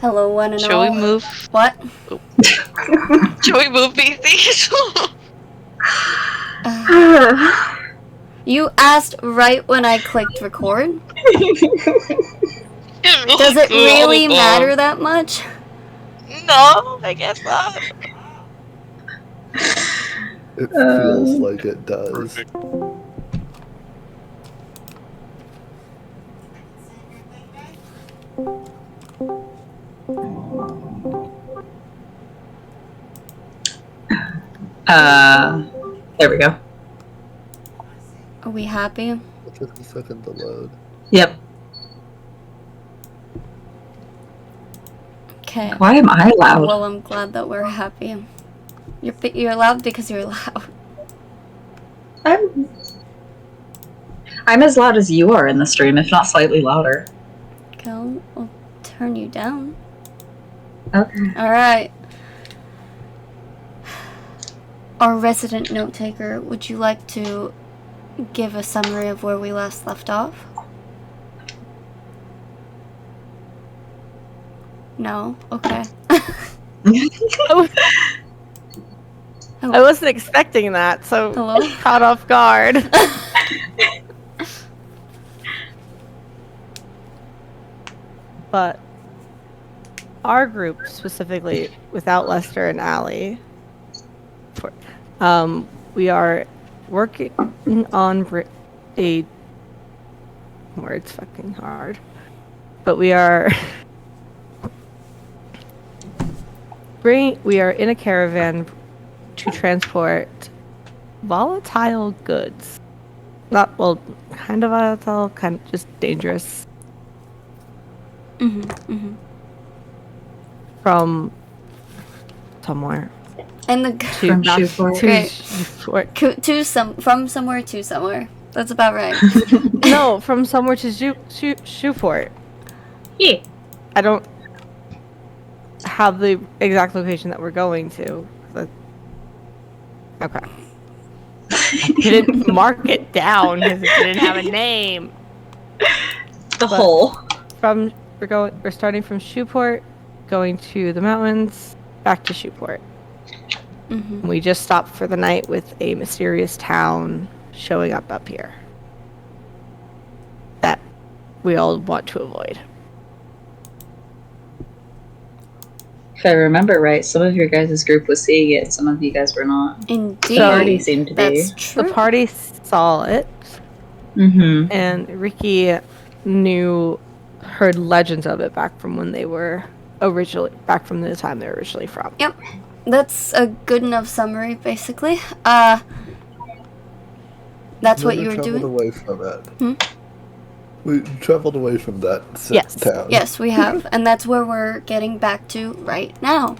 Hello, one and Should all. we move? What? Should we move these? You asked right when I clicked record. Does it really matter that much? No, I guess not. It feels like it does. Perfect. There we go. Are we happy? It took a second to load. Yep. Okay. Why am I loud? Well, I'm glad that we're happy. You're loud because you're loud. I'm as loud as you are in the stream, if not slightly louder. Okay, I'll turn you down. Okay. Alright. Our resident note taker, would you like to give a summary of where we last left off? No? Okay. I wasn't expecting that, so Hello? caught off guard. But our group specifically, without Lester and Allie, we are working on a. Words fucking hard, but we are. We are in a caravan to transport volatile goods. Not, well, kind of volatile, kind of just dangerous. From somewhere. And the From from somewhere to somewhere. That's about right. No, from somewhere to Shoeport. Yeah. I don't have the exact location that we're going to. But... Okay. I didn't mark it down because it didn't have a name. The hole. We're starting from Shoeport, going to the mountains, back to Shoeport. We just stopped for the night with a mysterious town showing up here that we all want to avoid. If I remember right, some of your guys' group was seeing it, some of you guys were not. Indeed. The party seemed to be. That's true. The party saw it, and Ricky heard legends of it back from when they were back from the time they were originally from. Yep. That's a good enough summary, basically. That's what you were doing? Away from it. We traveled away from that town. Yes, we have. And that's where we're getting back to right now.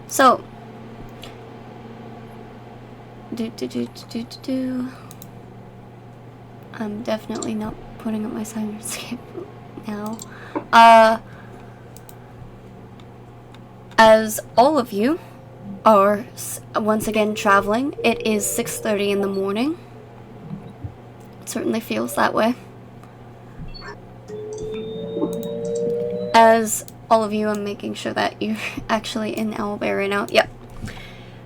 So. I'm definitely not putting up my Cyberscape now. As all of you are once again traveling, it is 6:30 in the morning. It certainly feels that way. As all of you, I'm making sure that you're actually in Owlbear right now. Yep.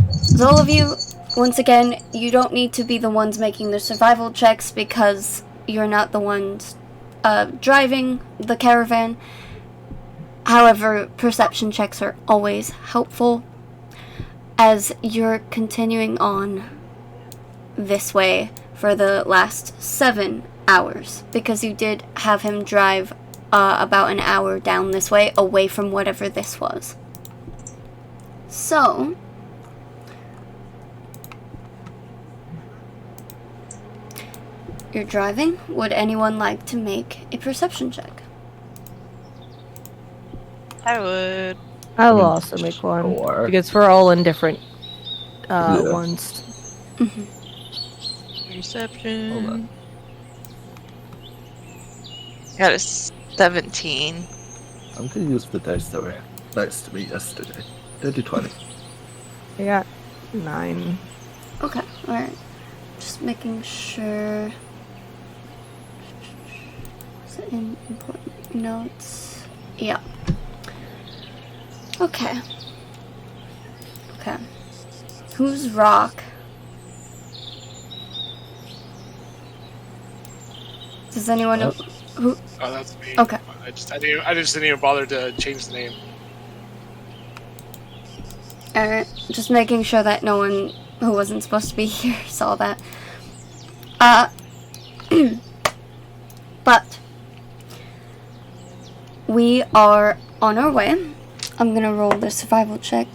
As all of you, once again, you don't need to be the ones making the survival checks because you're not the ones driving the caravan. However, perception checks are always helpful as you're continuing on this way for the last 7 hours, because you did have him drive about an hour down this way away from whatever this was. So, you're driving. Would anyone like to make a perception check? I would. I will also make one because we're all in different ones. Perception. Got a 17. I'm gonna use the dice that were nice to me yesterday. They do 20. I got 9. Okay, alright. Just making sure. Is it in important notes? Yeah. Okay. Okay. Who's Rock? Does anyone know who? Oh, that's me. Okay. I just didn't even bother to change the name. Alright. Just making sure that no one who wasn't supposed to be here saw that. But we are on our way. I'm gonna roll the survival check.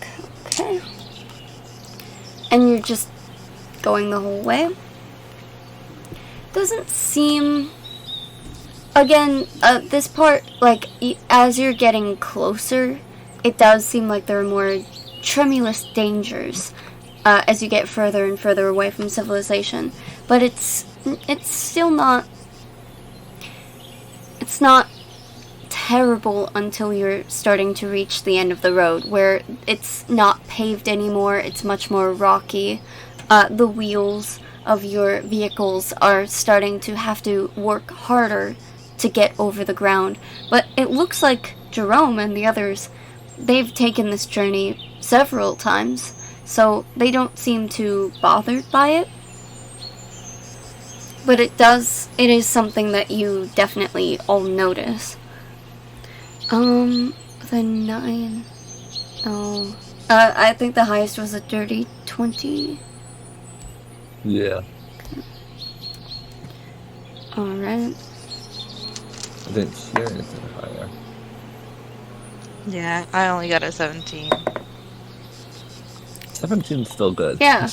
Okay. And you're just going the whole way. Doesn't seem... Again, this part, like, as you're getting closer, it does seem like there are more tremulous dangers as you get further and further away from civilization. But it's still not... It's not terrible until you're starting to reach the end of the road, where it's not paved anymore, it's much more rocky. The wheels of your vehicles are starting to have to work harder to get over the ground. But it looks like Jerome and the others, they've taken this journey several times, so they don't seem too bothered by it. But it is something that you definitely all notice. The 9. Oh. I think the highest was a dirty 20. Yeah. Alright. I didn't hear anything higher. Yeah, I only got a 17. 17's still good. Yeah.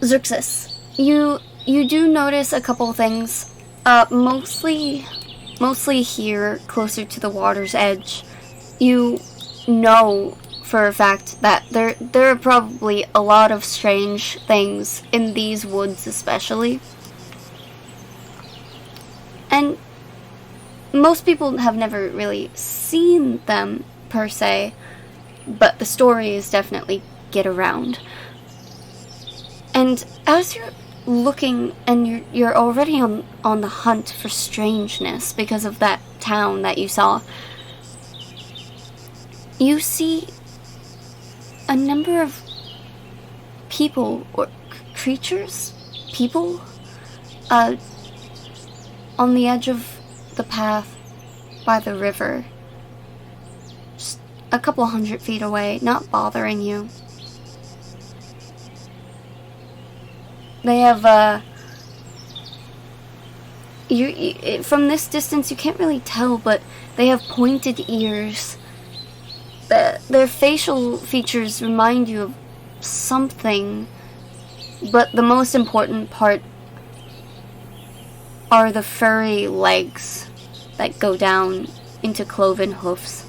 Xerxes, you do notice a couple things. Mostly here, closer to the water's edge. You know for a fact that there are probably a lot of strange things in these woods especially. And most people have never really seen them per se, but the stories definitely get around. And as you're looking and you're already on the hunt for strangeness because of that town that you saw, you see a number of people or creatures, people, on the edge of the path by the river, just a couple 100 feet away, not bothering you. They have, from this distance you can't really tell, but they have pointed ears. Their facial features remind you of something, but the most important part are the furry legs that go down into cloven hoofs.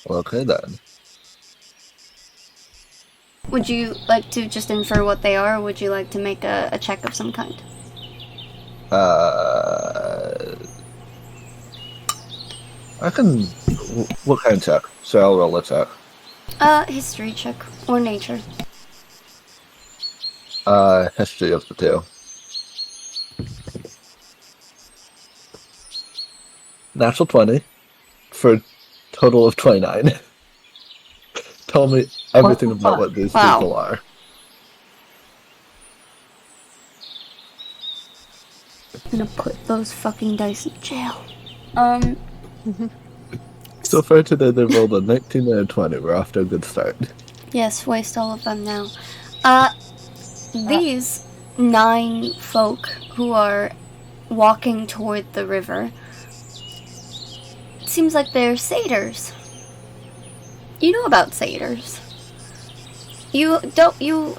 Okay then. Would you like to just infer what they are, or would you like to make a check of some kind? I can... What kind of check? So I'll roll a check. History check, or nature. History of the two. Natural 20 for a total of 29. Tell me everything about what these people are. I'm gonna put those fucking dice in jail. So far today they've rolled a 19 and a 20. We're off to a good start. Yes, waste all of them now. These 9 folk who are walking toward the river, it seems like they're satyrs. You know about satyrs. You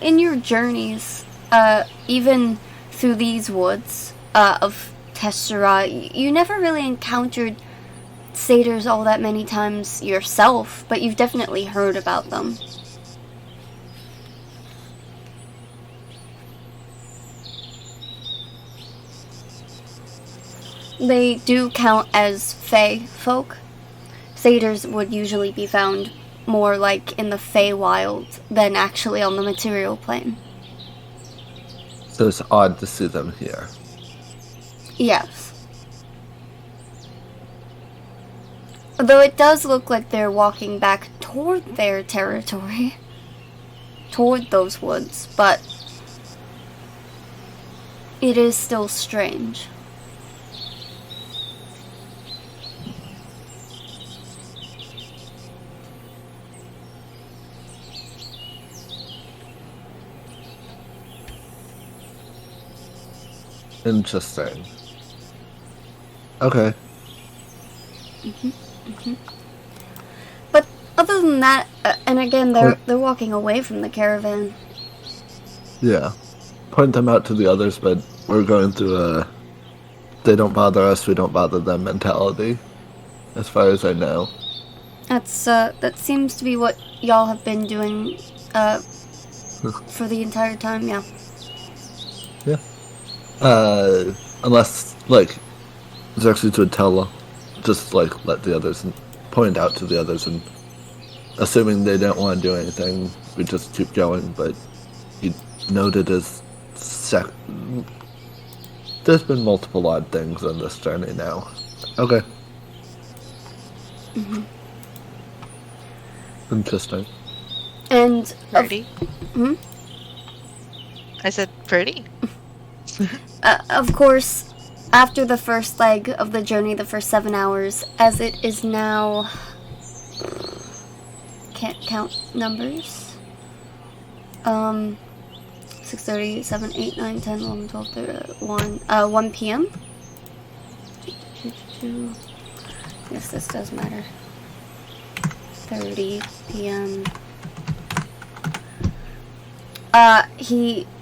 in your journeys, even through these woods of Tessera, you never really encountered satyrs all that many times yourself, but you've definitely heard about them. They do count as fae folk. satyrs would usually be found more like in the Feywild than actually on the material plane. So it's odd to see them here. Yes. Though it does look like they're walking back toward their territory. Toward those woods, but it is still strange. Interesting. Okay. But other than that, and again, they're walking away from the caravan. Yeah. Point them out to the others, but we're going through a they don't bother us, we don't bother them mentality. As far as I know. That seems to be what y'all have been doing, for the entire time, yeah. Yeah. Unless, like, Xerxes would tell, just, like, let the others, point out to the others, and assuming they don't want to do anything, we just keep going, but he noted as there's been multiple odd things on this journey now. Okay. Interesting. And Pretty. I said pretty. of course, after the first leg of the journey, the first 7 hours, as it is now... Can't count numbers. 6:30, 7, 8, 9, 10, 11, 12, 13, 1 p.m. Yes, this does matter. 30 p.m.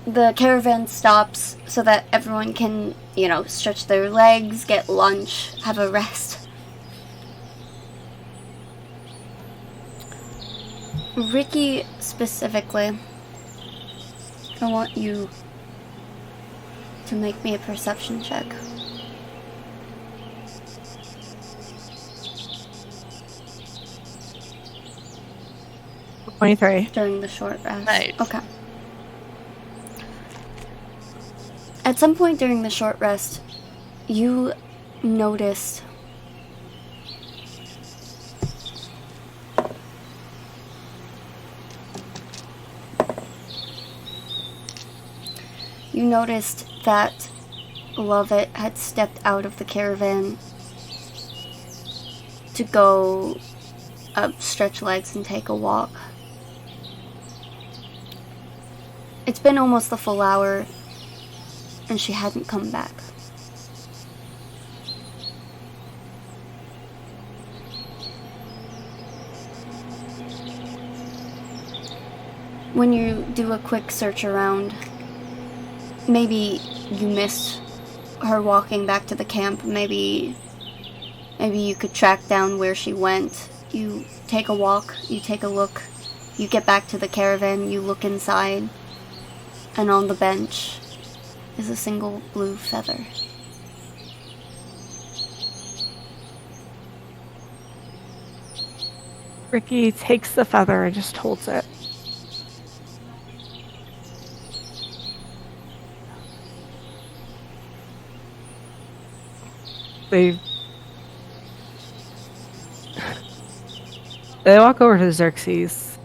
The caravan stops so that everyone can, stretch their legs, get lunch, have a rest. Ricky, specifically, I want you to make me a perception check. During the short rest. Nice. Okay. At some point during the short rest, you noticed that Lovett had stepped out of the caravan to go stretch legs and take a walk. It's been almost the full hour, and she hadn't come back. When you do a quick search around, maybe you missed her walking back to the camp. Maybe you could track down where she went. You take a walk, you take a look, you get back to the caravan, you look inside, and on the bench is a single blue feather. Ricky takes the feather and just holds it. They walk over to Xerxes.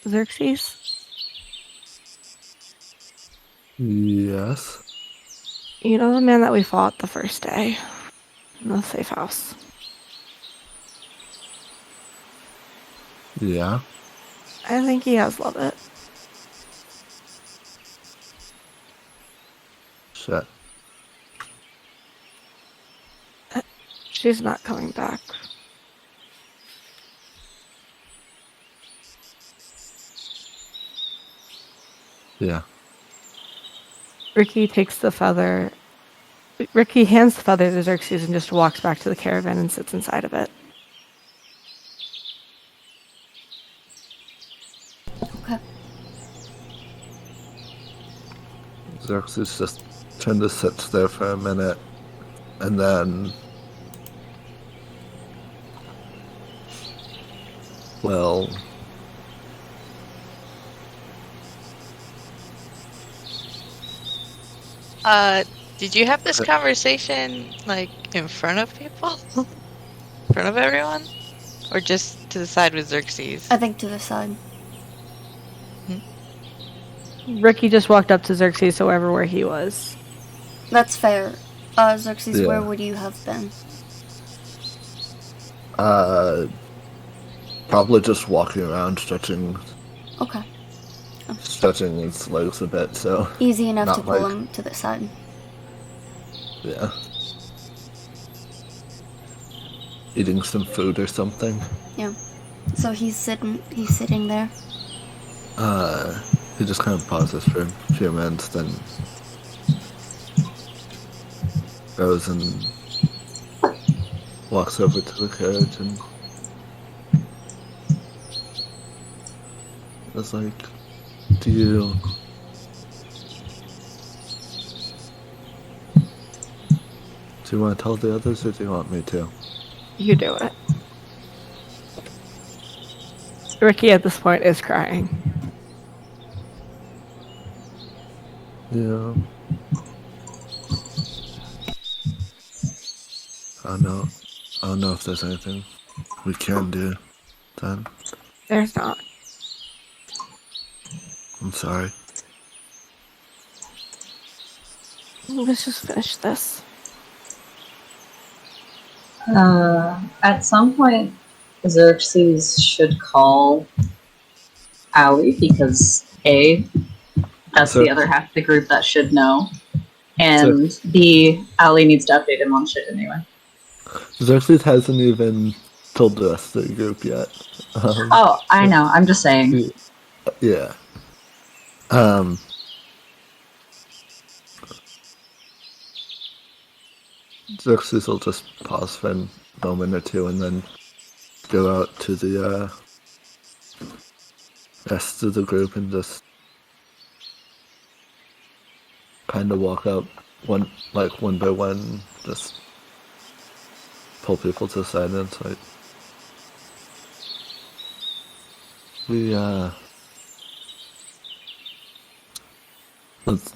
Xerxes? Yes. You know the man that we fought the first day in the safe house? Yeah. I think he has Lovett. Shit. She's not coming back. Yeah. Ricky takes the feather. Ricky hands the feather to Xerxes and just walks back to the caravan and sits inside of it. Okay. Xerxes just kind of sits there for a minute, and then will did you have this conversation, like, in front of people? In front of everyone? Or just to the side with Xerxes? I think to the side. Ricky just walked up to Xerxes, so where he was. That's fair. Xerxes, Yeah. where would you have been? probably just walking around, stretching Okay. his legs a bit. So Easy enough Not to pull like- him to the side. yeah, eating some food or something. So he's sitting there. He just kind of pauses for a few minutes, then goes and walks over to the carriage and is like, do you want to tell the others, or do you want me to? You do it. Ricky at this point is crying. Yeah. I don't know if there's anything we can do then. There's not. I'm sorry. Let's just finish this. At some point, Xerxes should call Allie because A, that's So- the other half of the group that should know, and B, Allie needs to update him on shit anyway. Xerxes hasn't even told the rest of the group yet. Oh, I know. I'm just saying. Yeah. Xerxes will just pause for a moment or two and then go out to the rest of the group and just kind of walk up one by one, just pull people to the side and it's like,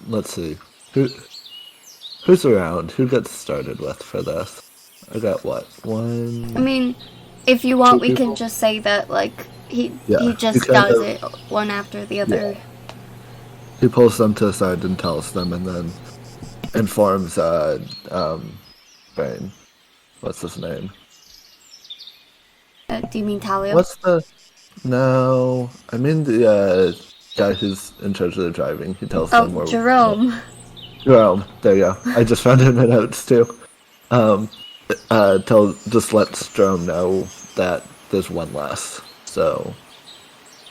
let's see. Who's around? Who gets started with for this? I got what? One. I mean, if you want, we people. can just say that, like, he Yeah, just you kind does of- it one after the other. He pulls them to the side and tells them, and then informs Brain. What's his name? Do you mean Talia? What's the? No, I mean the guy who's in charge of the driving. He tells them Oh, where. Jerome. Jerome. There you go. I just found it in the notes too. Just lets Jerome know that there's one less, so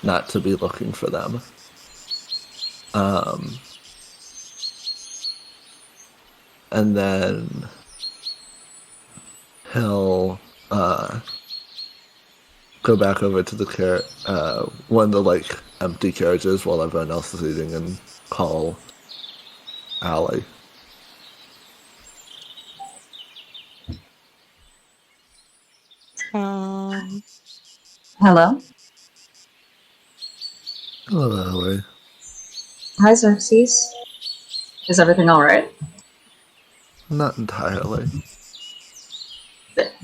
not to be looking for them. And then he'll go back over to the one of the like empty carriages while everyone else is eating and call Allie. Hello? Hello, Allie. Hi, Xerxes. Is everything alright? Not entirely.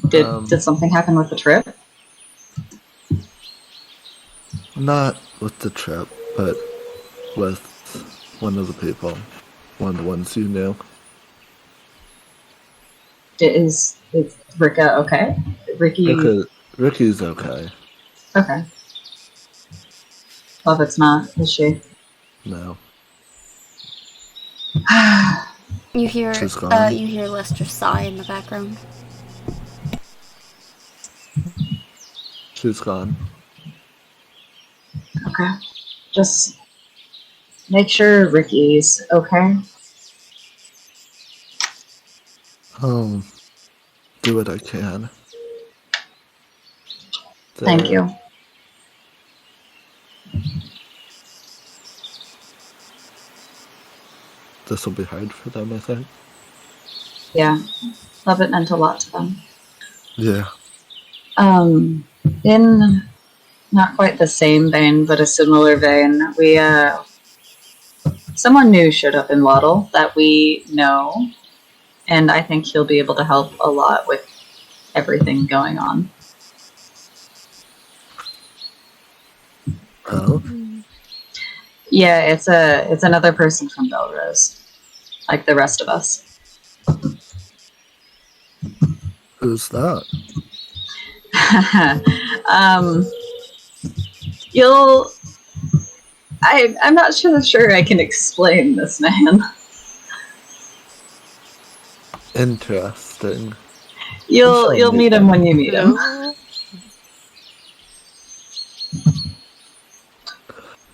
Did something happen with the trip? Not with the trip, but with one of the people. One of the ones you knew. Is Rika okay? Ricky. Ricky's okay. Okay. Well, if it's not, is she? No. You hear She's gone. you hear Lester sigh in the background. She's gone. Okay. Just make sure Ricky's okay. Do what I can. Thank you. this will be hard for them, I think. Yeah, love it meant a lot to them. Yeah. In not quite the same vein, but a similar vein, we someone new showed up in Waddle that we know, and I think he'll be able to help a lot with everything going on. Oh. Yeah, it's another person from Belrose, like the rest of us. Who's that? I'm not sure I can explain this man. Interesting. You'll meet him when you meet him.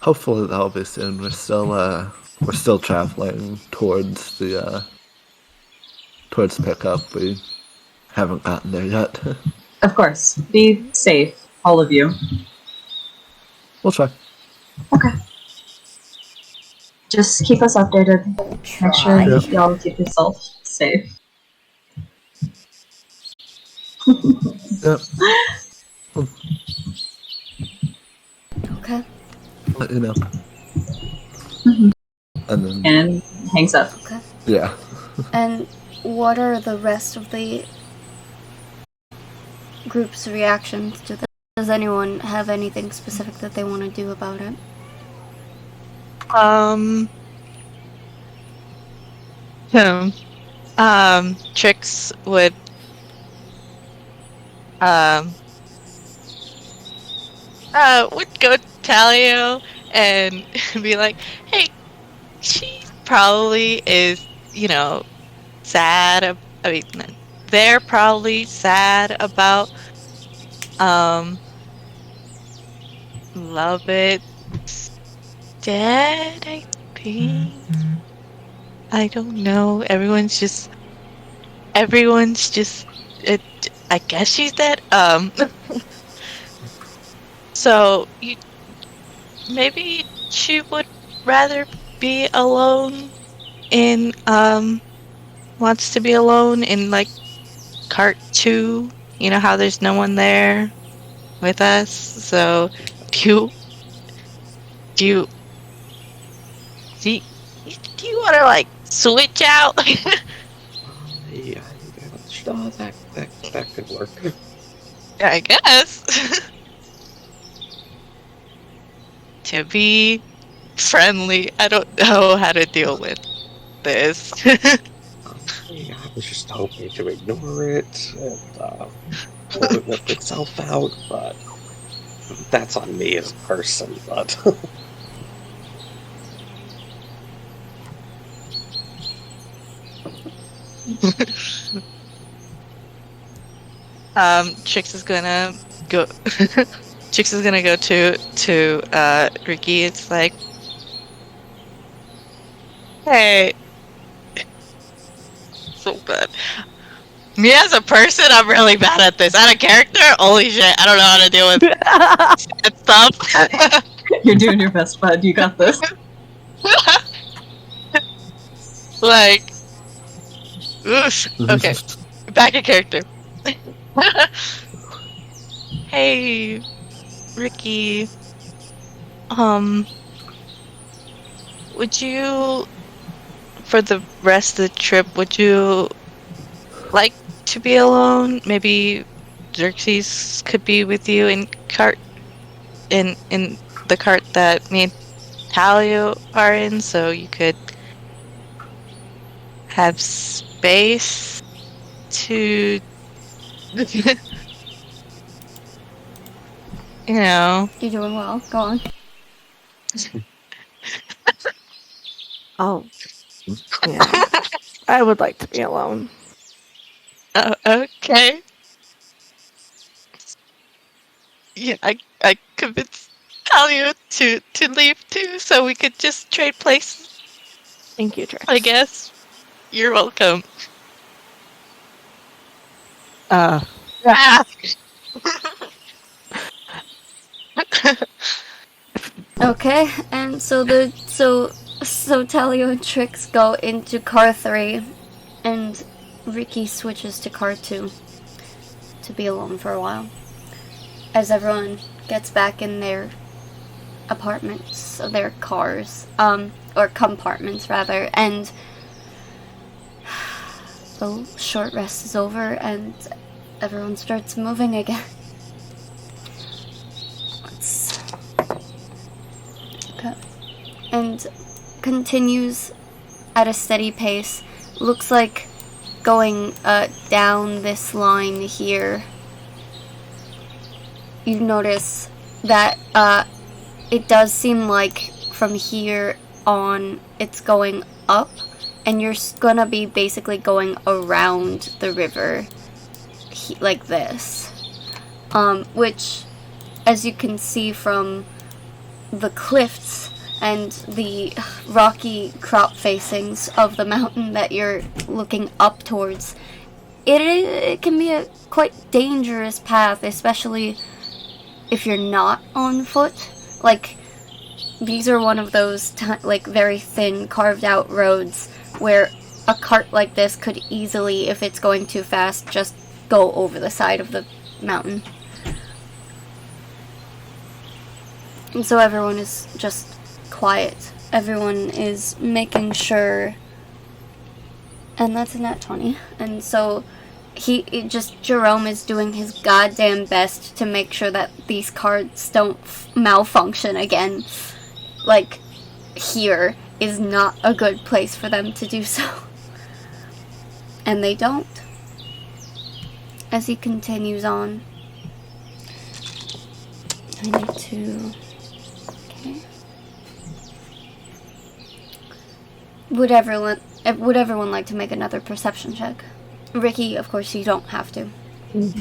Hopefully that'll be soon. We're still traveling towards the towards pickup. We haven't gotten there yet. Of course. Be safe, all of you. We'll try. Okay. Just keep us updated. Make sure Yep. y'all keep yourself safe. Yep. Okay. Let you know. Mhm. And then And hangs up. Okay. yeah. And what are the rest of the group's reactions to this? Does anyone have anything specific that they want to do about it? Trix would go tell you and be like, hey, she probably is, sad. They're probably sad about Love It's dead, I think. I don't know. Everyone's just I guess she's dead. So maybe she would rather be alone in wants to be alone in like cart 2. You know how there's no one there with us. So do you want to like switch out? Yeah, that could work. Yeah, I guess. To be friendly, I don't know how to deal with this. Yeah, I was just hoping to ignore it and let it work itself out, but that's on me as a person, but... Chix is gonna go. Chix is gonna go to Ricky. It's like, hey, so bad. Me as a person, I'm really bad at this. Out of character, holy shit, I don't know how to deal with that stuff. You're doing your best, bud. You got this. Like, oof. Okay, back in character. Hey, Ricky. Would you, for the rest of the trip, would you like to be alone? Maybe Xerxes could be with you in the cart that me and Talia are in, so you could have space to You're doing well. Go on. Oh, yeah. I would like to be alone. Okay. Yeah, I convinced Talia to leave too, so we could just trade places. Thank you, Trix. I guess. You're welcome. Okay, and so So Talio and Trix go into car 3, and Ricky switches to car 2 to be alone for a while. As everyone gets back in their apartments, their cars, or compartments rather, and the short rest is over and everyone starts moving again. Okay. And continues at a steady pace. Looks like going down this line here. You notice that it does seem like from here on it's going up, and you're gonna be basically going around the river like this, which, as you can see from the cliffs and the rocky crop facings of the mountain that you're looking up towards, it can be a quite dangerous path, especially if you're not on foot. Like, these are one of those like very thin carved out roads where a cart like this could easily, if it's going too fast, just go over the side of the mountain. And so everyone is just quiet. Everyone is making sure, and that's a nat 20. And so Jerome is doing his goddamn best to make sure that these cards don't malfunction again. Like, here is not a good place for them to do so. And they don't. As he continues on. 92. Okay. Would everyone like to make another perception check? Ricky, of course, you don't have to.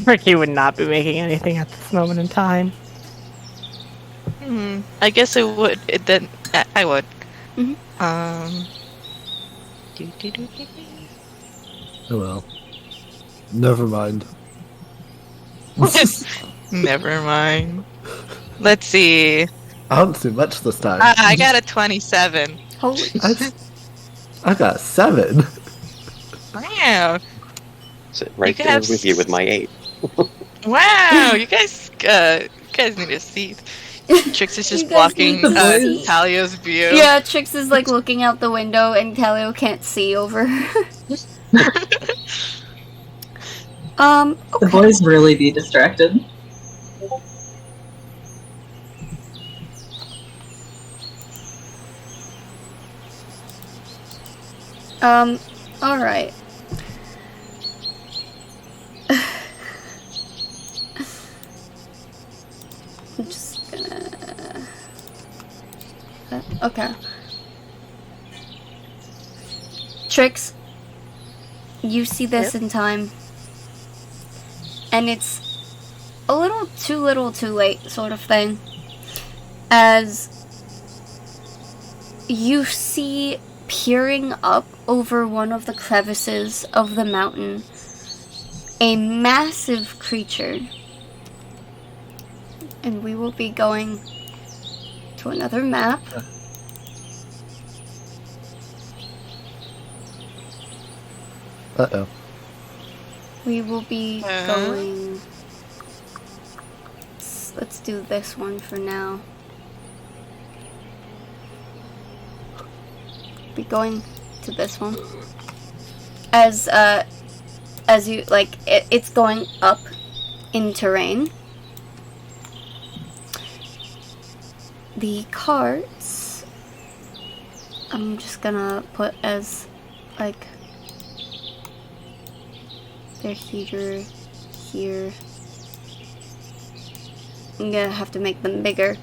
Ricky would not be making anything at this moment in time. I guess I would. I would. Mm-hmm. Oh well. Never mind. Never mind. Let's see. I don't see much this time. I got a 27. Holy I got a 7. Wow. Sit right You there have with you with my 8. Wow, you guys need to see. Trix is just You guys need blocking to see. Talio's view. Yeah, Trix is like looking out the window and Talio can't see over her. The Okay. boys really be distracted. Alright. I'm just gonna... Okay. Trix, you see this in time. And it's a little too late sort of thing. As you see, peering up over one of the crevices of the mountain, a massive creature. And we will be going to another map. Uh-oh. We will be going... Let's do this one for now. Be going to this one. As you, like, it's going up in terrain. The cards, I'm just gonna put as, like, they're here. I'm gonna have to make them bigger.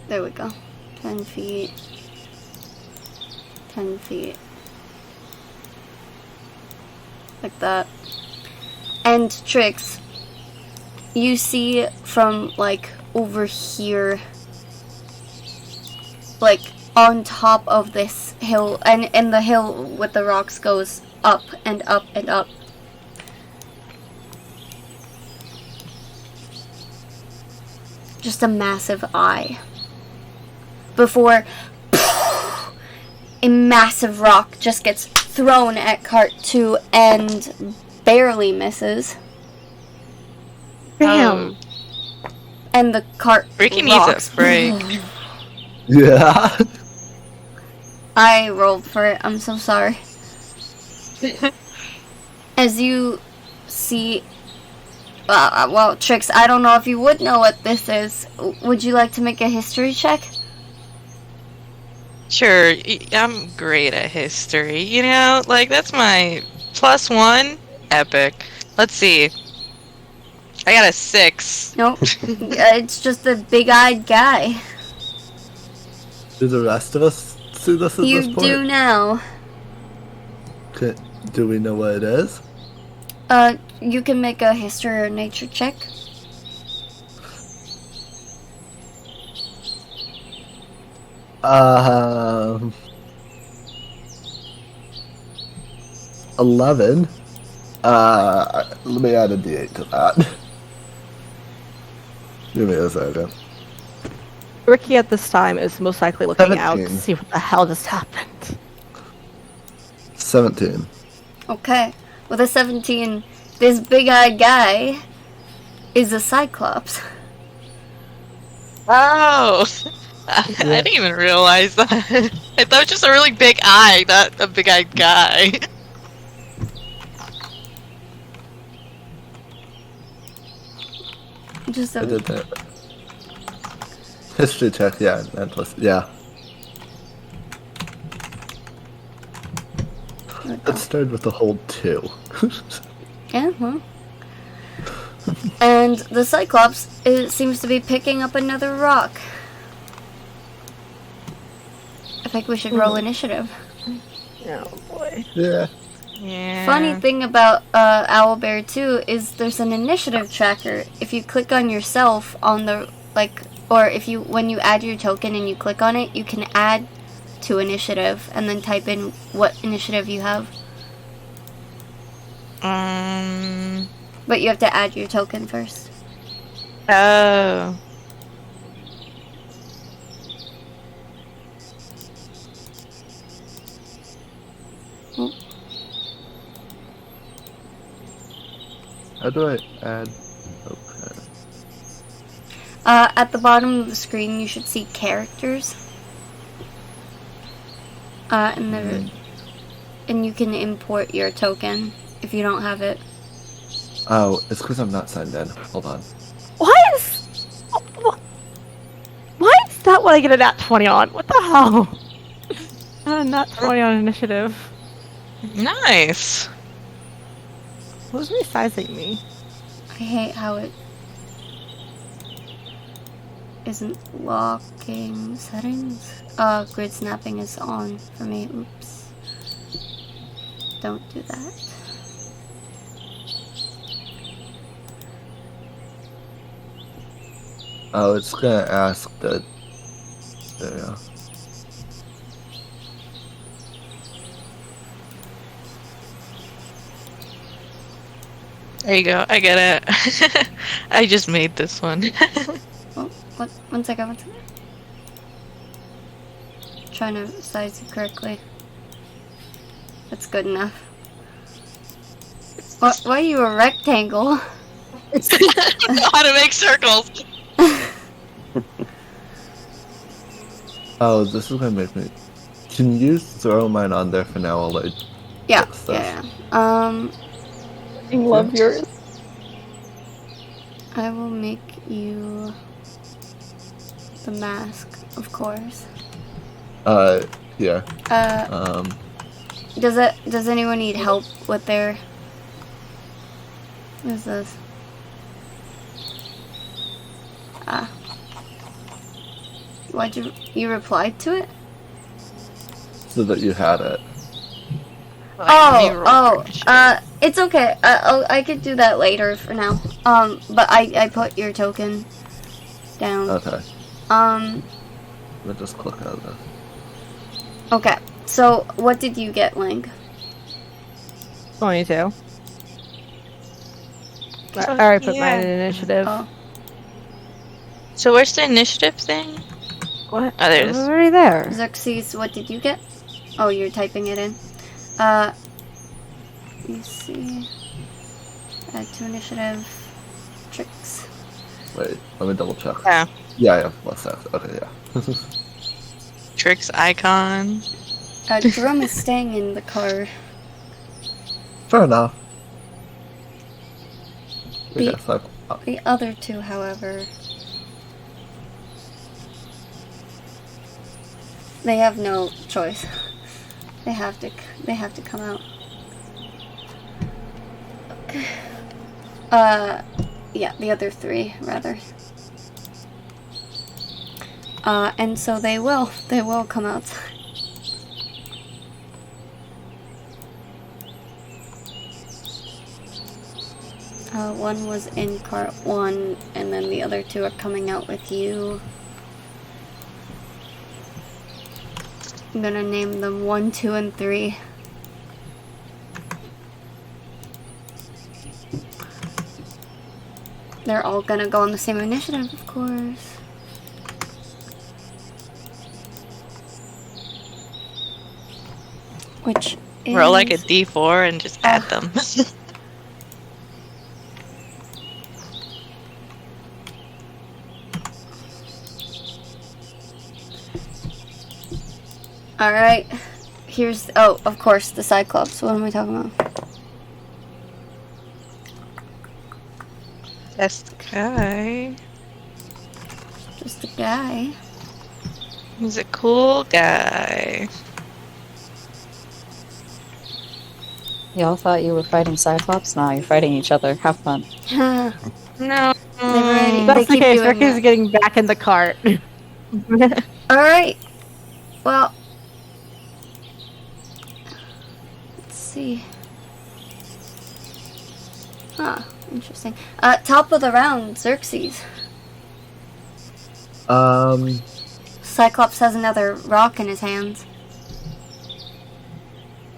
There we go. 10 feet. 10 feet. Like that. And Trix, you see from, like, over here, like, on top of this hill, and the hill with the rocks goes up and up and up. just a massive eye. Before a massive rock just gets thrown at cart 2 and barely misses. Damn. And the cart Ricky rocks. needs a break. Yeah. I rolled for it. I'm so sorry. As you see... well, Trix, I don't know if you would know what this is. Would you like to make a history check? Sure, I'm great at history. You know, like, that's my +1 epic. Let's see. I got a 6. Nope. It's just a big-eyed guy. Do the rest of us see this at You this point? do now. Okay. Do we know what it is? You can make a history or nature check. Um, 11. Let me add a D8 to that. Give me a second. Ricky at this time is most likely looking out to 17. see what the hell just happened. 17. Okay. With a 17, this big-eyed guy is a cyclops. Oh! I didn't even realize that. I thought it was just a really big eye, not a big-eyed guy. Just I a... did that. History check, yeah. And plus, yeah. It started with a whole 2. Yeah, well. And the cyclops, it seems to be picking up another rock. I think we should roll initiative. Oh boy. Yeah. Yeah. Funny thing about Owlbear 2 is there's an initiative tracker. If you click on yourself on the, like, or if you, when you add your token and you click on it, you can add to initiative and then type in what initiative you have. But you have to add your token first. Oh. How do I add? Okay. At the bottom of the screen, you should see characters. And you can import your token if you don't have it. Oh, it's because I'm not signed in. Hold on. Why is that what I get a nat 20 on? What the hell? A nat 20 on initiative. Nice. Who's resizing me? I hate how it isn't locking settings. Grid snapping is on for me. Oops. Don't do that. Oh, it's gonna ask that. There we go. There you go. I get it. I just made this one. Oh, what? 1 second, 1 second. Trying to size it correctly. That's good enough. Why are you a rectangle? I don't know how to make circles. Oh, this is gonna make me. Can you throw mine on there for now while I Yeah, fix this? yeah. I love yours. I will make you the mask, of course. Yeah. Does anyone need help with their... What is this? Why'd you replied to it? So that you had it. It's okay. I could do that later for now. But I put your token down. Okay. Um, We'll just click out of this. okay. So, what did you get, Link? 22. I already put mine in initiative. Oh. So where's the initiative thing? What? Oh, there it It was is. already there. Xerxes, what did you get? Oh, you're typing it in. Let me see. Add to initiative. Tricks. Wait, let me double check. Yeah. Yeah, what's that? Okay, yeah. Tricks icon. Jerome is staying in the car. Fair enough. The- Yeah, so, The other two, however, they have no choice. They have to come out. Okay. Yeah, the other three, rather. And so they will come outside. One was in cart 1, and then the other two are coming out with you. I'm gonna name them 1, 2, and 3. They're all gonna go on the same initiative, of course. Which is... Roll like a d4 and just add them. Alright. Here's... Oh, of course, the Cyclops. What am I talking about? This guy. Just a guy. He's a cool guy. Y'all thought you were fighting Cyclops? Nah, you're fighting each other. Have fun. No. No. They That's the keep case. doing Rick is that. getting back in the cart. Alright. Well... Let's see. Huh. Interesting. Top of the round, Xerxes. Cyclops has another rock in his hands.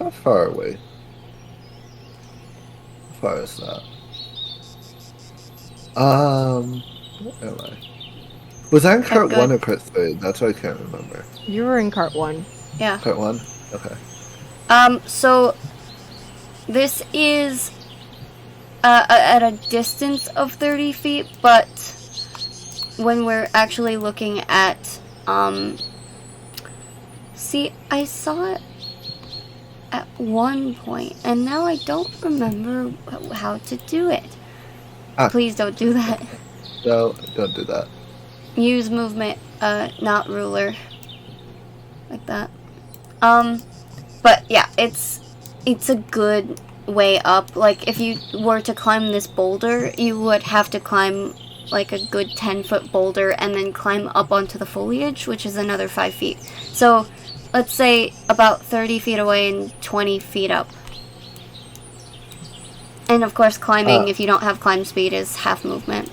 how far away? How far is that? Where am I? Was that in cart good. 1 or cart 3? That's what I can't remember. You were in cart 1. Yeah. Cart 1? Okay. So this is at a distance of 30 feet, but when we're actually looking at, see, I saw it at one point, and now I don't remember how to do it. Please don't do that. No, don't do that. Use movement, not ruler. Like that. But yeah, it's a good way up. Like, if you were to climb this boulder, you would have to climb like a good 10-foot boulder and then climb up onto the foliage, which is another 5 feet. So, let's say about 30 feet away and 20 feet up. And of course, climbing, if you don't have climb speed, is half movement.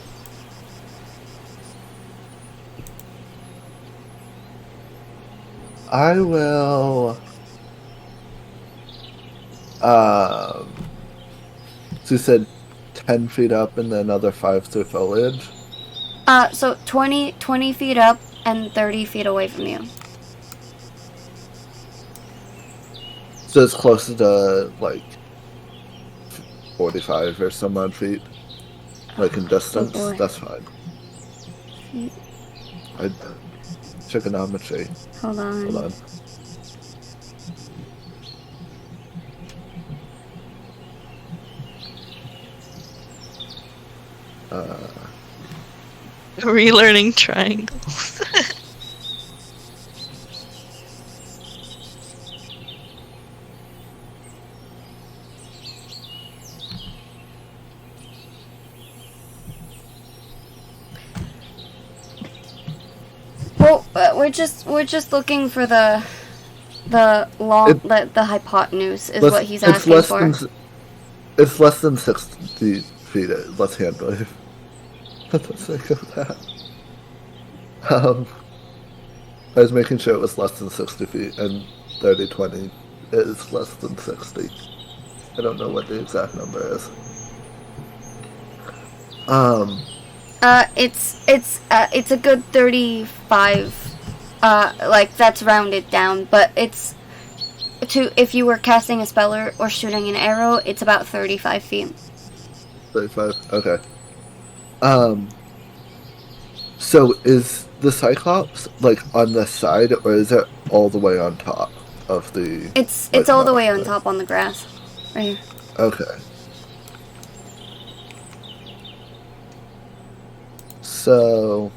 I will... So you said 10 feet up and then another 5 through foliage? So 20 feet up and 30 feet away from you. So it's closer to, like, 45 or some odd feet? Like, in distance? boy. That's fine. Trigonometry. Hold on. Hold on. Relearning triangles. Well, we're just looking for the hypotenuse is what he's asking for. It's less than 60 feet. Let's hand wave. Let's think of that. I was making sure it was less than 60 feet, and 30-20 is less than 60. I don't know what the exact number is. It's a good 35. Like that's rounded down, but it's if you were casting a spell or shooting an arrow, it's about 35 feet. 35. Okay. So is the Cyclops like on the side, or is it all the way on top of the? It's like, all the way on mountain? top on the grass, right here. Okay. So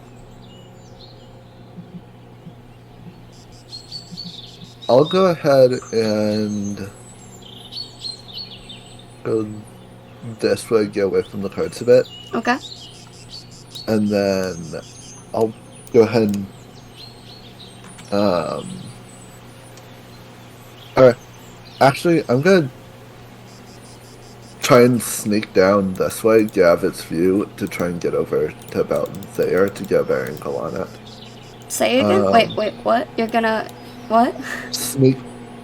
I'll go ahead and go this way, get away from the carts a bit, Okay. and then I'll go ahead and alright. Actually, I'm gonna try and sneak down this way, get its view to try and get over to about there to get a better angle on it. Say again? Wait, what? You're gonna... what? Sneak.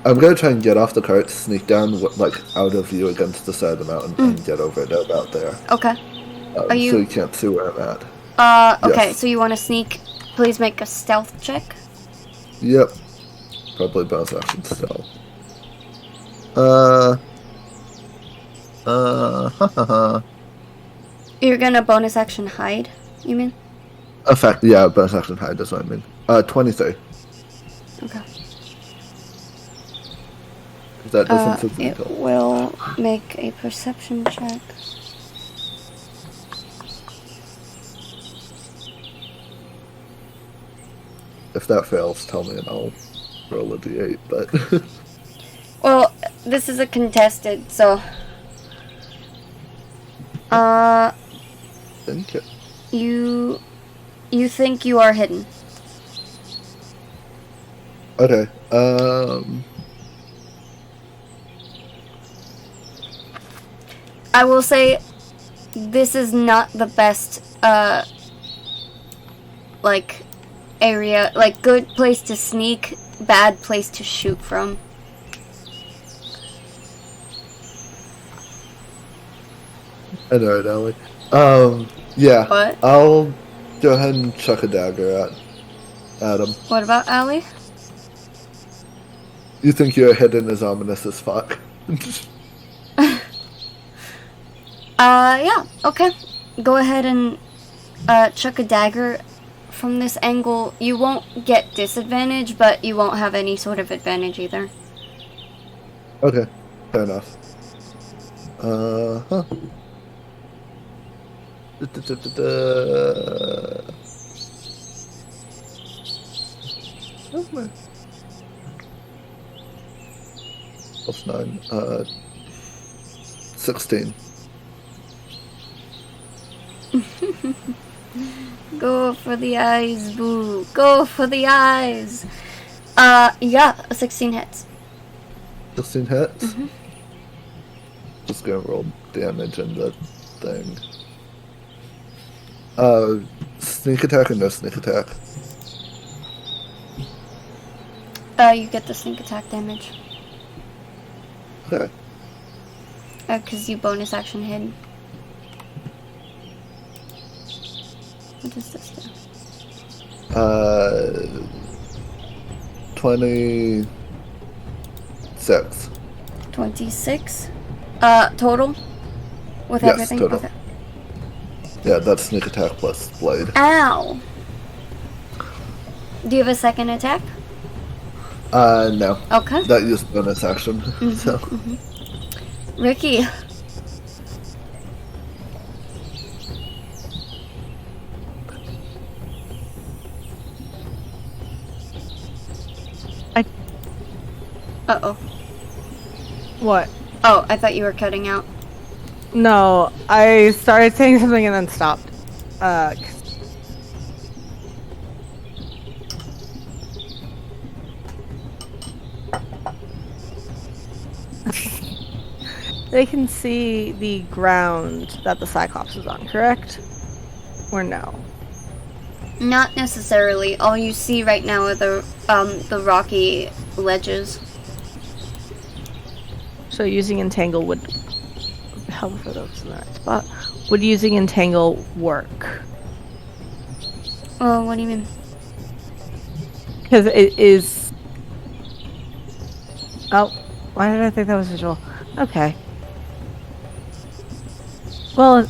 I'm gonna try and get off the cart, sneak down, like out of view against the side of the mountain, and get over to about there. Okay. Are you... So you can't see where I'm at. okay, Yes. so you want to sneak... Please make a stealth check. Yep. Probably bonus action stealth. You're gonna bonus action hide, you mean? Effect, yeah, bonus action hide, that's what I mean. 23. Okay. Is that different for It people? will make a perception check. If that fails, tell me and I'll roll a d8, but... Well, this is a contested, so... Thank you. You think you are hidden. Okay, I will say, this is not the best, like, area, like, good place to sneak, bad place to shoot from. I know it, Ellie. Yeah. What? I'll go ahead and chuck a dagger at him. What about Allie? You think you're hidden as ominous as fuck. Yeah, okay. Go ahead and, chuck a dagger. From this angle, you won't get disadvantage, but you won't have any sort of advantage either. Okay, fair enough. Huh. Where's my... Plus 9, 16. Go for the eyes, boo. Go for the eyes. Yeah, a 16 hits. 16 hits? Just gonna roll damage in the thing. Sneak attack or no sneak attack? You get the sneak attack damage. Okay. Because you bonus action hid. What does this do? 26. 26? Total? With Yes, everything? total. Okay. Yeah, that's sneak attack plus blade. Ow! Do you have a second attack? No. Okay. That used bonus action, so. Ricky. Uh-oh. What? Oh, I thought you were cutting out. No, I started saying something and then stopped. 'Cause they can see the ground that the Cyclops is on, correct? Or no? Not necessarily. All you see right now are the rocky ledges. So using Entangle would help for those in that spot. Would using Entangle work? Well, what do you mean? Because it is... Oh, why did I think that was visual? Okay. Well,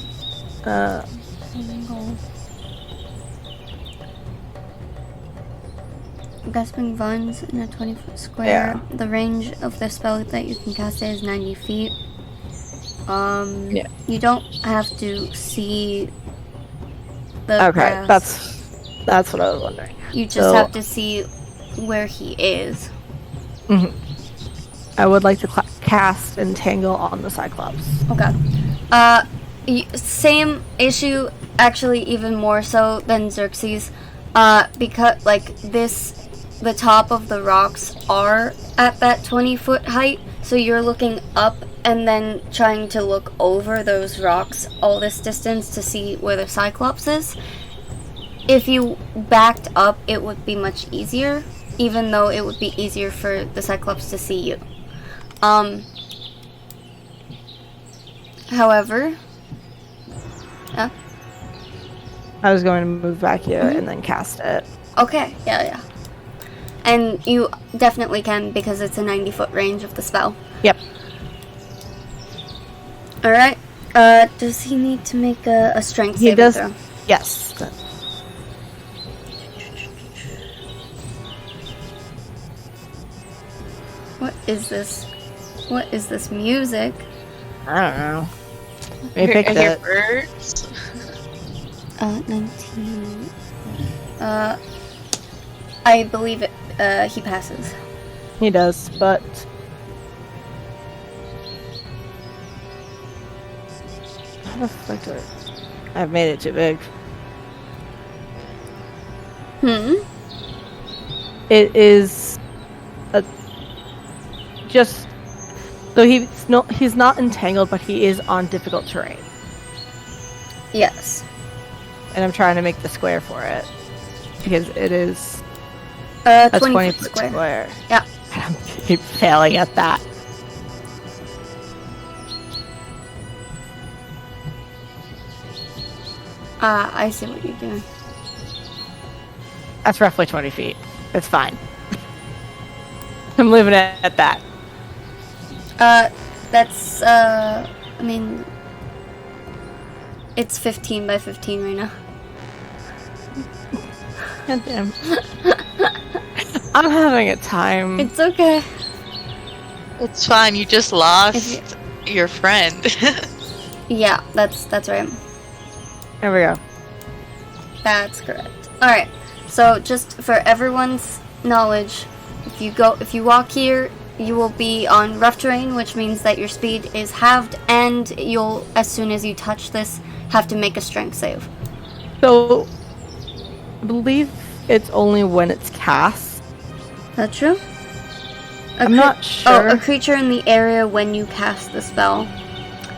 Gasping vines in a 20-foot square. Yeah. The range of the spell that you can cast is 90 feet. Yeah. You don't have to see the okay, grass. that's what I was wondering. You just So- have to see where he is. Mhm. I would like to cast Entangle on the Cyclops. Okay. Same issue, actually even more so than Xerxes. Because, like, the top of the rocks are at that 20-foot height, so you're looking up and then trying to look over those rocks all this distance to see where the Cyclops is. If you backed up, it would be much easier, even though it would be easier for the Cyclops to see you. However... I was going to move back here and then cast it. Okay, yeah. And you definitely can because it's a 90-foot range of the spell. Yep. Alright. Does he need to make a strength He saving does. throw? Yes. What is this? What is this music? I don't know. We I picked hear it. birds. 19... I believe it, he passes. He does, but... How the fuck do I've made it too big. It is... just... So he's not entangled, but he is on difficult terrain. Yes. And I'm trying to make the square for it. Because it is A a 20-foot 20-foot square. Yeah. I keep failing at that. I see what you're doing. That's roughly 20 feet. It's fine. I'm leaving it at that. That's, I mean... It's 15 by 15 right now. God damn. I'm having a time. It's okay. It's fine. You just lost your friend. Yeah, that's right. There we go. That's correct. Alright, so just for everyone's knowledge, if you walk here, you will be on rough terrain, which means that your speed is halved, and you'll, as soon as you touch this, have to make a strength save. So, I believe it's only when it's cast. That true? I'm not sure. Oh, a creature in the area when you cast the spell.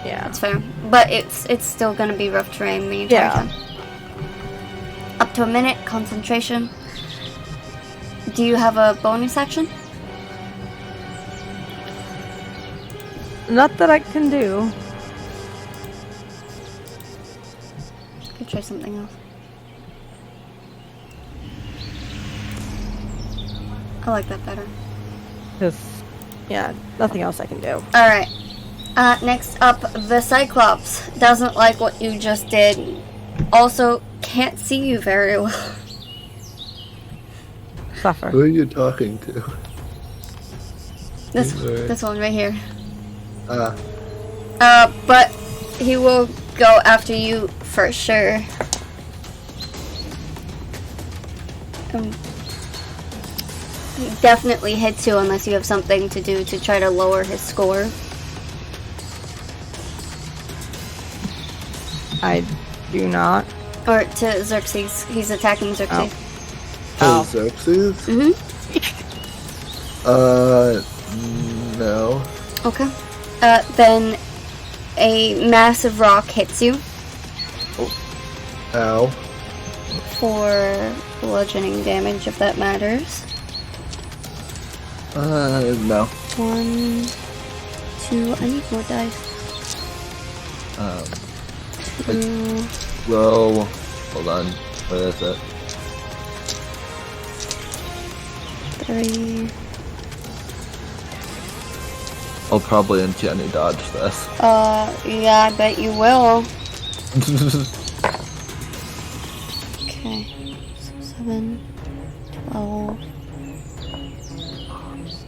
Yeah. That's fair. But it's still gonna be rough terrain the entire time. Up to a minute, concentration. Do you have a bonus action? Not that I can do. Could try something else. I like that better. Because, yeah, nothing else I can do. Alright. Next up, the Cyclops. Doesn't like what you just did. Also, can't see you very well. Suffer. Who are you talking to? This one right here. Ah, But he will go after you for sure. He definitely hits you unless you have something to do to try to lower his score. I do not. Or to Xerxes. He's attacking Xerxes. Oh. Xerxes? Mm-hmm. No. Okay. Then a massive rock hits you Ow. for bludgeoning damage, if that matters. No. 1, 2, I need more dice. Roll. Hold on. Where is it? 3. I'll probably uncanny dodge this. Yeah, I bet you will. Okay. So 7, 12,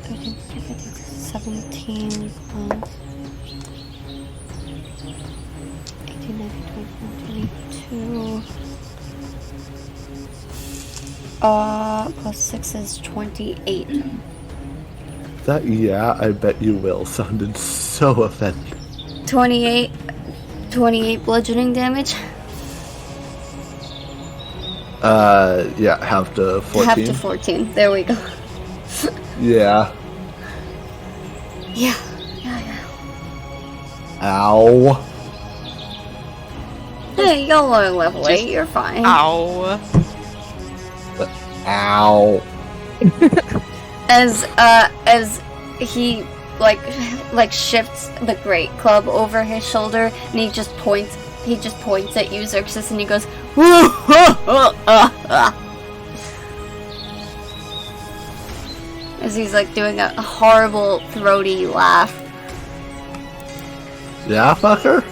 13, 14, 15, 17 plus 18, 19, 20, 22. Plus 6 is 28. That yeah, I bet you will sounded so offended. 28 bludgeoning damage. Yeah, half to 14. Half to 14. There we go. Yeah. Yeah. Ow. Hey, y'all are level 8. You're fine. Ow. Ow. As he like shifts the great club over his shoulder, and he just points at you, Xerxes, and he goes, as he's like doing a horrible throaty laugh. Yeah, fucker?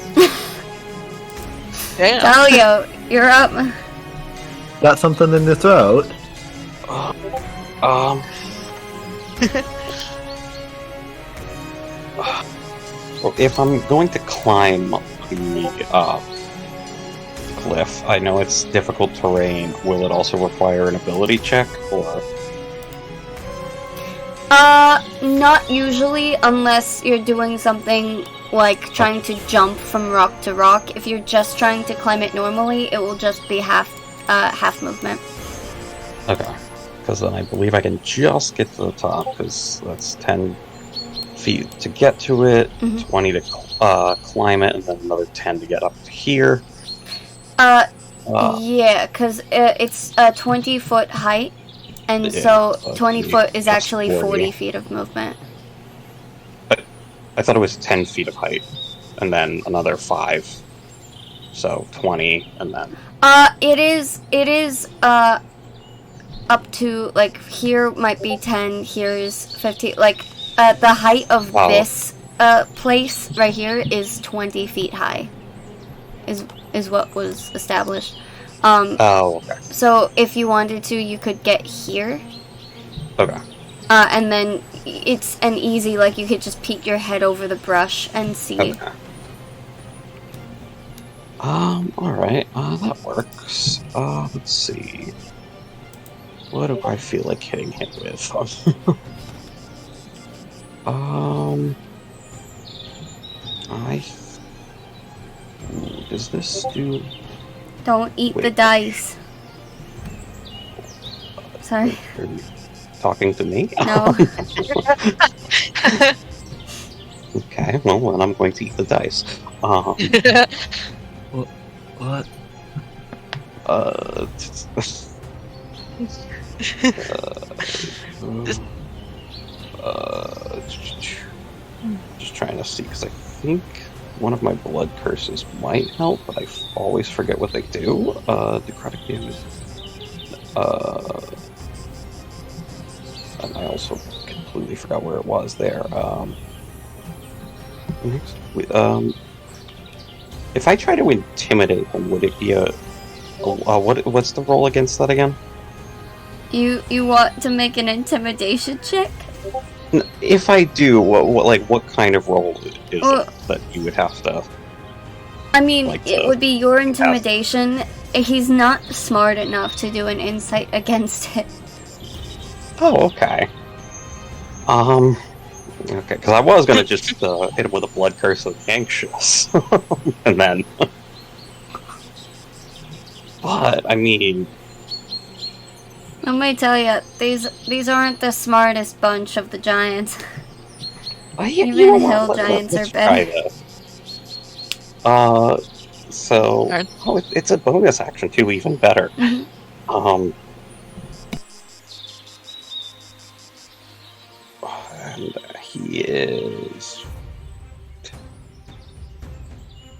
Damn. Dalio, you're up. Got something in your throat? Well, if I'm going to climb the cliff, I know it's difficult terrain. Will it also require an ability check, or? Not usually, unless you're doing something like trying to jump from rock to rock. If you're just trying to climb it normally, it will just be half movement. Okay, because then I believe I can just get to the top, because that's 10 feet to get to it, 20 to climb it, and then another 10 to get up to here. Yeah, because it's a 20-foot height, and Yeah, so 20 foot is that's actually 40 40 feet of movement. I thought it was 10 feet of height, and then another 5, so 20, and then... It is up to, like, here might be 10, here is 50, like, the height of this, place right here is 20 feet high, is what was established. Oh, okay. So if you wanted to, you could get here. Okay. And then it's an easy, like, you could just peek your head over the brush and see. Okay. Alright, that works. Let's see. What do I feel like hitting him with? Does this do... Don't eat the Wait. dice. Sorry. Are you talking to me? No. Okay, well, then I'm going to eat the dice. What? Just trying to see, because I think one of my blood curses might help, but I always forget what they do. Necrotic damage. And I also completely forgot where it was there. If I try to intimidate him, would it be what's the roll against that again? You want to make an intimidation check? If I do, what kind of roll is it that you would have to? I mean, like it would be your intimidation. He's not smart enough to do an insight against it. Oh, okay. Okay, because I was gonna just hit him with a blood curse of anxious, and then. But I mean, Let me tell you, these aren't the smartest bunch of the giants. Even hill giants are better. So it's a bonus action too, even better. Mm-hmm. And he is.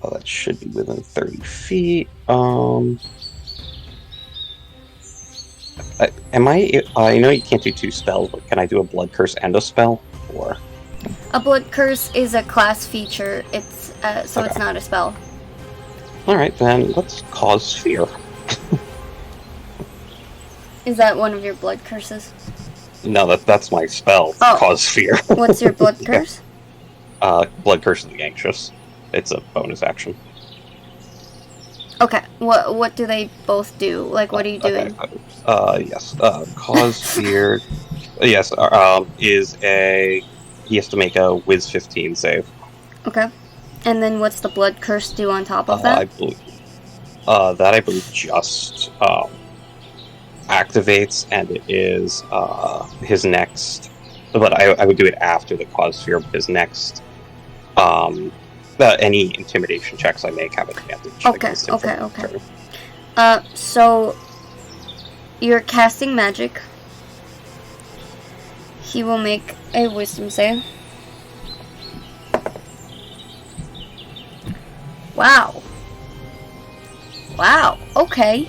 Oh, that should be within 30 feet. Am I? I know you can't do 2 spells, but can I do a blood curse and a spell? Or A blood curse is a class feature. It's so it's Okay. not a spell. all right, then let's cause fear. Is that one of your blood curses? No, that's my spell. Oh. Cause fear. What's your blood curse? Blood curse of the anxious. It's a bonus action. Okay. What do they both do? Like, what are you doing? Yes. Cause fear. Yes. Is a. He has to make a Wiz 15 save. Okay. And then what's the blood curse do on top of I that? believe. That I believe just activates, and it is his next. But I would do it after the cause fear. His next. Any intimidation checks I make have advantage. Okay. So you're casting magic. He will make a wisdom save. Wow. Wow, okay.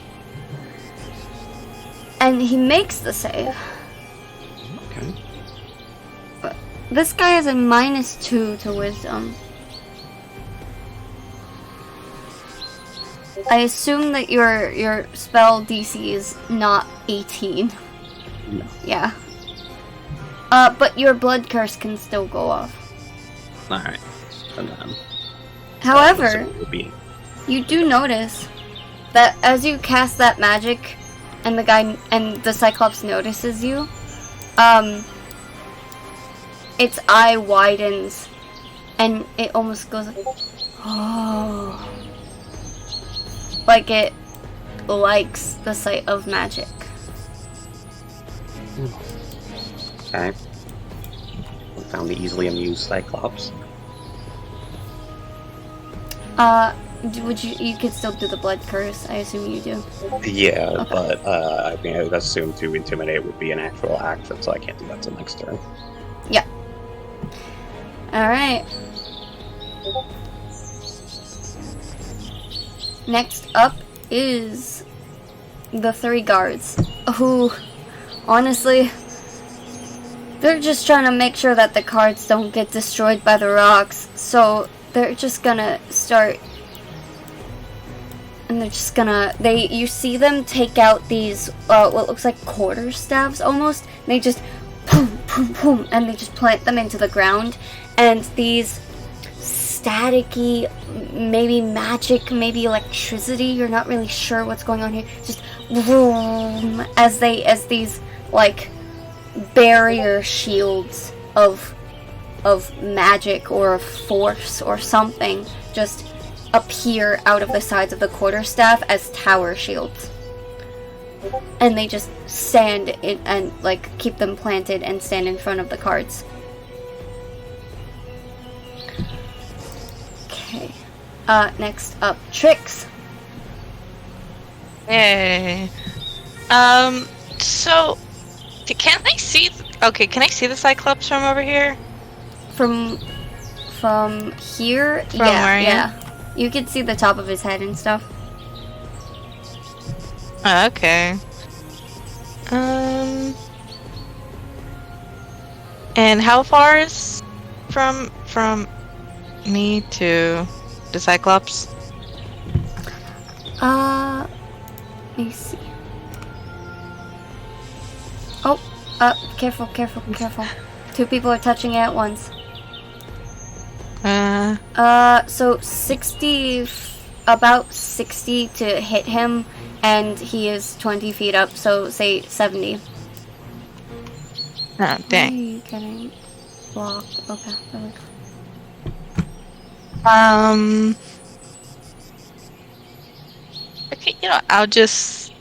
And he makes the save. Okay. But this guy has a -2 to wisdom. I assume that your spell DC is not 18. No. Yeah. But your blood curse can still go off. Alright. And then. However, so it would be. you do notice that as you cast that magic and the Cyclops notices you, its eye widens and it almost goes like, oh, like it likes the sight of magic. Okay. I found the easily amused Cyclops. You could still do the blood curse, I assume you do. Yeah, Okay. but I mean, I would assume to intimidate would be an actual action, so I can't do that till next turn. Yeah. Alright. Next up is the 3 guards, who, honestly, they're just trying to make sure that the cards don't get destroyed by the rocks, so they're just gonna start, and they're just gonna, you see them take out these, what looks like quarter staves almost, they just, boom, boom, boom, and they just plant them into the ground, and these staticky, maybe magic, maybe electricity, you're not really sure what's going on here, just boom, as these, like, barrier shields of magic or of force or something just appear out of the sides of the quarterstaff as tower shields. And they just stand in and like keep them planted and stand in front of the cards. Okay. Next up, Trix. Hey. So can I see? Okay, can I see the Cyclops from over here? From here? From where I am? Yeah. You can see the top of his head and stuff. Oh, okay. And how far is from me to the Cyclops? Let me see. Oh, careful. 2 people are touching it at once. So 60, about 60 to hit him, and he is 20 feet up, so say 70. Oh, Why are dang. you getting blocked? Okay, there we go. Okay, I'll just,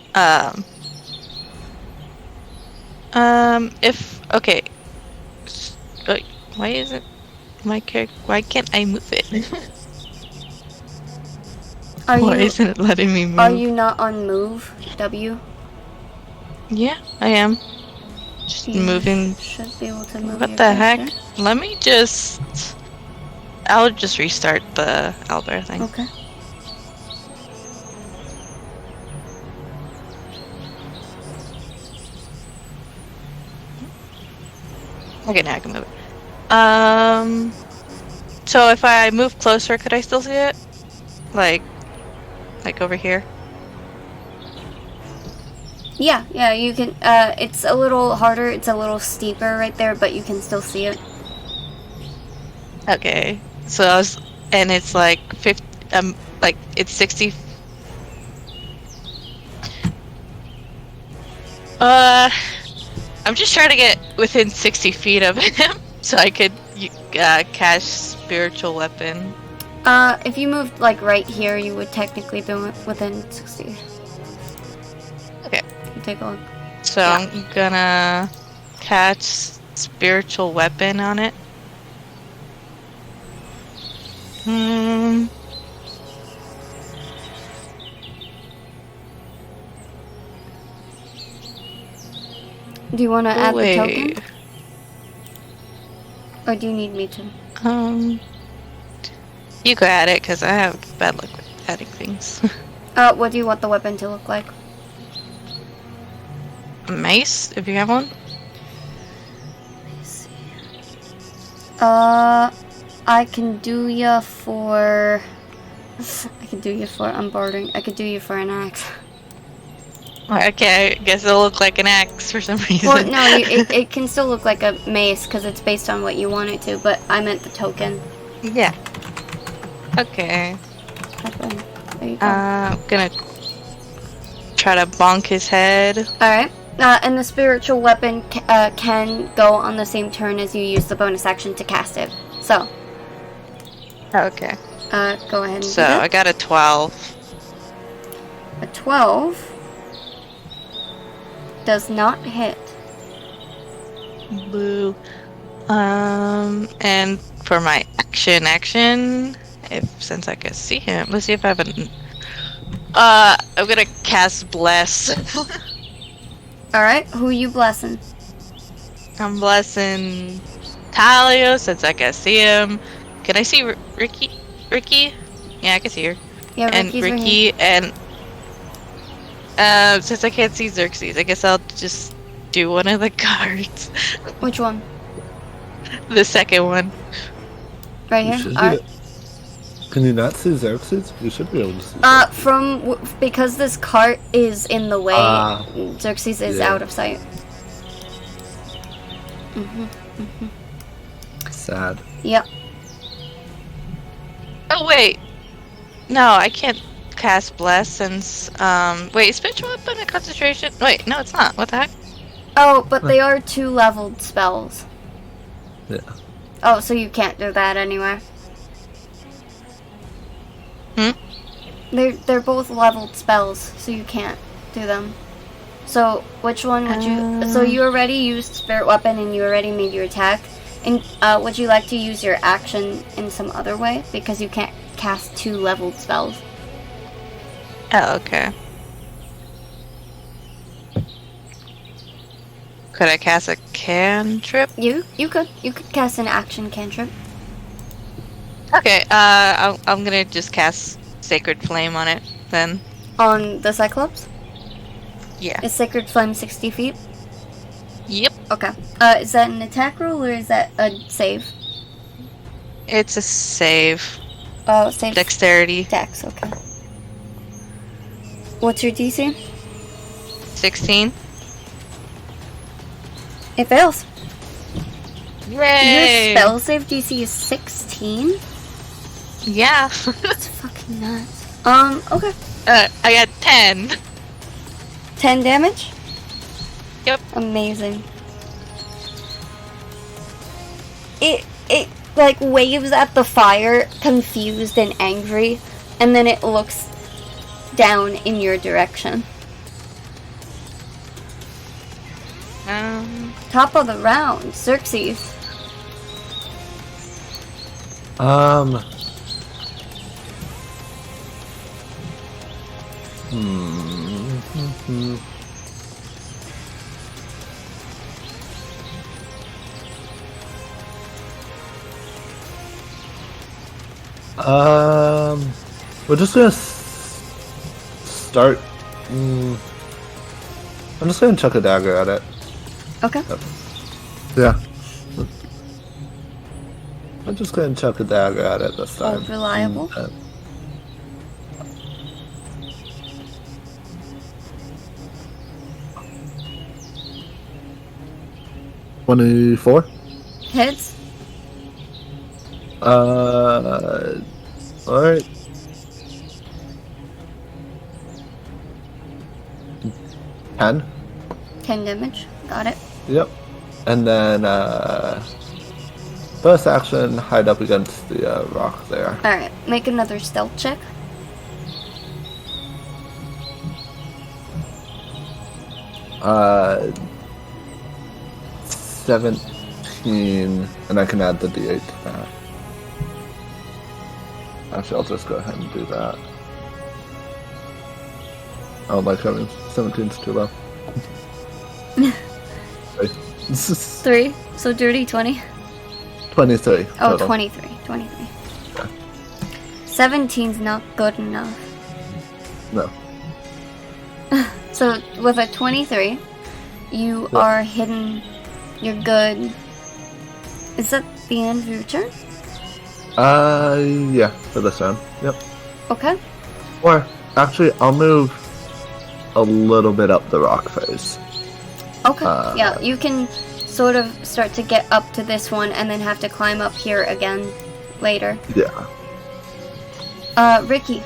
okay. Wait, why is it my character? Why can't I move it? Why isn't it letting me move? Are you not on move? W? Yeah, I am. Just moving. Should be able to move. What the heck? Let me just. I'll just restart the owlbear thing. Okay. Okay, now I can move it. So if I move closer, could I still see it? Like over here? Yeah, you can. It's a little harder. It's a little steeper right there, but you can still see it. Okay. So and it's like 50. Like it's 60. I'm just trying to get within 60 feet of him, so I could cast spiritual weapon. If you moved like right here, you would technically do it within 60. Okay. Take a look. So Yeah. I'm gonna catch spiritual weapon on it. Do you want to add the Wait. token? Or do you need me to? You go add it, because I have bad luck with adding things. What do you want the weapon to look like? A mace, if you have one. I can do ya for... I can do you for unbarring. I could do you for an axe. Okay, I guess it'll look like an axe for some reason. Well, no, it can still look like a mace because it's based on what you want it to, but I meant the token. Yeah. Okay. Weapon. There you go. I'm gonna try to bonk his head. Alright. And the spiritual weapon can go on the same turn as you use the bonus action to cast it. So, Okay. go ahead and So do that. I got a 12. A 12 does not hit. Boo. And for my action, since I can see him, let's see if I have an. I'm gonna cast Bless. Alright, who are you blessing? I'm blessing Talia since I can see him. Can I see Ricky? Ricky? Yeah, I can see her. Yeah, And Ricky's right Ricky here. and since I can't see Xerxes, I guess I'll just do one of the cards. Which one? The second one. Right You here? should Alright. be- Can you not see Xerxes? You should be able to see. Because this cart is in the way, Ah. Xerxes is Yeah. out of sight. Sad. Yep. Oh wait, no, I can't cast Bless since wait, spiritual weapon and concentration. Wait, no, it's not. What the heck? Oh, but they are 2-leveled spells. Yeah. Oh, so you can't do that anyway. They're both leveled spells, so you can't do them. So which one would you? So you already used spirit weapon and you already made your attack. And would you like to use your action in some other way because you can't cast 2 leveled spells? Oh, okay. Could I cast a cantrip? You could cast an action cantrip. Okay, I'm gonna just cast Sacred Flame on it then. On the Cyclops? Yeah. Is Sacred Flame 60 feet? Yep. Okay. Is that an attack roll or is that a save? It's a save. Oh, save. Dexterity. Dex, okay. What's your DC? 16. It fails. Yay! Your spell save DC is 16? Yeah. That's fucking nuts. Okay. I got 10. 10 damage? Yep. Amazing. It like waves at the fire, confused and angry, and then it looks down in your direction. Top of the round, Xerxes. We're just gonna start. I'm just gonna chuck a dagger at it. Okay. Yeah. I'm just going to chuck a dagger at it this time. Old reliable. And, 24? Hits. Alright. 10? 10 damage. Got it. Yep. And then, first action, hide up against the rock there. Alright, make another stealth check. Uh, 17, and I can add the d8 to that. Actually, I'll just go ahead and do that. I don't like having 17's too low. 3. So dirty 20. 23. Oh, total. 23. 23. 17's not good enough. No. So with a 23, you Yeah. are hidden. You're good. Is that the end of your turn? Yeah, for this round. Yep. Okay. Or, actually, I'll move a little bit up the rock face. Okay. Yeah, you can sort of start to get up to this one and then have to climb up here again later. Yeah. Ricky.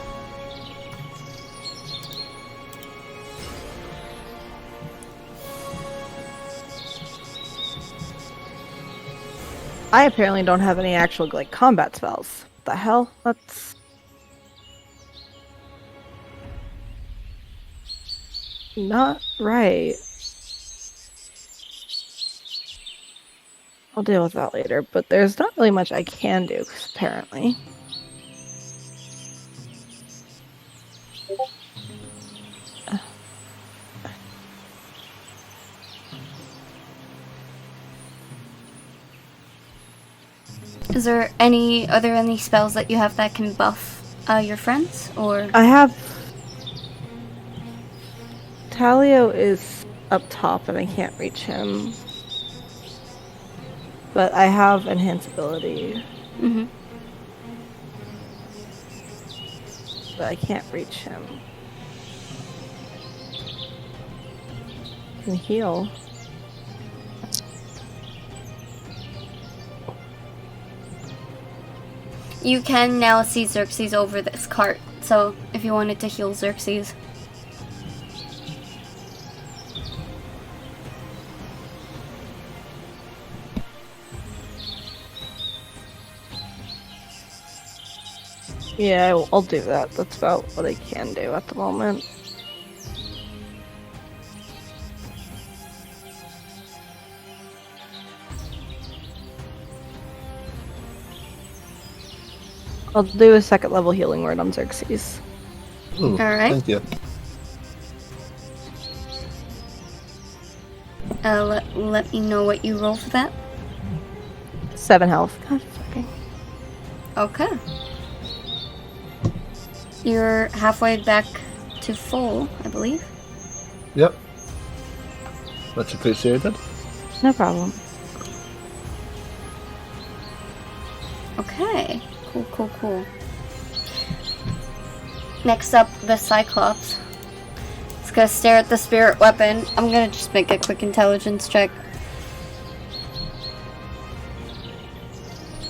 I apparently don't have any actual like combat spells. What the hell? That's not right. I'll deal with that later, but there's not really much I can do, apparently. Are there any spells that you have that can buff your friends, or? I have... Talio is up top and I can't reach him. But I have enhanceability. Mm-hmm. But I can't reach him. I can heal. You can now see Xerxes over this cart, so if you wanted to heal Xerxes. Yeah, I'll do that. That's about what I can do at the moment. I'll do a second level healing word on Xerxes. Ooh, Alright. Thank you. Let me know what you roll for that. 7 health. God fucking. Okay. You're halfway back to full, I believe. Yep. Much appreciated. No problem. Okay. Cool. Next up, the Cyclops. It's gonna stare at the spirit weapon. I'm gonna just make a quick intelligence check.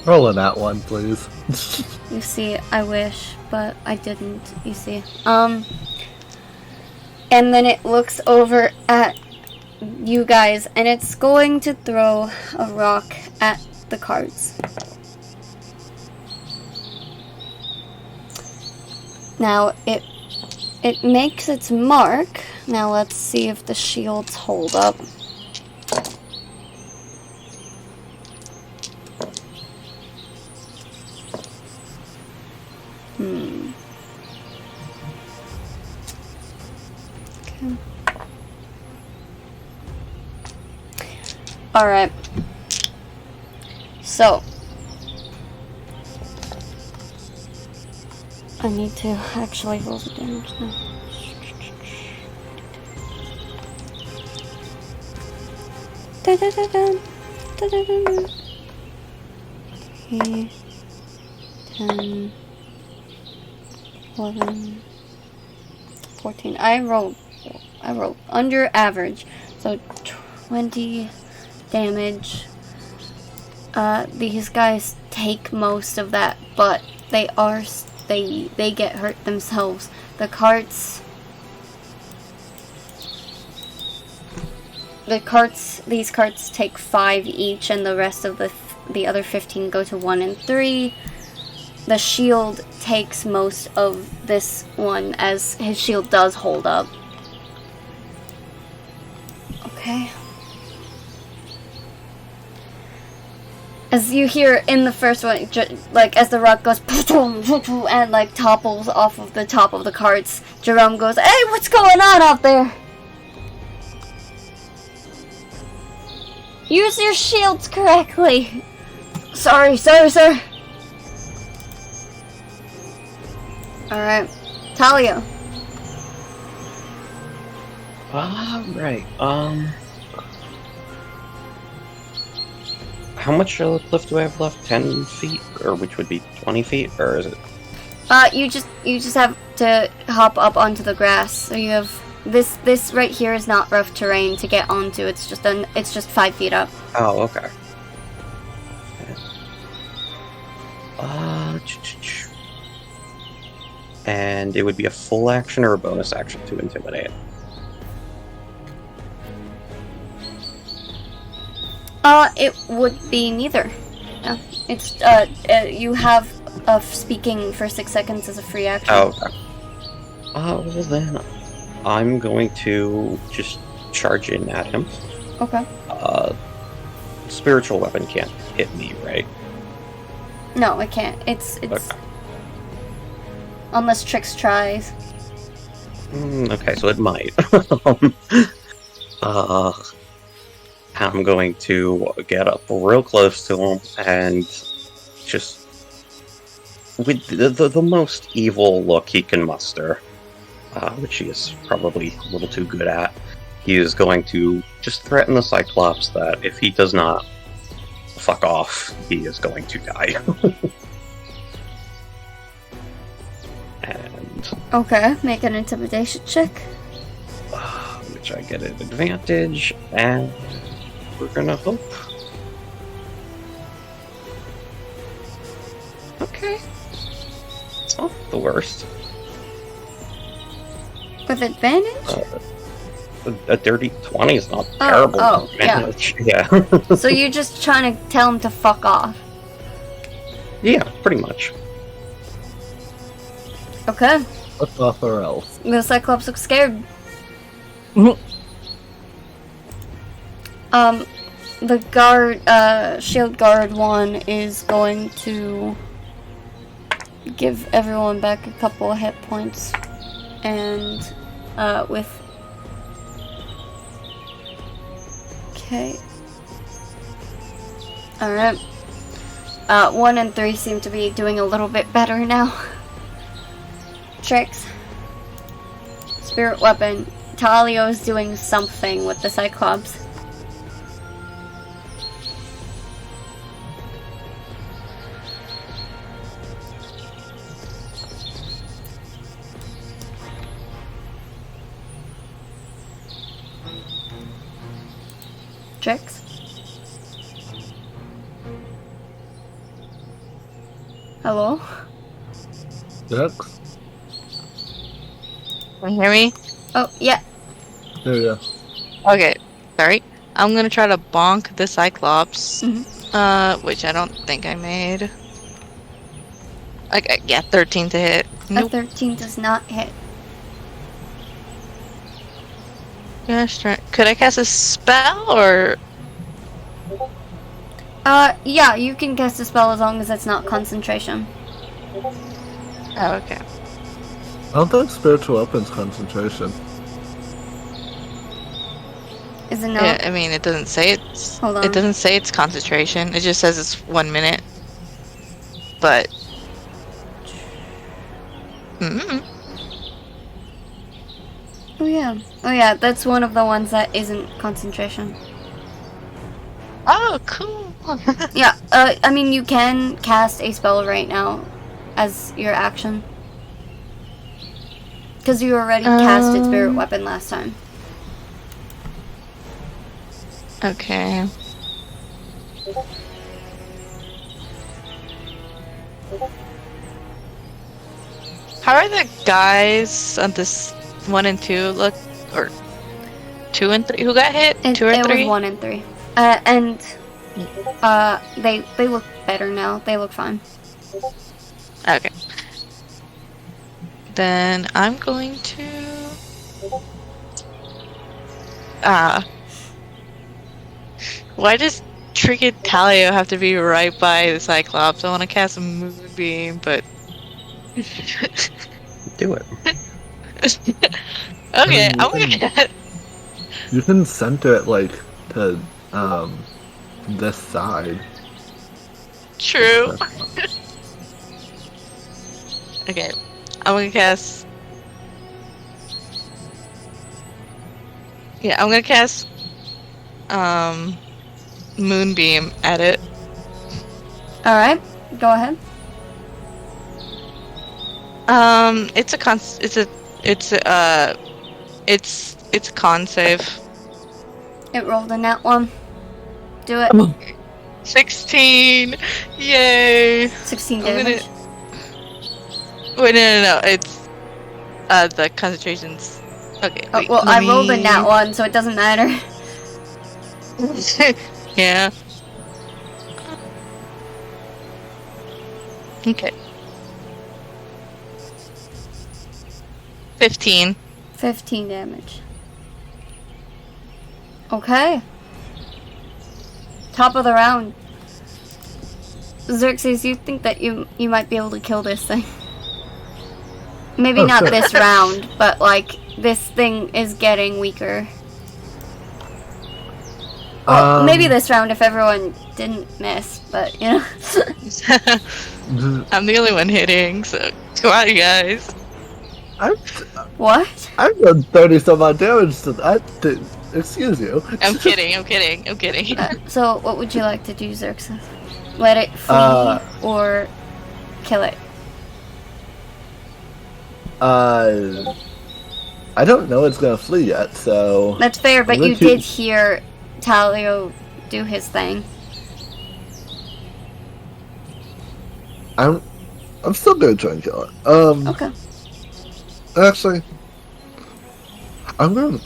Roll in that one, please. You see, I wish, but I didn't, you see. And then it looks over at you guys, and it's going to throw a rock at the cards. Now, it makes its mark. Now let's see if the shields hold up. Okay. Alright. So, I need to actually roll the damage now. Da-da-da-dun, da-da-dun. Okay. 10, 11, 14. I rolled under average, so 20 damage. These guys take most of that, but they get hurt themselves. These carts take 5 each, and the rest of the other 15 go to 1 and 3. The shield takes most of this one, as his shield does hold up. Okay. As you hear in the first one, like as the rock goes and like topples off of the top of the carts, Jerome goes, "Hey, what's going on out there? Use your shields correctly." Sorry, sir. Alright. Talia. Right. How much cliff do I have left? 10 feet? Or which would be 20 feet? Or is it? You just have to hop up onto the grass. So you have this right here is not rough terrain to get onto. It's just 5 feet up. Oh, okay. And it would be a full action or a bonus action to intimidate? It would be neither. Yeah. It's you have speaking for 6 seconds as a free action. Oh, okay. Well then, I'm going to just charge in at him. Okay. Spiritual weapon can't hit me, right? No, it can't. It's Okay. Unless Trix tries. Okay, so it might. I'm going to get up real close to him and just, with the most evil look he can muster, which he is probably a little too good at, he is going to just threaten the Cyclops that if he does not fuck off, he is going to die. And Okay, make an intimidation check. which I get an advantage, and we're gonna hope. Okay. It's not the worst. With advantage? A dirty 20 is not terrible. Oh, yeah. advantage. Yeah. So you're just trying to tell him to fuck off. Yeah, pretty much. Okay. What's off or else? The Cyclops looks scared. The guard, shield guard one is going to give everyone back a couple of hit points. And, with... Okay. Alright. 1 and 3 seem to be doing a little bit better now. Tricks. Spirit weapon. Talio is doing something with the Cyclops. Tricks. Hello? Dex? Can you hear me? Oh, yeah. There you go. Okay, sorry. I'm gonna try to bonk the Cyclops, which I don't think I made. Okay, yeah, 13 to hit. A 13 does not hit. Gosh, could I cast a spell, or...? Yeah, you can cast a spell as long as it's not concentration. Oh, okay. I don't think spiritual weapon's concentration. Is it not? Yeah, I mean, it doesn't say it's... Hold on. It doesn't say it's concentration. It just says it's 1 minute. But... Oh yeah, that's one of the ones that isn't concentration. Oh, cool. Yeah, I mean, you can cast a spell right now as your action. Because you already casted Spirit Weapon last time. Okay. How are the guys on this 1 and 2 look, or 2 and 3? Who got hit? 2 or 3? It was 1 and 3. They look better now. They look fine. Okay. Then I'm going to... Why does Trinket Talio have to be right by the Cyclops? I want to cast a Moonbeam, but... Do it. Okay, I'm gonna get... You can center it, like, to, this side. True. Okay, I'm gonna cast... Yeah, I'm gonna cast... Moonbeam at it. Alright, go ahead. It's a con save. It rolled a nat 1. Do it. 16! Yay! 16 I'm gonna- damage. Wait, no. It's the concentrations. Okay. Oh, Wait, well, let I rolled a me- nat 1, so it doesn't matter. Yeah. Okay. 15. 15 damage. Okay. Top of the round. Xerxes, you think that you might be able to kill this thing? Maybe Oh, not sure. this round, but like this thing is getting weaker. Well, maybe this round if everyone didn't miss, but you know. I'm the only one hitting, so come on, you guys. What? I've done 30 some odd damage to that. Excuse you. I'm kidding. So what would you like to do, Xerxes? Let it flee or kill it? I don't know it's gonna flee yet, so. That's fair, but I'm you gonna did hear Talio do his thing. I'm still gonna try and kill it. Okay. Actually, I'm gonna.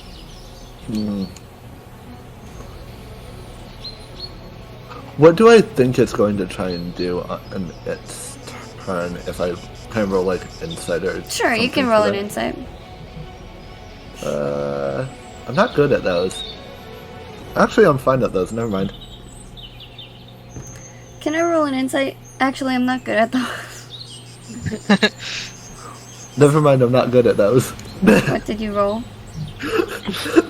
What do I think it's going to try and do on its turn if I can roll like insight or Sure, you can something roll for an that? insight. I'm not good at those. Actually, I'm fine at those. Never mind. Can I roll an insight? Actually, I'm not good at those. Never mind. I'm not good at those. What did you roll?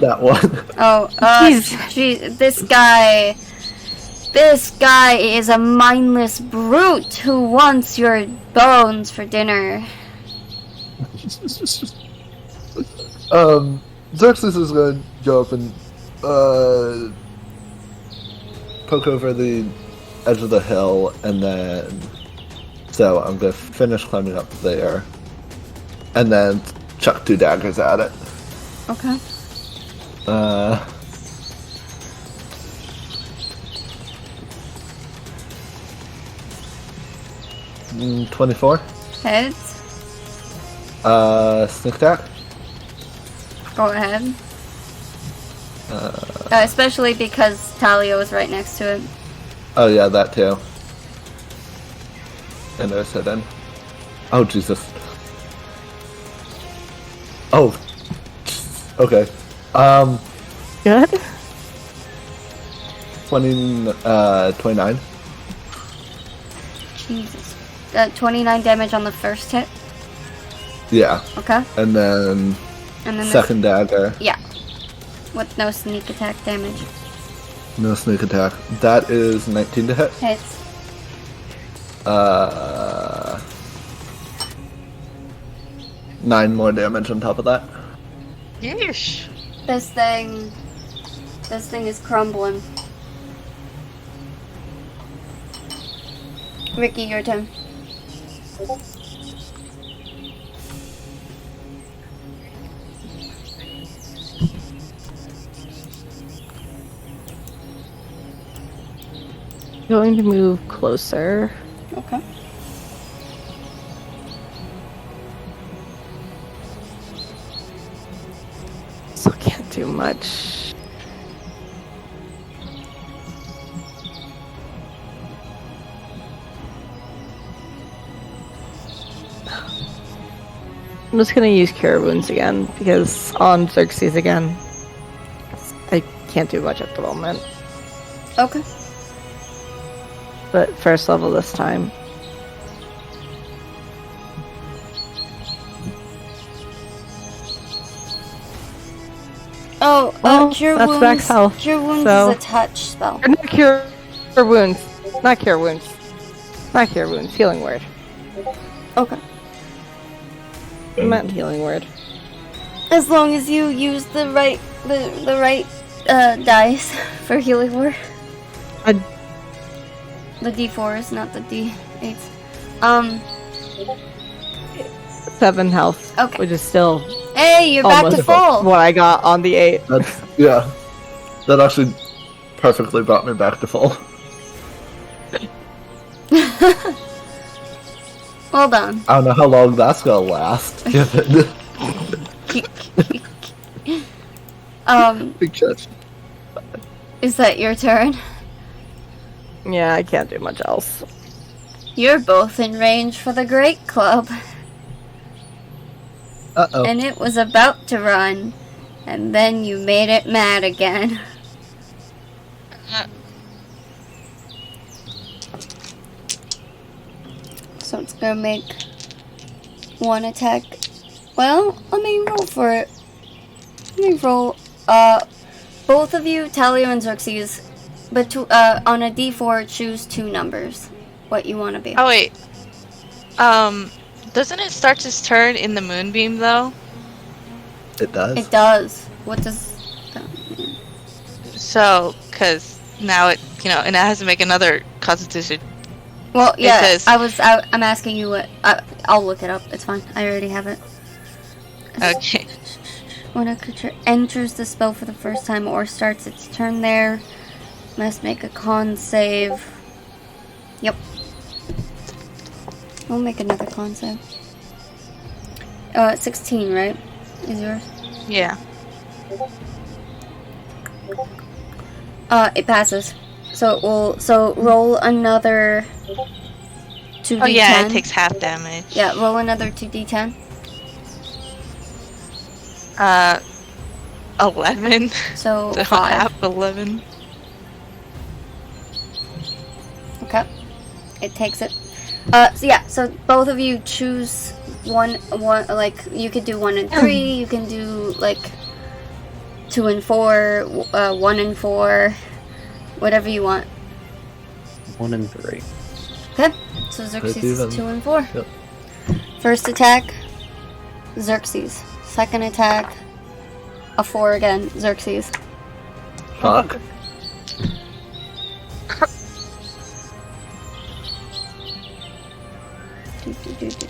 That one. Oh, this guy is a mindless brute who wants your bones for dinner. Xerxes is going to go up and poke over the edge of the hill, and then so I'm going to finish climbing up there, and then chuck 2 daggers at it. Okay. 24. Heads. Sneak attack. Go ahead. Especially because Talio is right next to it. Oh yeah, that too. And there's hidden. Oh Jesus. Oh. Okay. Good. 29. Jesus. 29 damage on the first hit. Yeah. Okay. And then And then second dagger. Yeah. With no sneak attack damage. No sneak attack. That is 19 to hit. Hits. 9 more damage on top of that. Yeesh. This thing is crumbling. Ricky, your turn. Going to move closer. Okay. So can't do much. I'm just gonna use Cure Wounds again, because on Xerxes again, I can't do much at the moment. Okay. But first level this time. Oh, Well, Cure that's Wounds. max health, Cure Wounds so- is a touch spell. Or not Cure Wounds. Not Cure Wounds. Not Cure Wounds. Healing Word. Okay. I meant Healing Word. As long as you use the right dice for healing word. I- The D4s, not the D8s. 7 health. Okay. Which is still Hey, you're back to almost full. what I got on the 8. That's yeah. That actually perfectly brought me back to full. Well done. I don't know how long that's gonna last. Big catch. Is that your turn? Yeah, I can't do much else. You're both in range for the Great Club. Uh-oh. And it was about to run. And then you made it mad again. So it's gonna make one attack. Well, let me roll for it. Let me roll. Both of you, Talio and Xerxes, but on a D4, choose 2 numbers. What you want to be. Oh wait. Doesn't it start its turn in the moonbeam though? It does. It does. What does that mean? So, cause now it, and it has to make another Constitution. Well, yeah. says- I'm asking you what. I'll look it up. It's fine. I already have it. Okay. When a creature enters the spell for the first time or starts its turn there, must make a con save. Yep. We'll make another con save. 16, right? Is yours? Yeah. It passes. So roll another 2d10. Oh yeah, it takes half damage. Yeah, roll another 2d10. 11. So So 5. half 11. Okay. It takes it. So yeah, so both of you choose one, like, you could do 1 and 3, you can do, like, 2 and 4, 1 and 4, whatever you want. 1 and 3. Okay, so Xerxes is even. 2 and 4. Yep. First attack, Xerxes. Second attack, a 4 again, Xerxes. Fuck.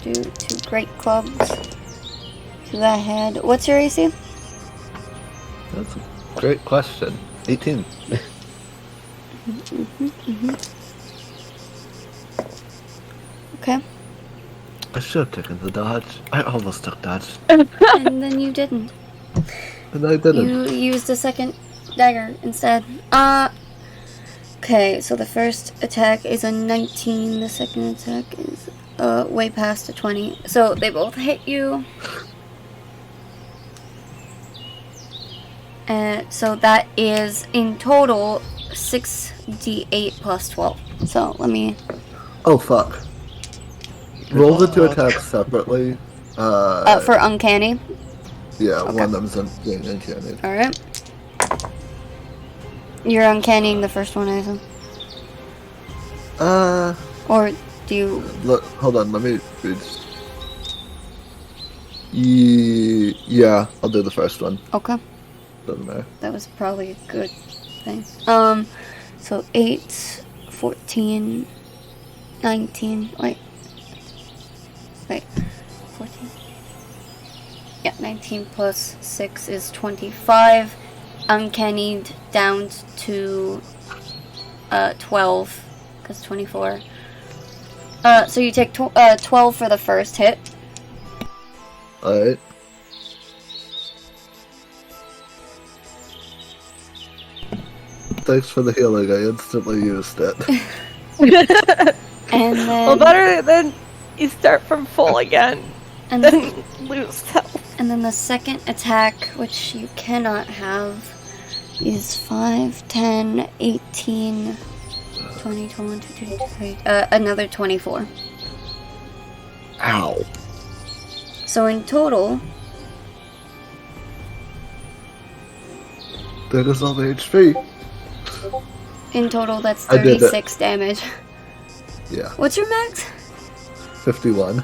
Two great clubs to the head. What's your AC? That's a great question. 18. Okay. I should have taken the dodge. I almost took dodge. And then you didn't. And I didn't. You used a second dagger instead. Okay, so the first attack is a 19, the second attack is way past a 20. So they both hit you. So that is in total 6d8 plus 12. So let me. Oh, fuck. Roll the 2 attacks separately. For uncanny. Yeah, okay. one of them's being uncanny. Alright. You're uncannying the first one, I assume. Or do you. Look, hold on, let me read. Yeah, I'll do the first one. Okay. Doesn't matter. That was probably a good thing. So 8, 14, 19. Wait. 14. Yeah, 19 plus 6 is 25. Uncannied down to 12, because 24. So you take 12 for the first hit. Alright. Thanks for the healing, I instantly used it. And then... Well, better than you start from full again. And then lose health. And then the second attack, which you cannot have, is 5, 10, 18, 20, 21, 22, 23, another 24. Ow. So in total... There goes all the HP. In total, that's I did it. 36 damage. Yeah. What's your max? 51.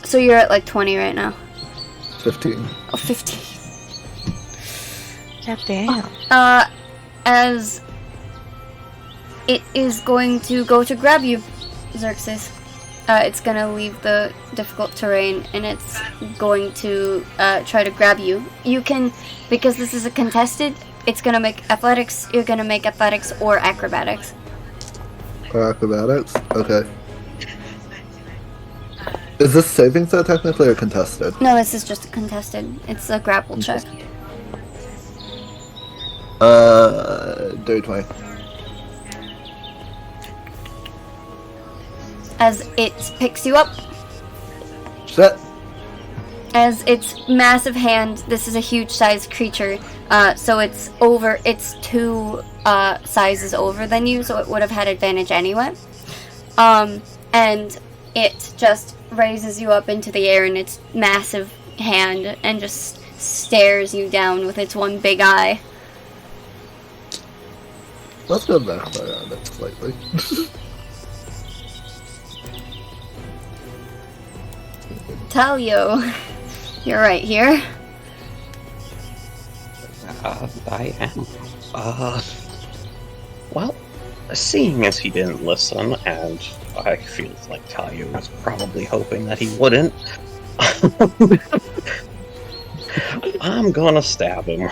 So you're at like 20 right now. 15. Oh, 15. God damn. As it is going to go to grab you, Xerxes. It's gonna leave the difficult terrain and it's going to try to grab you. You can, because this is a contested, it's gonna make athletics. You're gonna make athletics or acrobatics. Or acrobatics? Okay. Is this saving throw technically or contested? No, this is just a contested. It's a grapple check. Dirty 20. As it picks you up, Shit. as its massive hand, this is a huge sized creature, so it's 2 sizes over than you, so it would have had advantage anyway. And it just raises you up into the air in its massive hand and just stares you down with its one big eye. Let's go backfire on it slightly. Talio, you're right here. I am. Well, seeing as he didn't listen, and I feel like Talia was probably hoping that he wouldn't, I'm gonna stab him.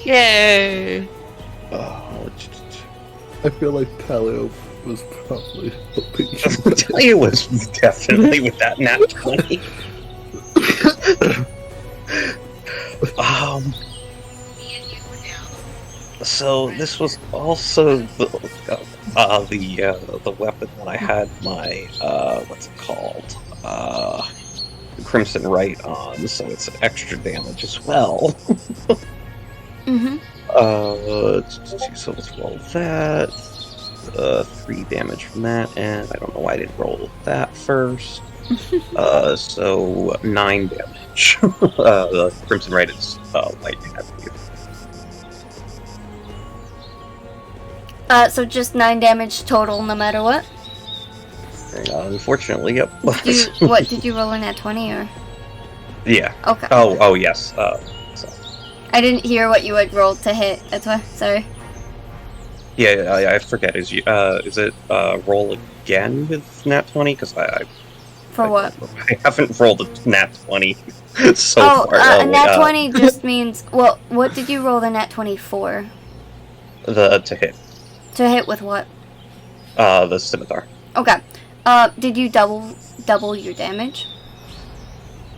Yay! I feel like Talio was probably hoping you would. Talia was definitely with that nat 20. So this was also the weapon that I had my what's it called, Crimson Right on, so it's extra damage as well. Mm-hmm. So let's roll that. 3 damage from that, and I don't know why I didn't roll that first. So 9 damage. The Crimson Right is lightning, I believe. So just 9 damage total, no matter what. Unfortunately, yep. What did you roll in at 20 or? Yeah. Okay. Oh yes. So. I didn't hear what you had rolled to hit. That's why. Sorry. Yeah, I forget. Is it roll again with nat 20? Because For what? I haven't rolled a nat 20 so far. A nat 20 just means. Well, what did you roll the nat 20 for? To hit. To hit with what? The scimitar. Okay. Did you double your damage?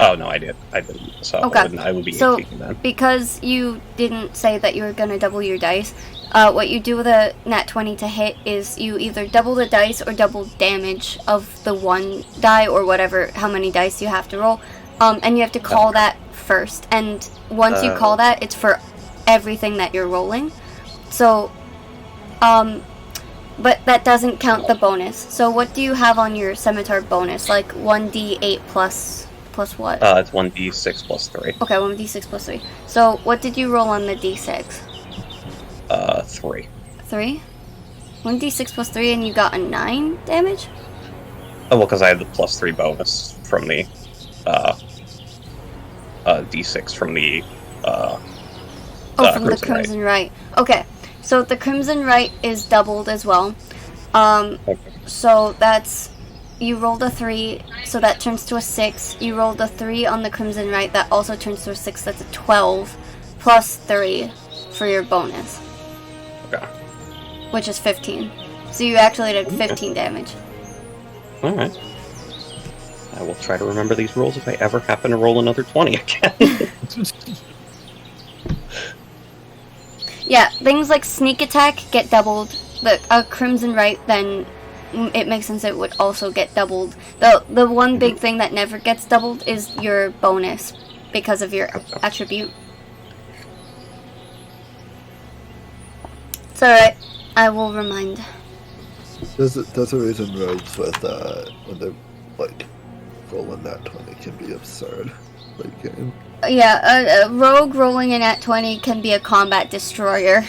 Oh no, I did. I didn't. So Okay. I would be So, taking that. because you didn't say that you were gonna double your dice, what you do with a nat 20 to hit is you either double the dice or double damage of the one die or whatever, how many dice you have to roll, and you have to call that first. And once you call that, it's for everything that you're rolling. So, but that doesn't count the bonus. So what do you have on your scimitar bonus? Like 1d8 plus what? It's 1d6 plus 3. Okay, 1d6 plus 3. So what did you roll on the d6? 3. 3? 1d6 plus 3 and you got a 9 damage? Oh, well, because I had the plus 3 bonus from the d6 from the from the Crimson Right. Okay, so the Crimson Right is doubled as well. Okay. So that's... You rolled a 3, so that turns to a 6. You rolled a 3 on the Crimson Right, that also turns to a 6. That's a 12. Plus 3 for your bonus. Okay. Which is 15. So you actually did 15 damage. Alright. I will try to remember these rolls if I ever happen to roll another 20 again. Yeah, things like sneak attack get doubled. A Crimson Right, then it makes sense it would also get doubled. The one big thing that never gets doubled is your bonus because of your attribute. It's alright. I will remind. There's a reason rogues with when they're like rolling that 20 can be absurd. Like Yeah, a rogue rolling in at 20 can be a combat destroyer.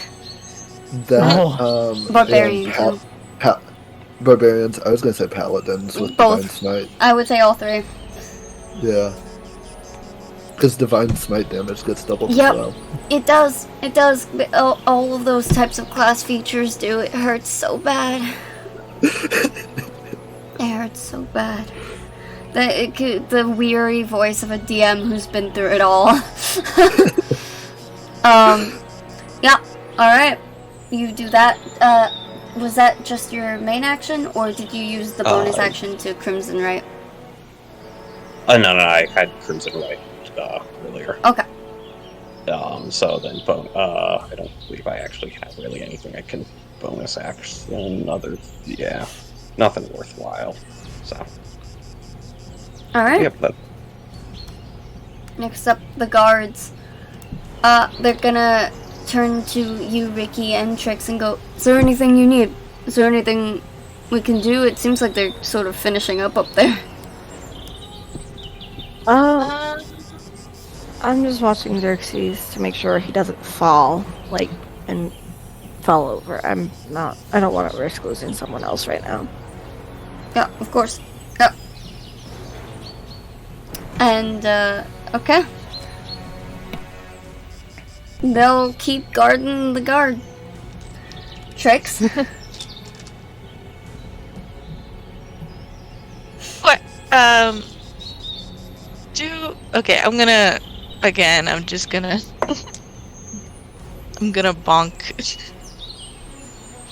that Barbarian and too. barbarians. I was gonna say paladins with Both. divine smite. I would say all 3. Yeah, because divine smite damage gets doubled Yep. as well. It does. It does. All of those types of class features do. It hurts so bad. It hurts so bad. The weary voice of a DM who's been through it all. Yeah. Alright. You do that. Was that just your main action, or did you use the bonus action to Crimson Right? No, I had Crimson Right earlier. Okay. So then, I don't believe I actually have really anything I can bonus action nothing worthwhile. So. Alright. Yep. Next up, the guards. They're gonna turn to you, Ricky, and Trix and go, is there anything you need? Is there anything we can do? It seems like they're sort of finishing up there. I'm just watching Xerxes to make sure he doesn't fall, and fall over. I don't want to risk losing someone else right now. Yeah, of course. Yeah. And, okay. They'll keep guarding the guard. Trix? What? Okay, I'm just gonna I'm gonna bonk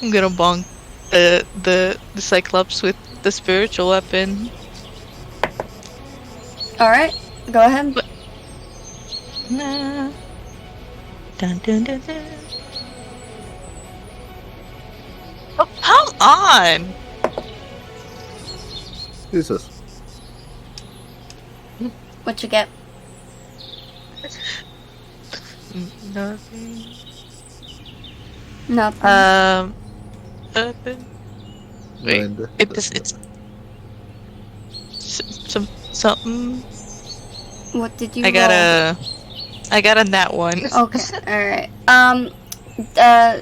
I'm gonna bonk the Cyclops with the spiritual weapon. Alright, go ahead. Nah. Dun, dun, dun, dun. Oh, come on! Jesus. What you get? Nothing. Nothing. Open. Wait, it's something. What did you I got a nat one. Okay, alright.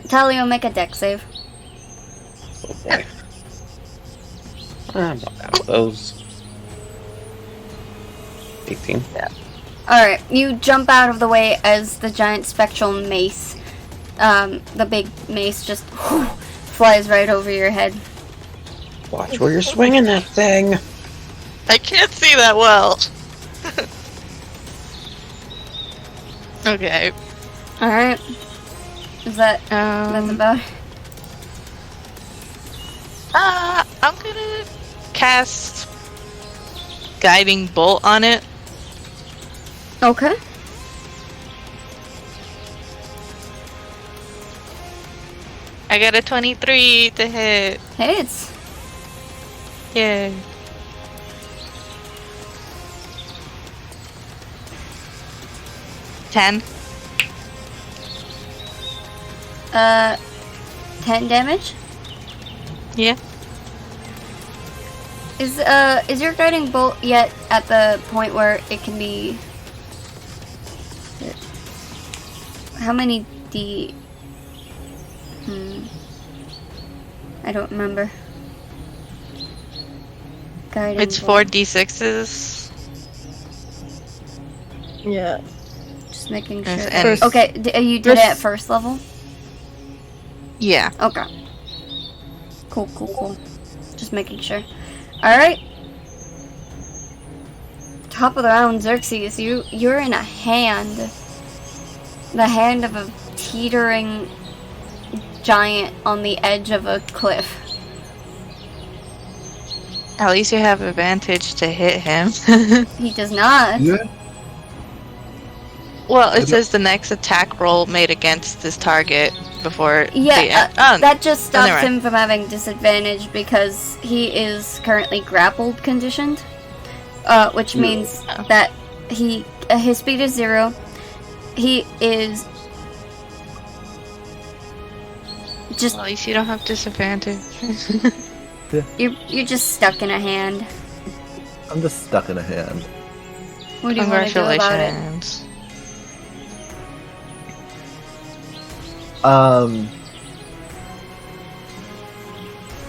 Talio, make a deck save. Oh boy. I'm not bad with those. 18. Yeah. Alright, you jump out of the way as the giant spectral mace, the big mace just flies right over your head. Watch where you're swinging that thing! I can't see that well. Okay. Alright. Is that, that's about it? I'm gonna cast Guiding Bolt on it. Okay. I got a 23 to hit. Hits. Yay. Ten. 10 damage? Yeah. Is your guiding bolt yet at the point where it can be... How many D... I don't remember. Guiding It's bolt. 4d6s. Yeah. Just making sure. And- Okay, you did it at first level? Yeah. Okay. Cool. Just making sure. Alright. Top of the round, Xerxes. You're in a hand. The hand of a teetering giant on the edge of a cliff. At least you have advantage to hit him. He does not. Yeah. Well, it says the next attack roll made against this target before the end. That just never stops mind. him from having disadvantage because he is currently grappled conditioned, which means that his speed is 0. He is just Well, at least you don't have disadvantage. you're just stuck in a hand. I'm just stuck in a hand. What do you want to do about it? Congratulations.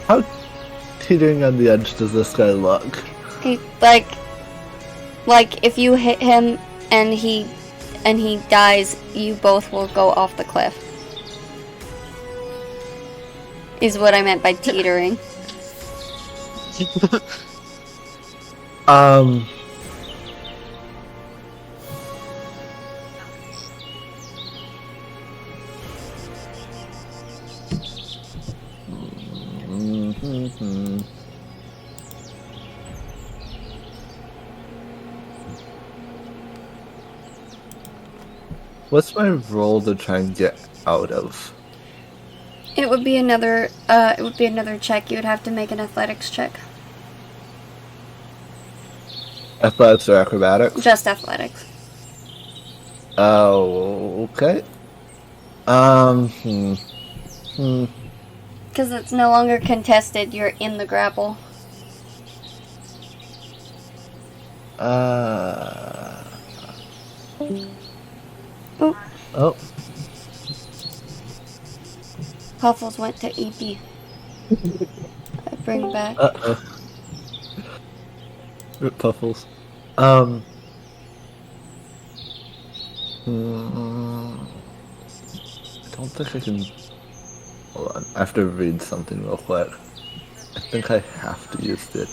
How teetering on the edge does this guy look? He like if you hit him and he dies, you both will go off the cliff. Is what I meant by teetering. What's my role to try and get out of? It would be another check. You would have to make an athletics check. Athletics or acrobatics? Just athletics. Oh, okay. Because it's no longer contested, you're in the grapple. Oop. Oh. Puffles went to EP. I bring back. Uh-oh. Rip Puffles. I don't think I can... Hold on, I have to read something real quick. I think I have to use the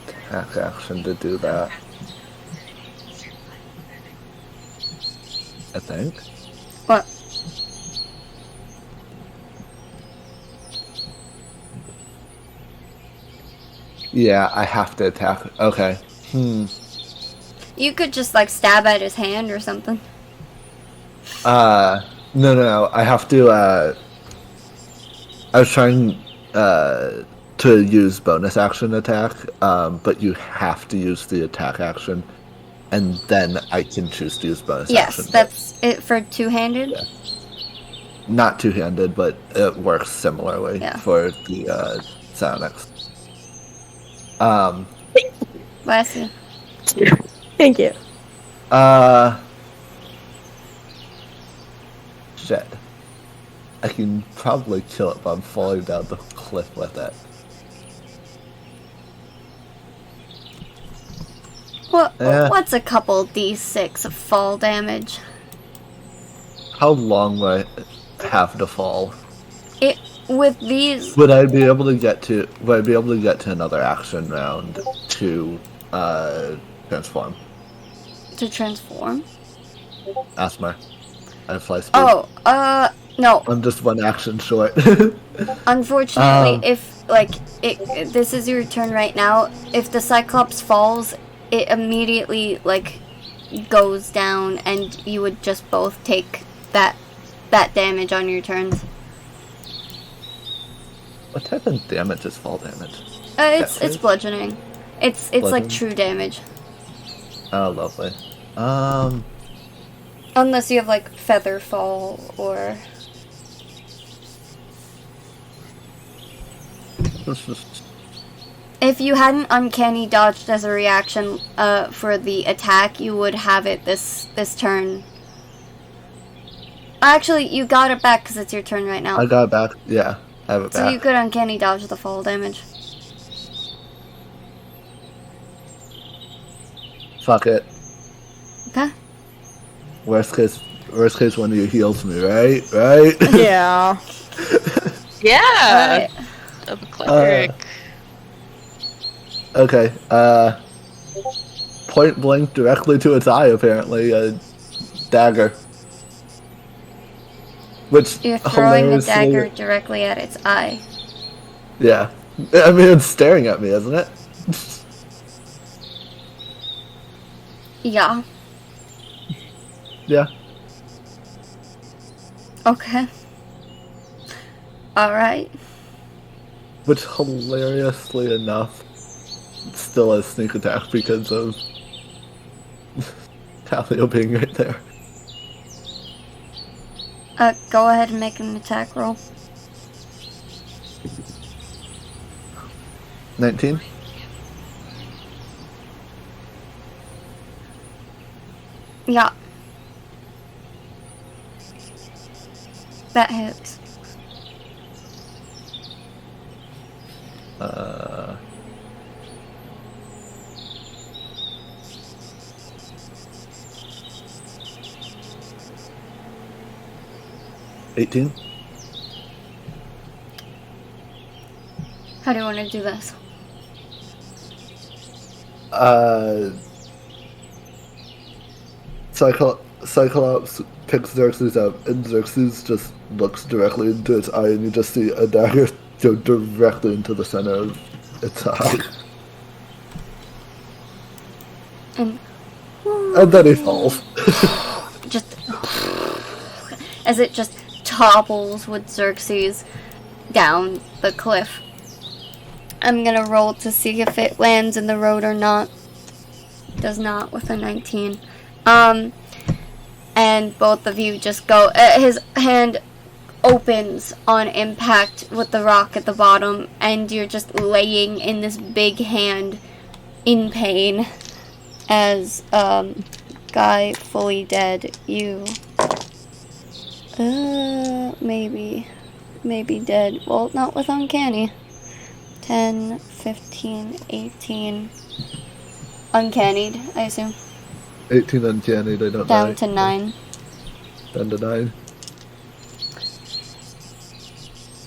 attack action to do that. I think. What? Yeah, I have to attack. Okay. You could just like stab at his hand or something. No. I have to, I was trying, to use bonus action attack, but you have to use the attack action, and then I can choose to use bonus action. Yes, that's it for two-handed. Yeah. Not two-handed, but it works similarly for the, psionics. Bless you. Thank you. Shit. I can probably kill it, but I'm falling down the cliff with it. What's a couple d6 of fall damage? How long would I have to fall? With these... Would I be able to get to another action round to, transform? To transform? Asthma. I fly speed. Oh, no. I'm just one action short. Unfortunately, if, this is your turn right now, if the Cyclops falls, it immediately, goes down, and you would just both take that damage on your turns. What type of damage is fall damage? It's bludgeoning. It's like true damage. Oh, lovely. Unless you have, feather fall, or... If you hadn't uncanny dodged as a reaction for the attack, you would have it this turn. Actually, you got it back because it's your turn right now. I got it back. Yeah, I have it back. So you could uncanny dodge the fall damage. Fuck it. Okay. Worst case, one of you heals me, right? Right? Yeah. Yeah. Alright. I'm a cleric. Okay. Point blank directly to its eye, apparently. A dagger. Which, You're throwing a hilariously... dagger directly at its eye. Yeah. I mean, it's staring at me, isn't it? Yeah. Yeah. Okay. Alright. Which, hilariously enough, still has sneak attack because of Talio being right there. Go ahead and make an attack roll. 19? Yeah. That hits. Uh... 18? How do you want to do this? Cyclops picks Xerxes up, and Xerxes just looks directly into its eye, and you just see a dagger go directly into the center of its eye. And then he falls. just as it just topples with Xerxes down the cliff. I'm gonna roll to see if it lands in the road or not. Does not with a 19. And both of you just go. His hand opens on impact with the rock at the bottom, and you're just laying in this big hand in pain as Guy fully dead. You maybe dead. Well, not with uncanny. 10, 15, 18 uncannied, I assume. 18 uncannied, I don't Down know. to 9. Down to 9.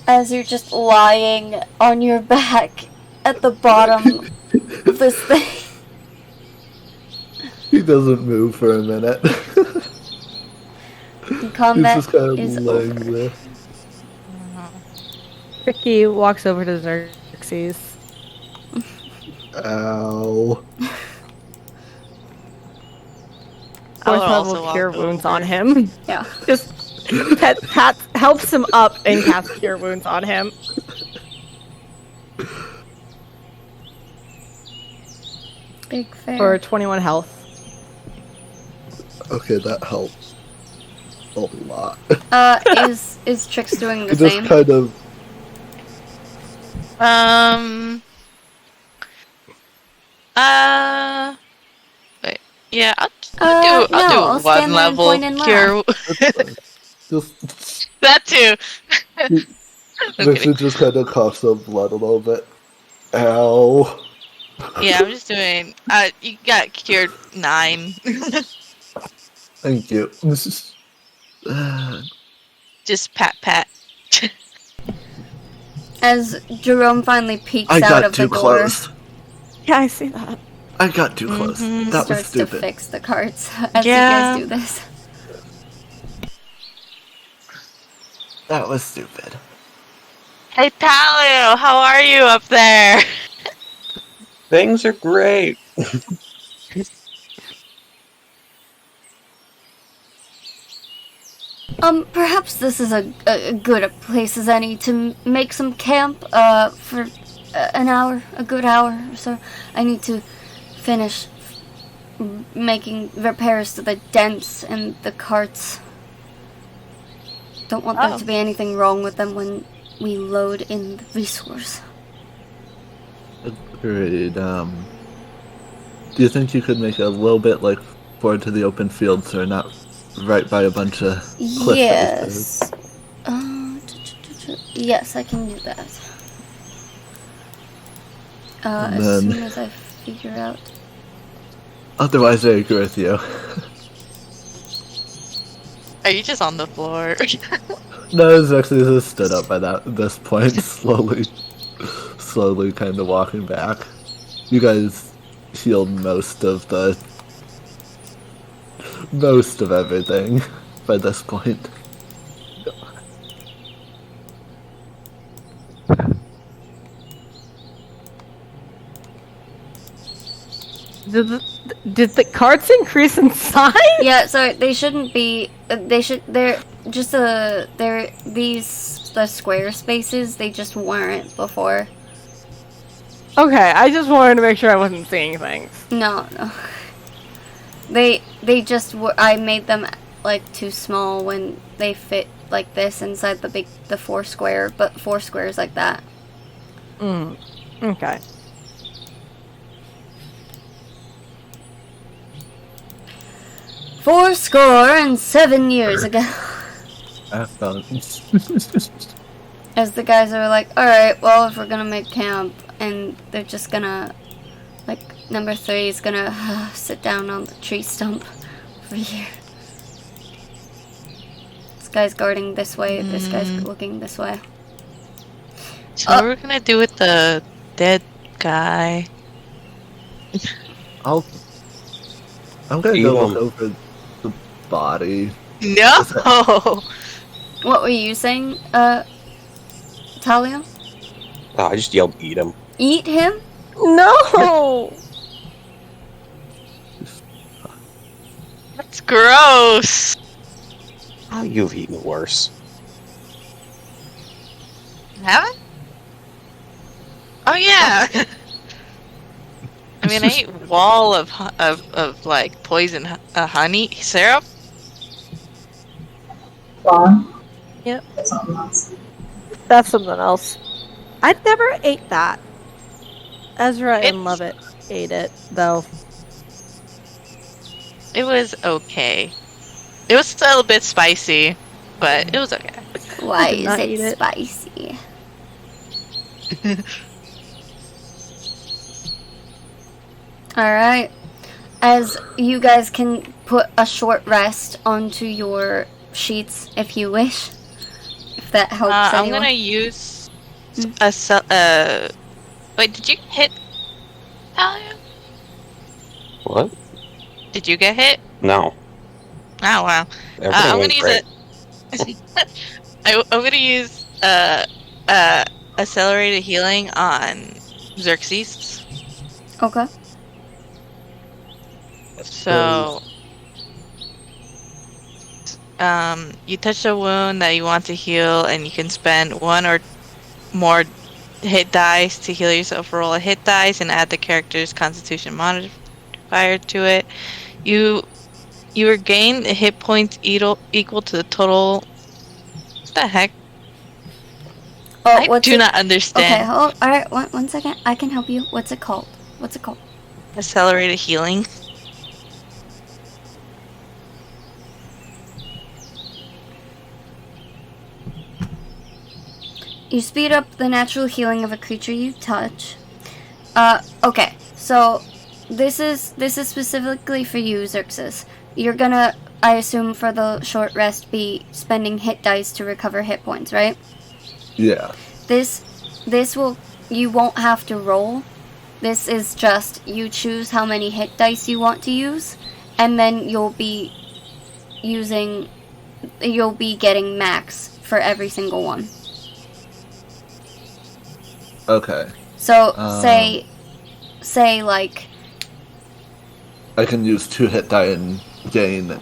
As you're just lying on your back at the bottom of this thing. He doesn't move for a minute. And combat He's just kind of is laying over. there. Ricky walks over to Xerxes. Ow. Fourth also level walk cure over. wounds on him. Yeah. Just helps him up and casts cure wounds on him. Big fair. For 21 health. Okay, that helps a lot. Is Trix doing the He just same? kind of... Wait. Yeah, I'll No, do I'll one stand there and level point and cure. just... That too. Xerxes just kind of coughs up blood a little bit. Ow. Yeah, I'm just doing. You got cured 9. Thank you. Just pat. As Jerome finally peeks I out got of the too door, close. Yeah, I see that. I got too close. That was starts to stupid. fix the carts as Yeah. you guys do this. That was stupid. Hey, Palio, how are you up there? Things are great. Perhaps this is a good place as any to make some camp, for an hour, a good hour or so. I need to finish making repairs to the dents and the carts. Don't want there to be anything wrong with them when we load in the resource. Agreed. Do you think you could make it a little bit like forward to the open field so you're not right by a bunch of cliff faces? Yes. Yes, I can do that. As then- soon as I figure out. Otherwise, I agree with you. Are you just on the floor? No, it's actually just stood up by this point, slowly slowly kind of walking back. You guys healed most of everything by this point. Did the carts increase in size? Yeah, so they shouldn't be. They're just the square spaces. They just weren't before. Okay, I just wanted to make sure I wasn't seeing things. No. They just were. I made them like too small when they fit like this inside the 4 square, but 4 squares like that. Okay. Fourscore and 7 years ago. As the guys are like, alright, well, if we're gonna make camp, and they're just gonna, like, number 3 is gonna sit down on the tree stump over here. This guy's guarding this way, this guy's looking this way. So what are we gonna do with the dead guy? I'm gonna go look over the body. No! What were you saying, Talia? I just yelled, eat him. Eat him? No! That's gross! Oh, you've eaten worse. Haven't? Oh yeah! I mean, I ate wall of like poison honey syrup. Gone. Yep. That's something else. That's something else. I never ate that. Ezra and Lovett ate it, though. It was okay. It was still a bit spicy, but it was okay. Why did not is eat it it. spicy? Alright. As you guys can put a short rest onto your sheets if you wish. If that helps I'm anyone. gonna use a wait, did you hit Talia? What? Did you get hit? No. Oh wow. Everything I'm went gonna great. use it. I'm gonna use accelerated healing on Xerxes. Okay. So, you touch a wound that you want to heal, and you can spend 1 or more hit dice to heal yourself. Roll a hit dice and add the character's Constitution modifier to it. You regain hit points equal to the total. What the heck? Oh, I do not Okay, understand. hold. Alright, one second. I can help you. What's it called? Accelerated healing. You speed up the natural healing of a creature you touch. Okay, so this is specifically for you, Xerxes. You're gonna, I assume, for the short rest, be spending hit dice to recover hit points, right? Yeah. This will, you won't have to roll. This is just, you choose how many hit dice you want to use, and then you'll be getting max for every single one. Okay. So, say like, I can use 2 hit die and gain.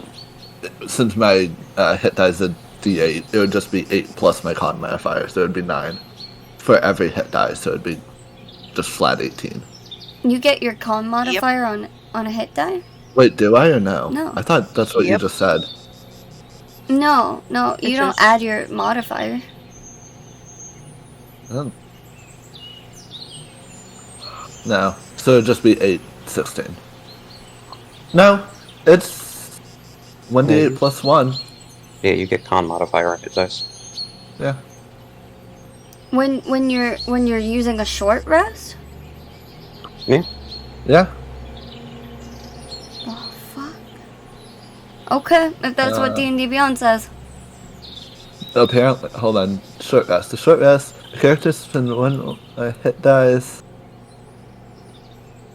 Since my hit die is a d8, it would just be 8 plus my con modifier, so it would be 9 for every hit die. So it'd be just flat 18. you get your con modifier on a hit die? Wait, do I or no? No. I thought that's what you just said. No, you don't just- add your modifier. No. So it'd just be 8, 16. No, it's 1d8 plus 1. Yeah, you get con modifier on hit dice. Yeah. When you're using a short rest? Yeah. Yeah. Oh fuck. Okay, if that's what D&D Beyond says. Apparently, hold on. Short rest. The short rest Characters spend one hit dice.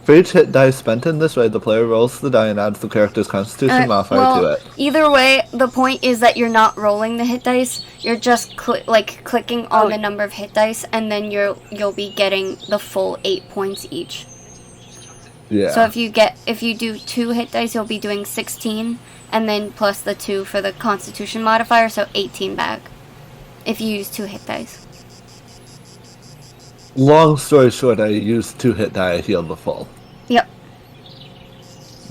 For each hit die spent in this way, the player rolls the die and adds the character's constitution modifier to it. Either way, the point is that you're not rolling the hit dice. You're just clicking on the number of hit dice, and then you'll be getting the full 8 points each. Yeah. So if you do 2 hit dice, you'll be doing 16, and then plus the 2 for the constitution modifier, so 18 back. If you use 2 hit dice. Long story short, I used 2 hit die, I healed the full. Yep.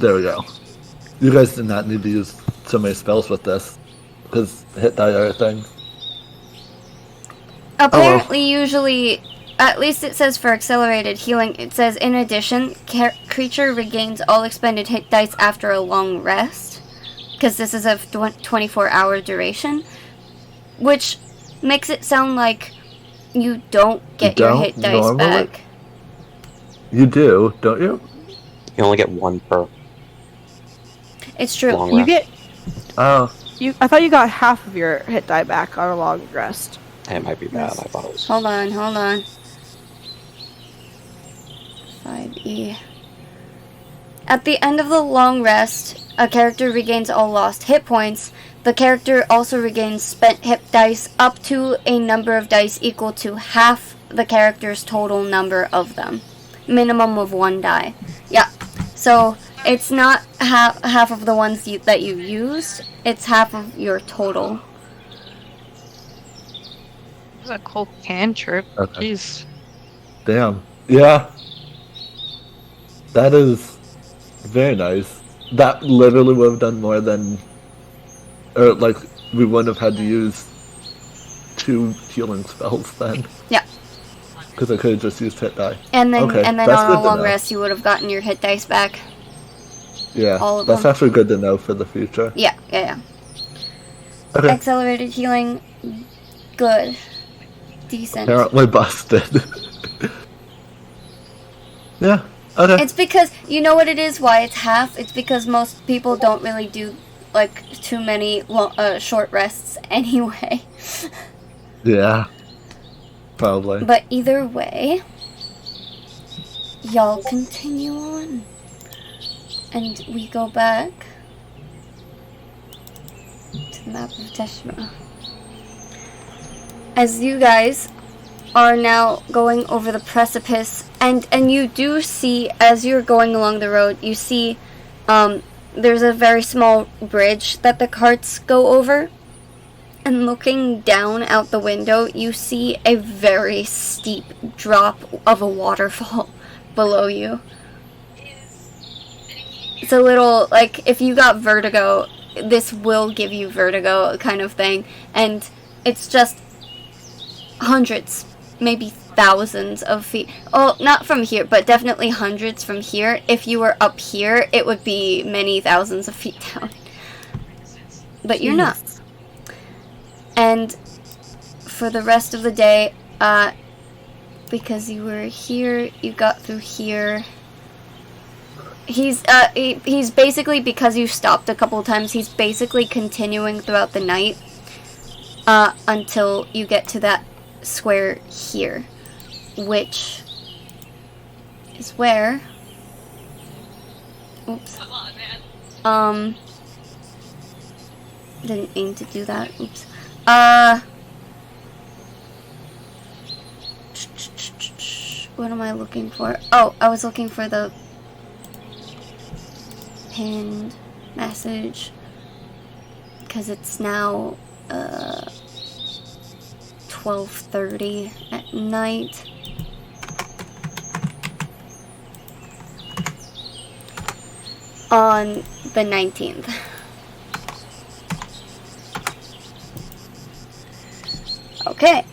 There we go. You guys did not need to use so many spells with this, because hit die are a thing. Apparently, usually, at least it says for accelerated healing, it says, in addition, creature regains all expended hit dice after a long rest, because this is a 24-hour duration, which makes it sound like you don't get your hit dice back. You do, don't you? You only get 1 per. It's true. Long You rest. get. Oh. I thought you got half of your hit die back on a long rest. It might be bad. I thought it was. Hold on. 5E. At the end of the long rest, a character regains all lost hit points. The character also regains spent hit dice up to a number of dice equal to half the character's total number of them. Minimum of 1 die. Yeah. So it's not half of the ones that you used. It's half of your total. It's a cool cantrip. Okay. Jeez. Damn. Yeah. That is very nice. That literally would have done more than... Or, like, we wouldn't have had to use 2 healing spells then. Yeah. Because I could have just used hit die. And then, Okay, on that's a good to long know. rest, you would have gotten your hit dice back. Yeah, All of that's them. actually good to know for the future. Yeah. Okay, Accelerated healing, good. Decent. apparently busted. Yeah, okay. It's because, you know what it is, why it's half? It's because most people don't really do, like, too many short rests anyway. Yeah, probably. But either way, y'all continue on. And we go back to the map of Teshma. As you guys are now going over the precipice, and you do see, as you're going along the road, you see there's a very small bridge that the carts go over. And looking down out the window, you see a very steep drop of a waterfall below you. It's a little, like, if you got vertigo, this will give you vertigo kind of thing. And it's just hundreds, maybe thousands of feet. Oh, not from here, but definitely hundreds from here. If you were up here, it would be many thousands of feet down. But you're not. And for the rest of the day, because you were here, you got through here. He's basically, because you stopped a couple of times, he's basically continuing throughout the night, until you get to that square here, which is where, oops, didn't mean to do that, oops. What am I looking for? Oh, I was looking for the pinned message, because it's now 12:30 at night. On the 19th. Okay.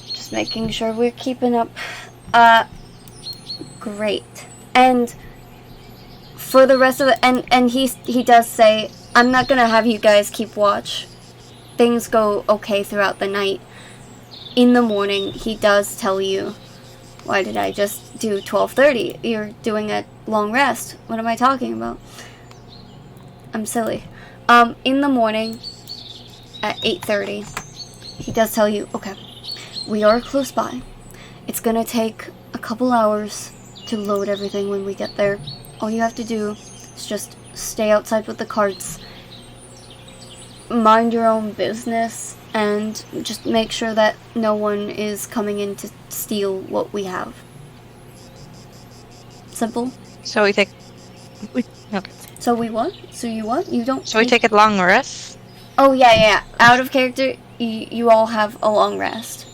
Just making sure we're keeping up. Great. And for the rest of it, and he does say, I'm not gonna have you guys keep watch. Things go okay throughout the night. In the morning, he does tell you, why did I just do 12:30? You're doing a long rest. What am I talking about? I'm silly. In the morning, at 8:30, he does tell you, okay, we are close by. It's gonna take a couple hours to load everything when we get there. All you have to do is just stay outside with the carts, mind your own business, and just make sure that no one is coming in to steal what we have. Simple. So we take. So we what? So you what? You don't. So we take a long rest. Oh yeah. Out of character, you all have a long rest.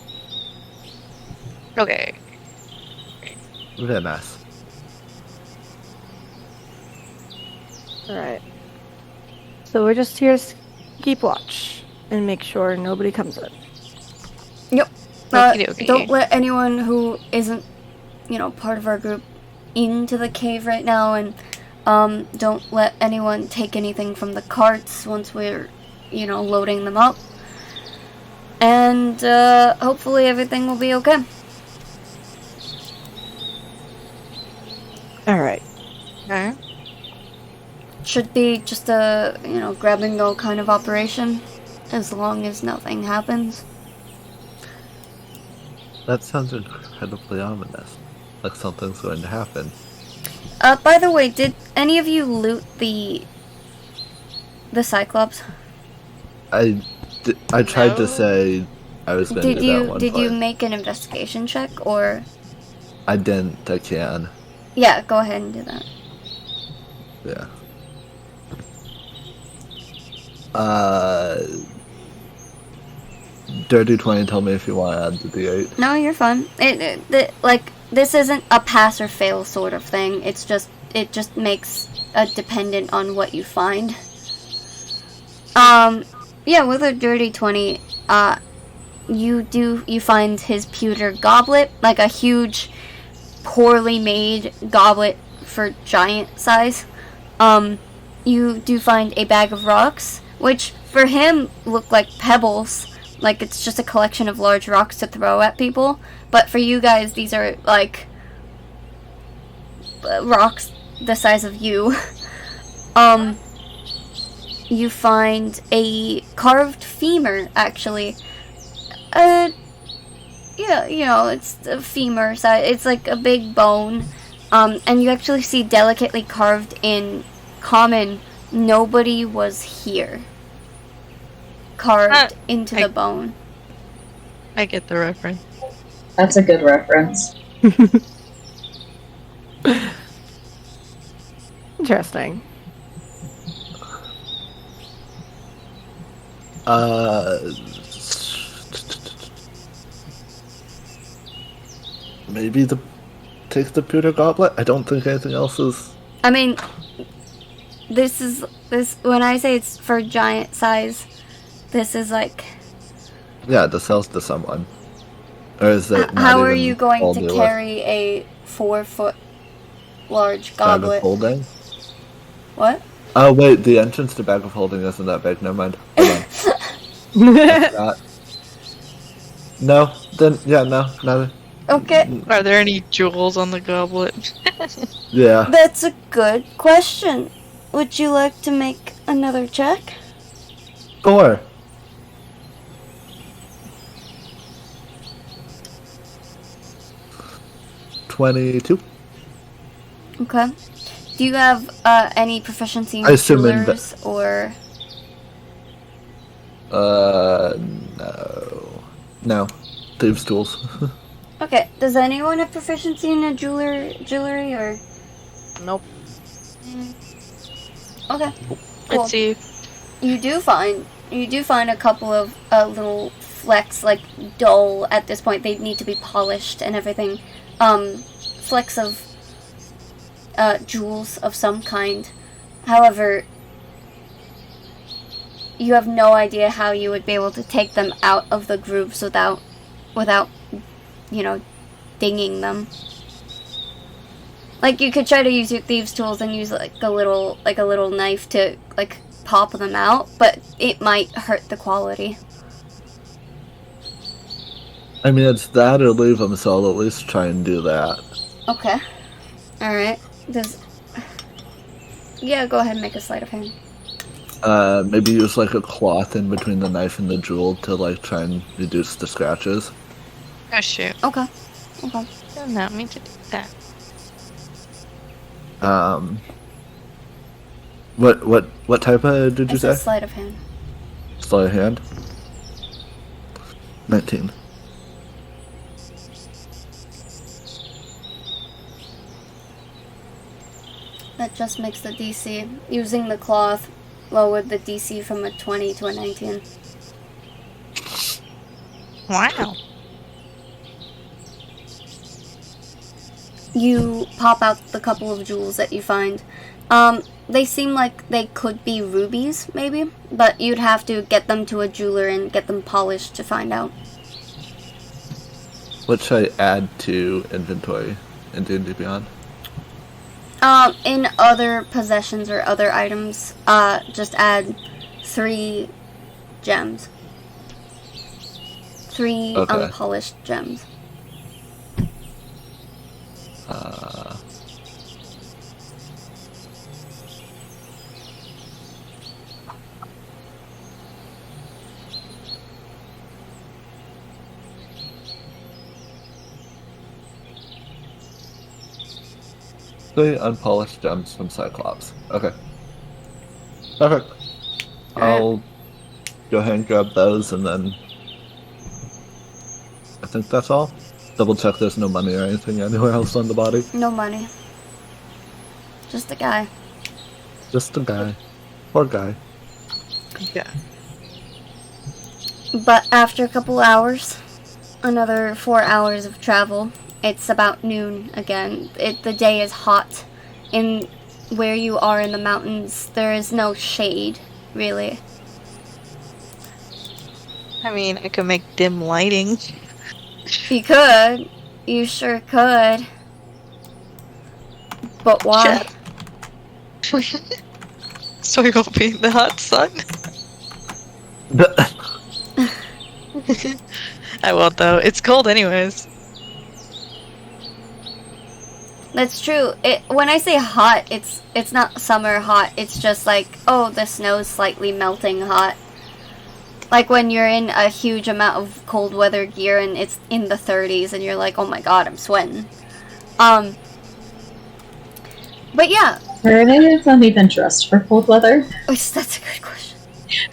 Okay. Very nice. Alright. So we're just here to keep watch and make sure nobody comes in. Yep. Okey-dokey. Don't let anyone who isn't, part of our group into the cave right now, and don't let anyone take anything from the carts once we're, loading them up. And hopefully everything will be okay. Alright. Okay. Should be just a, grab and go kind of operation, as long as nothing happens. That sounds incredibly ominous. Like something's going to happen. By the way, did any of you loot the Cyclops? I tried to No. say I was going to do that one Did you point. make an investigation check, or? I didn't. I can. Yeah, go ahead and do that. Yeah. Dirty 20, tell me if you want to add the D8. No, you're fine. This isn't a pass or fail sort of thing. It just makes it dependent on what you find. Yeah, with a dirty 20, you find his pewter goblet, like a huge, poorly made goblet for giant size. You do find a bag of rocks, which for him look like pebbles. Like, it's just a collection of large rocks to throw at people. But for you guys, these are, like, rocks the size of you. You find a carved femur, actually. Yeah, it's a femur size. It's like a big bone. And you actually see delicately carved in common, "Nobody was here." Carved into the bone. I get the reference. That's a good reference. Interesting. Maybe take the pewter goblet? I don't think anything else is... I mean, this when I say it's for giant size, this is like... Yeah, this sells to someone. Or is it not how are even you going all to the carry a 4-foot large bag of goblet? holding? What? Oh wait, the entrance to bag of holding isn't that big. Never mind. Hold on. Not. No. Then yeah, no, nothing. Okay, Are there any jewels on the goblet? Yeah. that's a good question. Would you like to make another check? Sure. $22. Okay. Do you have any proficiency in I assume jewelers or? No. No. Thieves' tools. Okay. Does anyone have proficiency in a jewelry or? Nope. Okay. Cool. Let's see. You do find a couple of little flecks, like dull at this point. They need to be polished and everything. Flecks of jewels of some kind. However, you have no idea how you would be able to take them out of the grooves without, dinging them. Like, you could try to use your thieves' tools and use like a little knife to like pop them out, but it might hurt the quality. I mean, it's that or leave them, so I'll at least try and do that. Okay. Alright. Yeah, go ahead and make a sleight of hand. Maybe use like a cloth in between the knife and the jewel to like try and reduce the scratches. Oh shoot. Okay. Okay. Did not mean to do that. What type of did you It's a say? sleight of hand. Sleight of hand. 19. That just makes the DC. Using the cloth lowered the DC from a 20 to a 19. Wow. You pop out the couple of jewels that you find. They seem like they could be rubies, maybe, but you'd have to get them to a jeweler and get them polished to find out. What should I add to inventory in D&D Beyond? In other possessions or other items, just add 3 gems. 3 Okay. unpolished gems. Three unpolished gems from Cyclops. Okay. Perfect. I'll go ahead and grab those, and then I think that's all. Double check there's no money or anything anywhere else on the body. No money. Just a guy. Just a guy. Poor guy. Yeah. But after a couple hours, another 4 hours of travel, it's about noon again. The day is hot. In where you are in the mountains, there is no shade, really. I mean, I could make dim lighting. You could. You sure could. But why? So we won't be in the hot sun. I won't though. It's cold anyways. That's true. When I say hot, it's not summer hot. It's just like, oh, the snow's slightly melting hot. Like when you're in a huge amount of cold weather gear and it's in the 30s and you're like, oh my god, I'm sweating. But yeah. Where are they of interest for cold weather? That's a good question.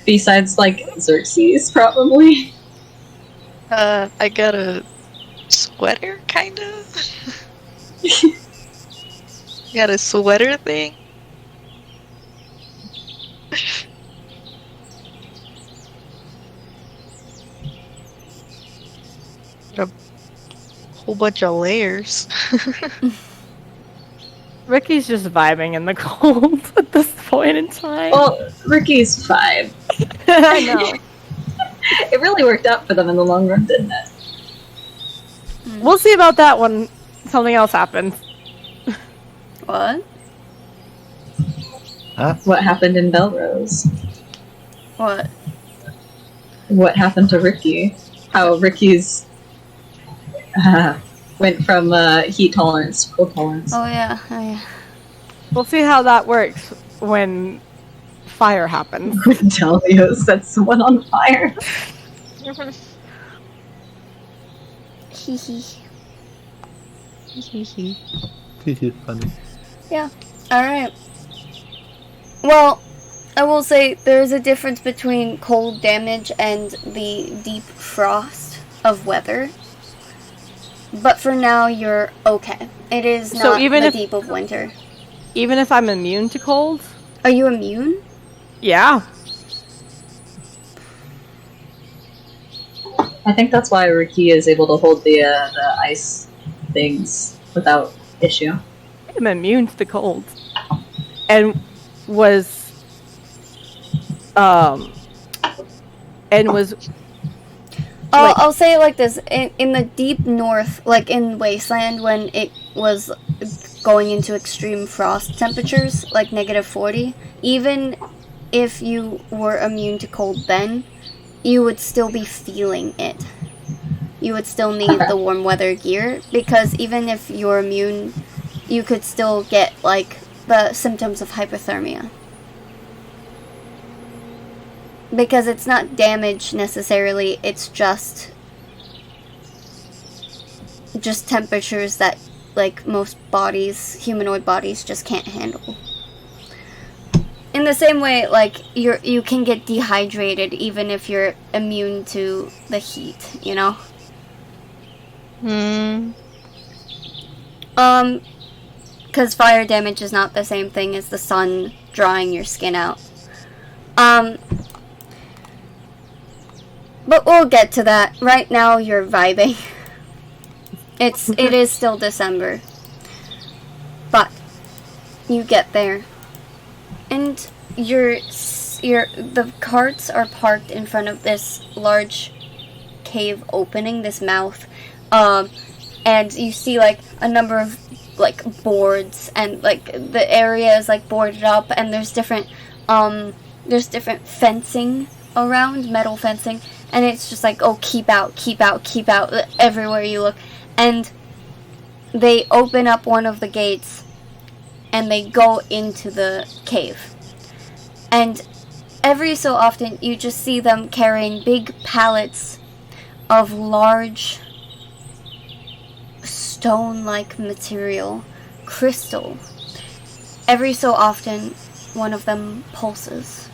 Besides, like, Xerxes, probably. I got a sweater, kind of. Got a sweater thing. A whole bunch of layers. Ricky's just vibing in the cold at this point in time. Well, Ricky's 5. I know. It really worked out for them in the long run, didn't it? We'll see about that when something else happens. What? Huh? What happened in Belrose? What? What happened to Ricky? How Ricky's went from heat tolerance to cold tolerance. Oh yeah. Oh yeah. We'll see how that works when fire happens. Delio set someone on fire. Hee hee. Funny. Yeah. Alright. Well, I will say there is a difference between cold damage and the deep frost of weather. But for now, you're okay. It is So not even the if- deep of winter. Even if I'm immune to cold? Are you immune? Yeah. I think that's why Ricky is able to hold the ice things without issue. I'm immune to the cold. And was I'll say it like this. In the deep north, like in Wasteland, when it was going into extreme frost temperatures, like -40, even if you were immune to cold then, you would still be feeling it. You would still need the warm weather gear, because even if you're immune, you could still get, like, the symptoms of hypothermia. Because it's not damage necessarily, it's just just temperatures that, like, most bodies, humanoid bodies, just can't handle. In the same way, like, you can get dehydrated even if you're immune to the heat, you know? Because fire damage is not the same thing as the sun drying your skin out. But we'll get to that. Right now, you're vibing. It is still December. But you get there. And the carts are parked in front of this large cave opening, this mouth. And you see, like, a number of, like, boards, and, like, the area is, like, boarded up, and there's different fencing around, metal fencing, and it's just like, oh, keep out, everywhere you look. And they open up one of the gates, and they go into the cave. And every so often, you just see them carrying big pallets of large stone-like material, crystal. Every so often, one of them pulses.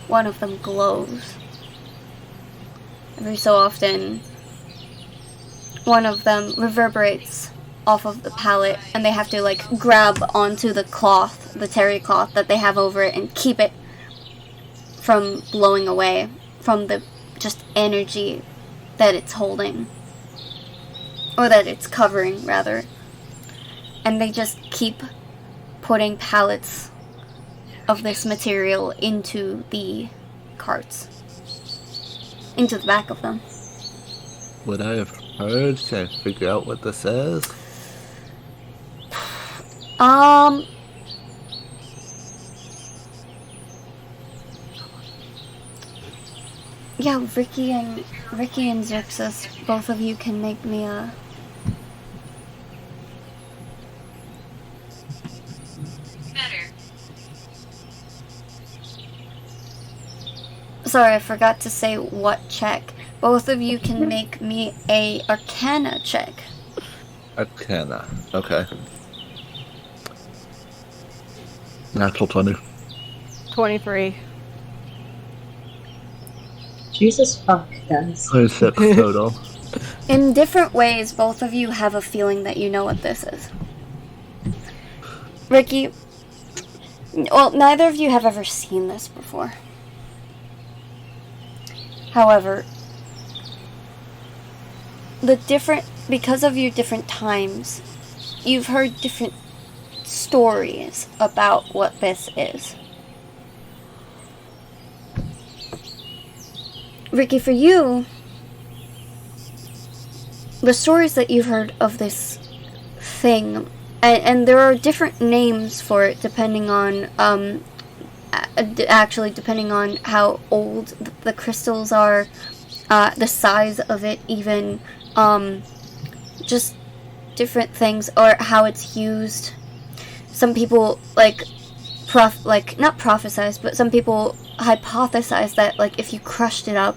One of them glows. Every so often, one of them reverberates off of the pallet, and they have to, like, grab onto the cloth, the terry cloth that they have over it, and keep it from blowing away from the just energy that it's holding. Or that it's covering, rather. And they just keep putting pallets of this material into the carts. Into the back of them. Would I have heard? Can I figure out what this is? Yeah, Ricky and Xerxes, both of you can make me a... Sorry, I forgot to say what check. Both of you can make me a Arcana check. Arcana. Okay. Natural 20. 23. Jesus fuck, guys. 26 total. In different ways, both of you have a feeling that you know what this is. Ricky, well, neither of you have ever seen this before. However, because of your different times, you've heard different stories about what this is. Ricky, for you, the stories that you've heard of this thing, and there are different names for it depending on, depending on how old the crystals are, the size of it even, just different things, or how it's used. Some people, not prophesize, but some people hypothesize that, like, if you crushed it up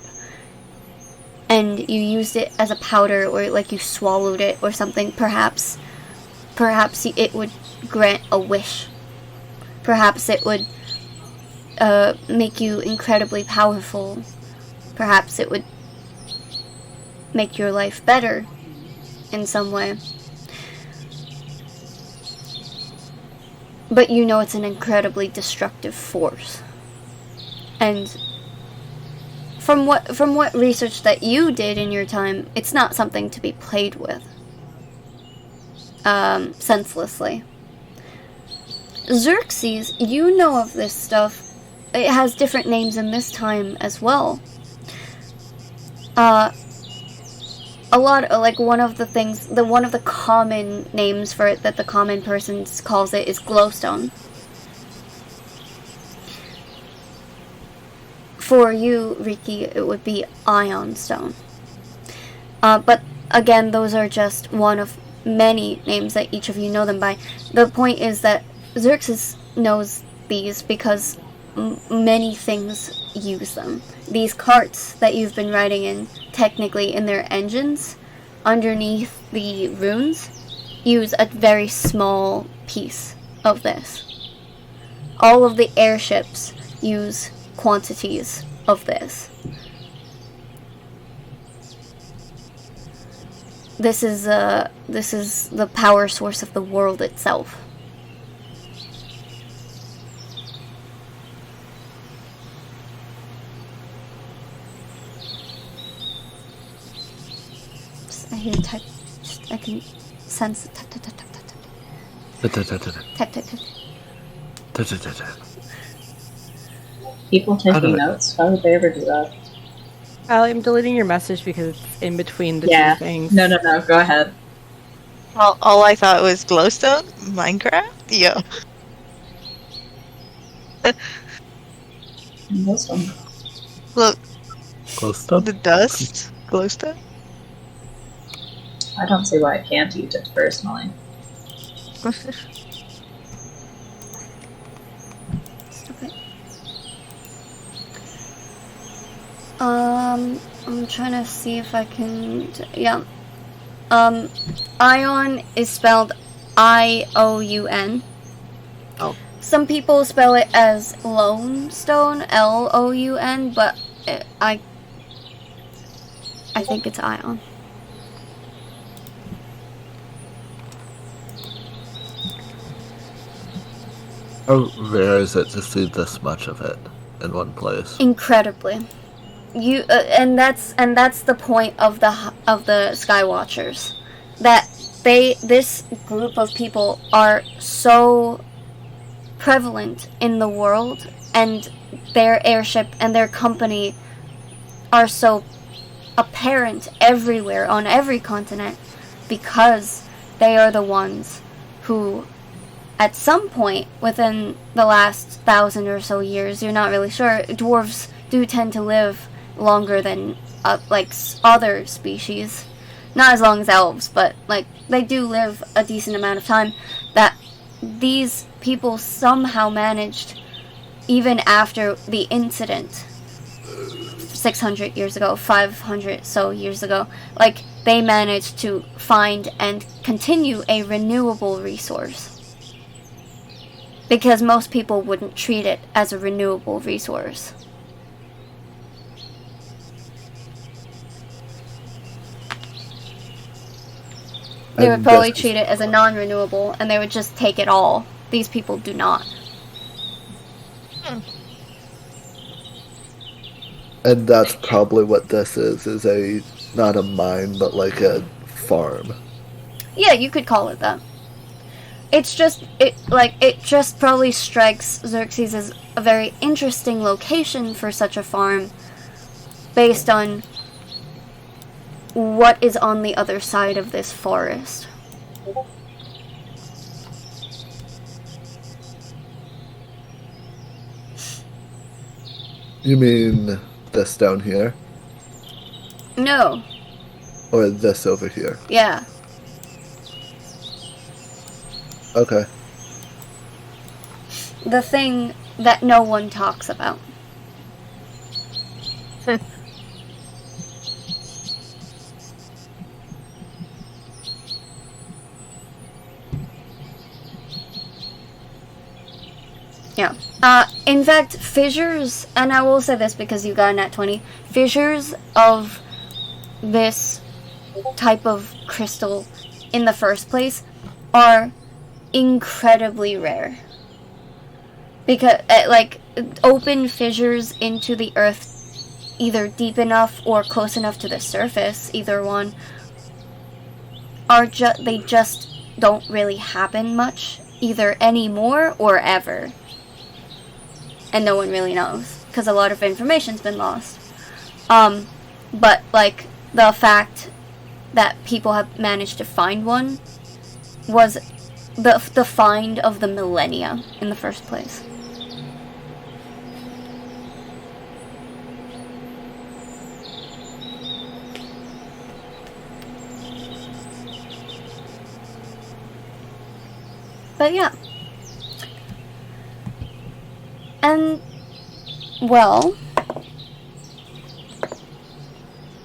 and you used it as a powder, or, like, you swallowed it or something, perhaps it would grant a wish. Perhaps it would make you incredibly powerful. Perhaps it would make your life better in some way. But you know it's an incredibly destructive force. And from what research that you did in your time, it's not something to be played with. Senselessly. Xerxes, you know of this stuff. It has different names in this time as well. A lot, like, one of the common names for it that the common person calls it is glowstone. For you, Ricky, it would be ion stone. But again, those are just one of many names that each of you know them by. The point is that Xerxes knows these because many things use them. These carts that you've been riding in, technically in their engines, underneath the runes use a very small piece of this. All of the airships use quantities of this. This is the power source of the world itself. I hear tech. I can sense tech. People taking notes? Why would they ever do that? I'm deleting your message because it's in between the Yeah. two things. No. Go ahead. All I thought was glowstone? Minecraft? Yo. This one. Look, Close up. the dust? Glowstone? I don't see why I can't use it personally. Stupid. I'm trying to see if I can. Yeah. Ion is spelled I-O-U-N. Oh. Some people spell it as Lownstone, L-O-U-N, but I think it's Ion. How rare is it to see this much of it in one place? Incredibly. You and that's the point of the Skywatchers, that this group of people are so prevalent in the world, and their airship and their company are so apparent everywhere on every continent, because they are the ones who, at some point within the last 1,000 or so years, you're not really sure, dwarves do tend to live longer than like other species. Not as long as elves, but like they do live a decent amount of time. That these people somehow managed, even after the incident 600 years ago, 500 so years ago, like they managed to find and continue a renewable resource. Because most people wouldn't treat it as a renewable resource. They would probably treat it as a non-renewable, and they would just take it all. These people do not. And that's probably what this is a, not a mine, but like a farm. Yeah, you could call it that. It just probably strikes Xerxes as a very interesting location for such a farm, based on what is on the other side of this forest. You mean this down here? No. Or this over here? Yeah. Okay. The thing that no one talks about. Yeah. In fact, fissures, and I will say this because you got a nat 20, fissures of this type of crystal in the first place are incredibly rare. Because, open fissures into the earth, either deep enough or close enough to the surface, either one, they just don't really happen much, either anymore or ever. And no one really knows, because a lot of information's been lost. But, the fact that people have managed to find one was the find of the millennia in the first place. But yeah. And, well,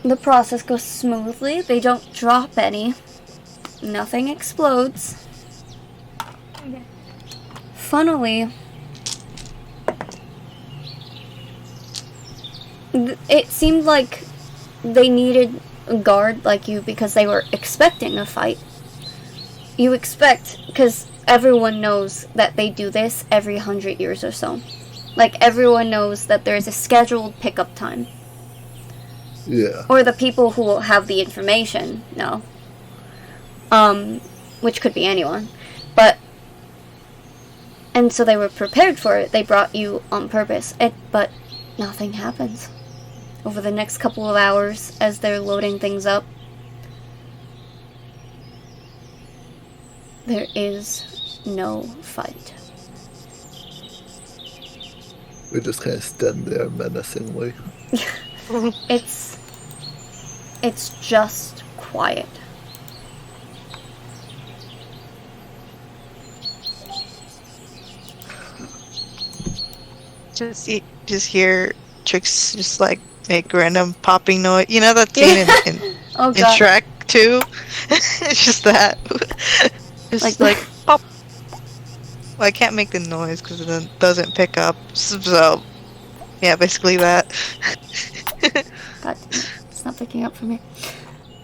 The process goes smoothly. They don't drop any. Nothing explodes. Funnily, it seemed like they needed a guard like you because they were expecting a fight. You expect, because everyone knows that they do this every 100 years or so. Like, everyone knows that there's a scheduled pickup time. Yeah. Or the people who will have the information know. Which could be anyone. And so they were prepared for it. They brought you on purpose. But nothing happens. Over the next couple of hours, as they're loading things up, there is no fight. We just kind of stand there menacingly. It's just quiet. Just hear Trix just like make random popping noise. You know that scene in Oh in god. Shrek 2? It's just that. It's like pop. Well, I can't make the noise because it doesn't pick up. So, yeah, basically that. God, it's not picking up for me.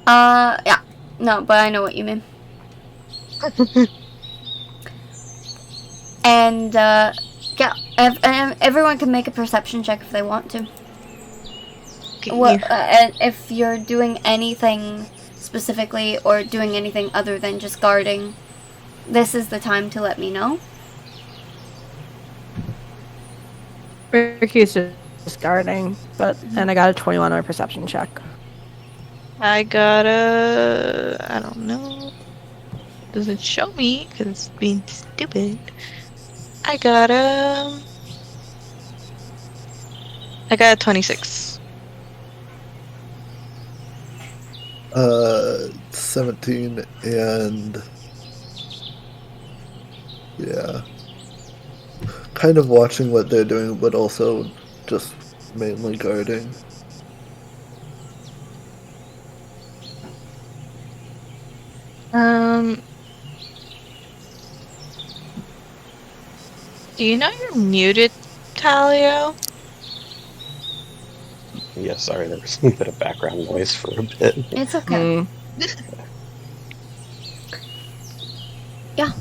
Yeah. No, but I know what you mean. And, yeah, everyone can make a perception check if they want to. Well, and if you're doing anything specifically or doing anything other than just guarding, this is the time to let me know. Ricky's just guarding, and I got a 21 on a perception check. I don't know. Doesn't show me because it's being stupid. I got a 26. 17 and yeah, kind of watching what they're doing, but also just mainly guarding. Do you know you're muted, Talio? Yeah, sorry, there was a bit of background noise for a bit. It's okay. Yeah.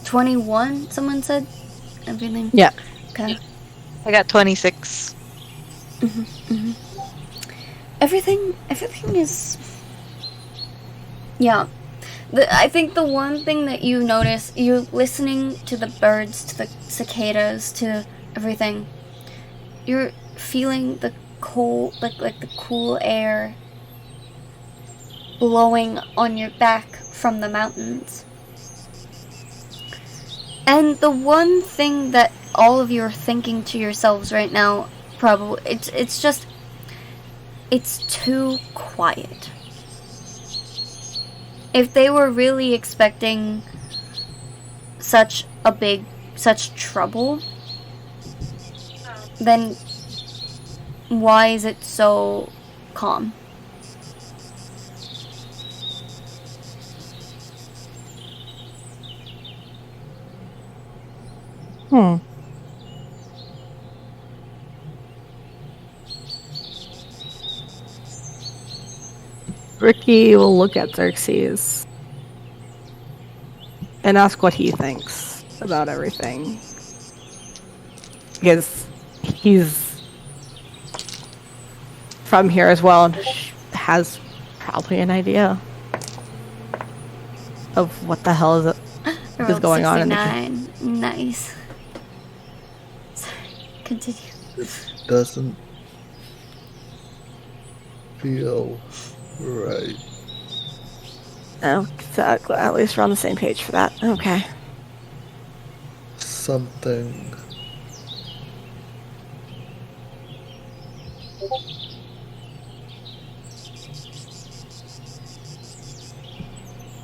21, someone said? Everything? Yeah. Okay. I got 26. Everything is... Yeah. I think the one thing that you notice, you're listening to the birds, to the cicadas, to everything. You're feeling the cold, like the cool air blowing on your back from the mountains. And the one thing that all of you are thinking to yourselves right now, probably, it's just, it's too quiet. If they were really expecting such trouble, then why is it so calm? Ricky will look at Xerxes and ask what he thinks about everything. Because he's from here as well and has probably an idea of what the hell is going on in the 69. Nice. Sorry, continue. It doesn't feel right. Oh, exactly. At least we're on the same page for that. Okay. Something.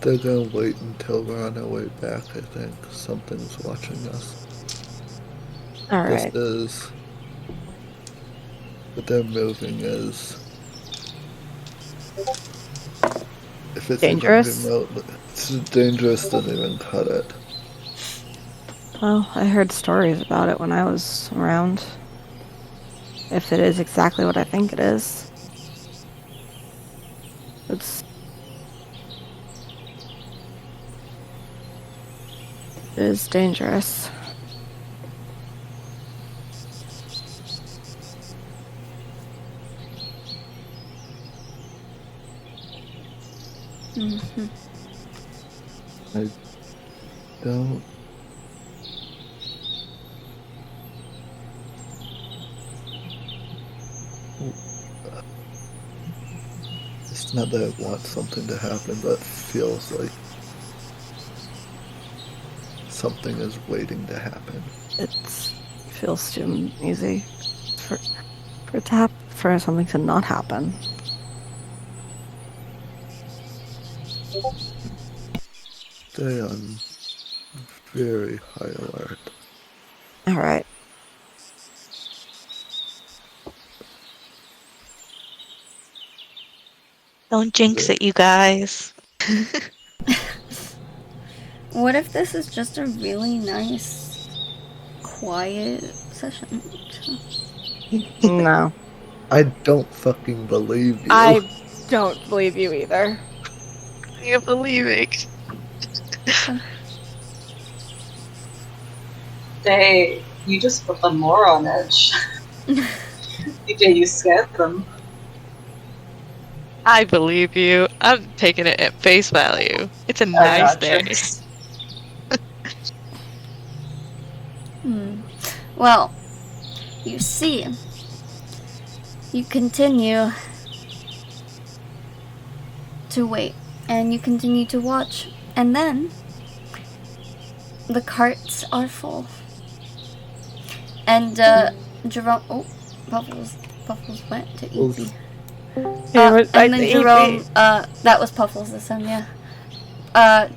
They're gonna wait until we're on our way back, I think. Something's watching us. Alright. What they're moving is If it's Dangerous? even remotely, it's dangerous, doesn't even cut it. Well, I heard stories about it when I was around. If it is exactly what I think it is. It is dangerous. Mm-hmm. I don't. It's not that I want something to happen, but it feels like something is waiting to happen. It feels too easy for it to for something to not happen. Stay on very high alert. All right. Don't jinx it, you guys. What if this is just a really nice, quiet session? No. I don't fucking believe you. I don't believe you either. I can't believe it. Hey, you just put them more on edge. DJ, you scared them. I believe you. I'm taking it at face value. It's a nice day. Well, you see, you continue to wait, and you continue to watch, and then the carts are full. And Jerome, Puffles went to eat the. And then Jerome, that was Puffles this time, yeah.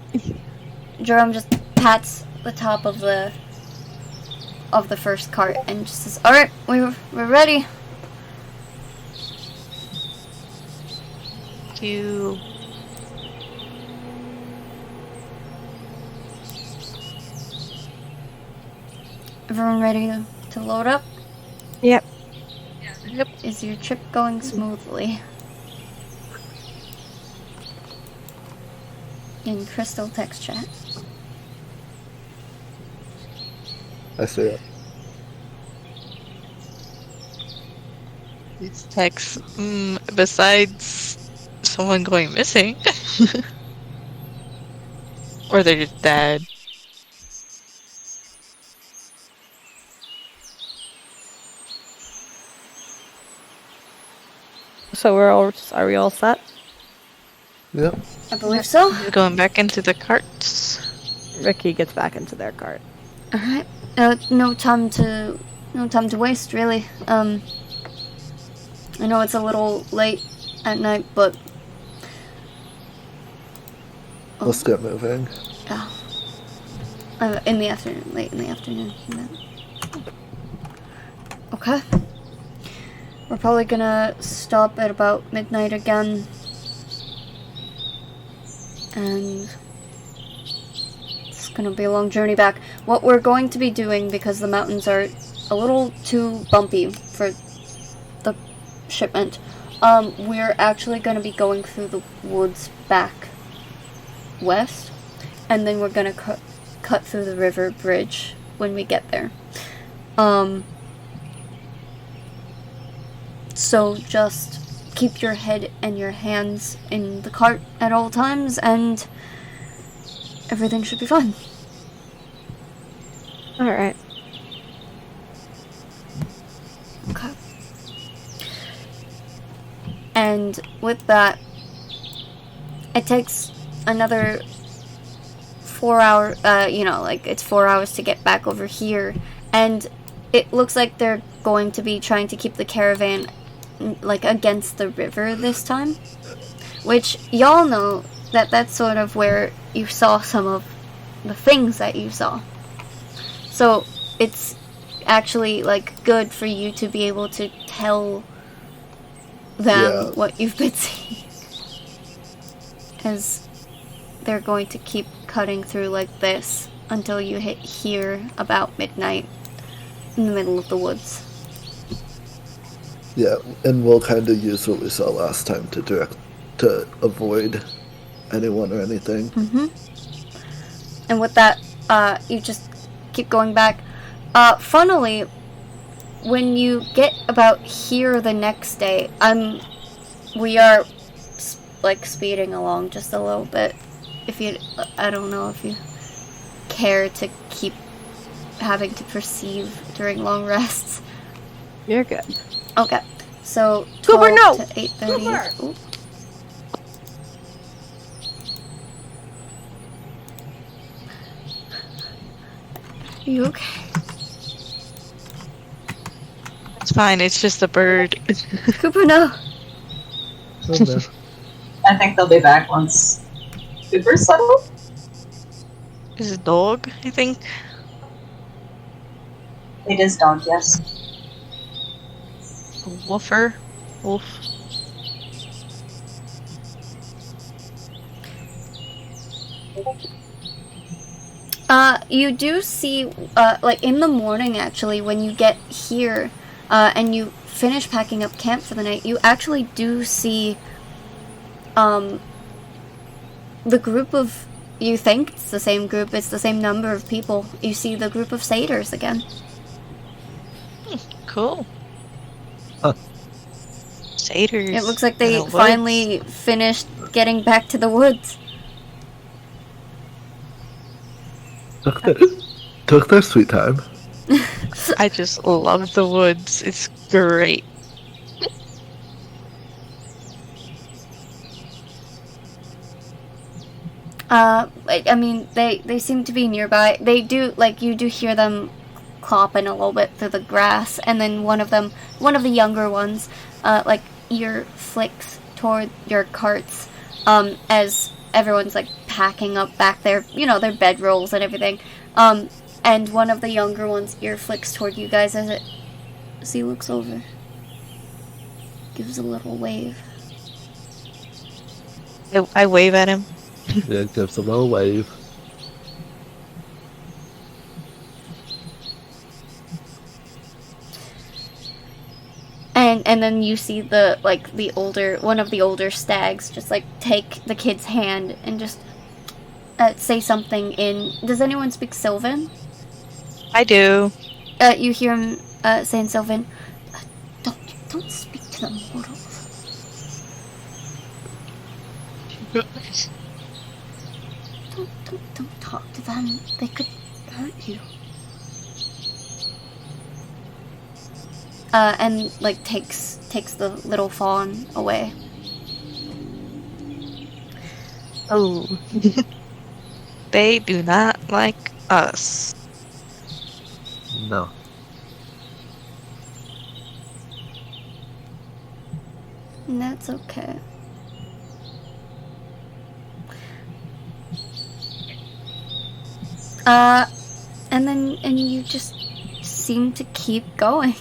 Jerome just pats the top of the first cart and just says, "All right, we're ready." You. Everyone ready to load up? Yep. Yep. Is your trip going smoothly? In Crystal text chat. I see it. These texts, besides someone going missing. Or they're just dead. So are we all set? Yep. I believe so. You're going back into the carts. Ricky gets back into their cart. All right. No time to waste, really. I know it's a little late at night, but Let's get moving. yeah. In the afternoon, late in the afternoon. Okay. We're probably gonna stop at about midnight again. And it's gonna be a long journey back. What we're going to be doing, because the mountains are a little too bumpy for the shipment, we're actually gonna be going through the woods back west, and then we're gonna cut through the river bridge when we get there. So just keep your head and your hands in the cart at all times, and everything should be fine. Alright. Okay. And with that, it takes another 4 hours, it's 4 hours to get back over here, and it looks like they're going to be trying to keep the caravan against the river this time, which y'all know that that's sort of where you saw some of the things that you saw. So it's actually good for you to be able to tell them what you've been seeing. as they're going to keep cutting through like this until you hit here about midnight in the middle of the woods. Yeah, and we'll kind of use what we saw last time to avoid anyone or anything. And with that, you just keep going back. Funnily, when you get about here the next day, we are like speeding along just a little bit. I don't know if you care to keep having to perceive during long rests. You're good. Okay, so Cooper, 12 no! to 8:30. Ooh. You okay? It's fine, it's just a bird. Cooper, no. Oh, no. I think they'll be back once Cooper's settled. It's a dog, I think. It is dog, yes. A woofer. Wolf. You do see, like in the morning actually, when you get here, and you finish packing up camp for the night, you actually do see, the group of, you think it's the same group, it's the same number of people. You see the group of satyrs again. Cool. Huh. Satyrs. It looks like in they the woods. finally finished getting back to the woods. Took their sweet time. I just love the woods. It's great. I mean, they seem to be nearby. They do, like, you do hear them clopping a little bit through the grass, and then one of the younger ones, like, ear flicks toward your carts, as everyone's, like, packing up back their, their bedrolls and everything. And one of the younger ones ear flicks toward you guys as he looks over. Gives a little wave. I wave at him. Yeah, it gives a little wave. And then you see one of the older stags just like take the kid's hand and just say something does anyone speak Sylvan? I do. You hear him say in Sylvan, don't speak to the mortals. Don't talk to them. They could hurt you. And like takes the little fawn away. Oh. They do not like us. No. And that's okay. And you just seem to keep going.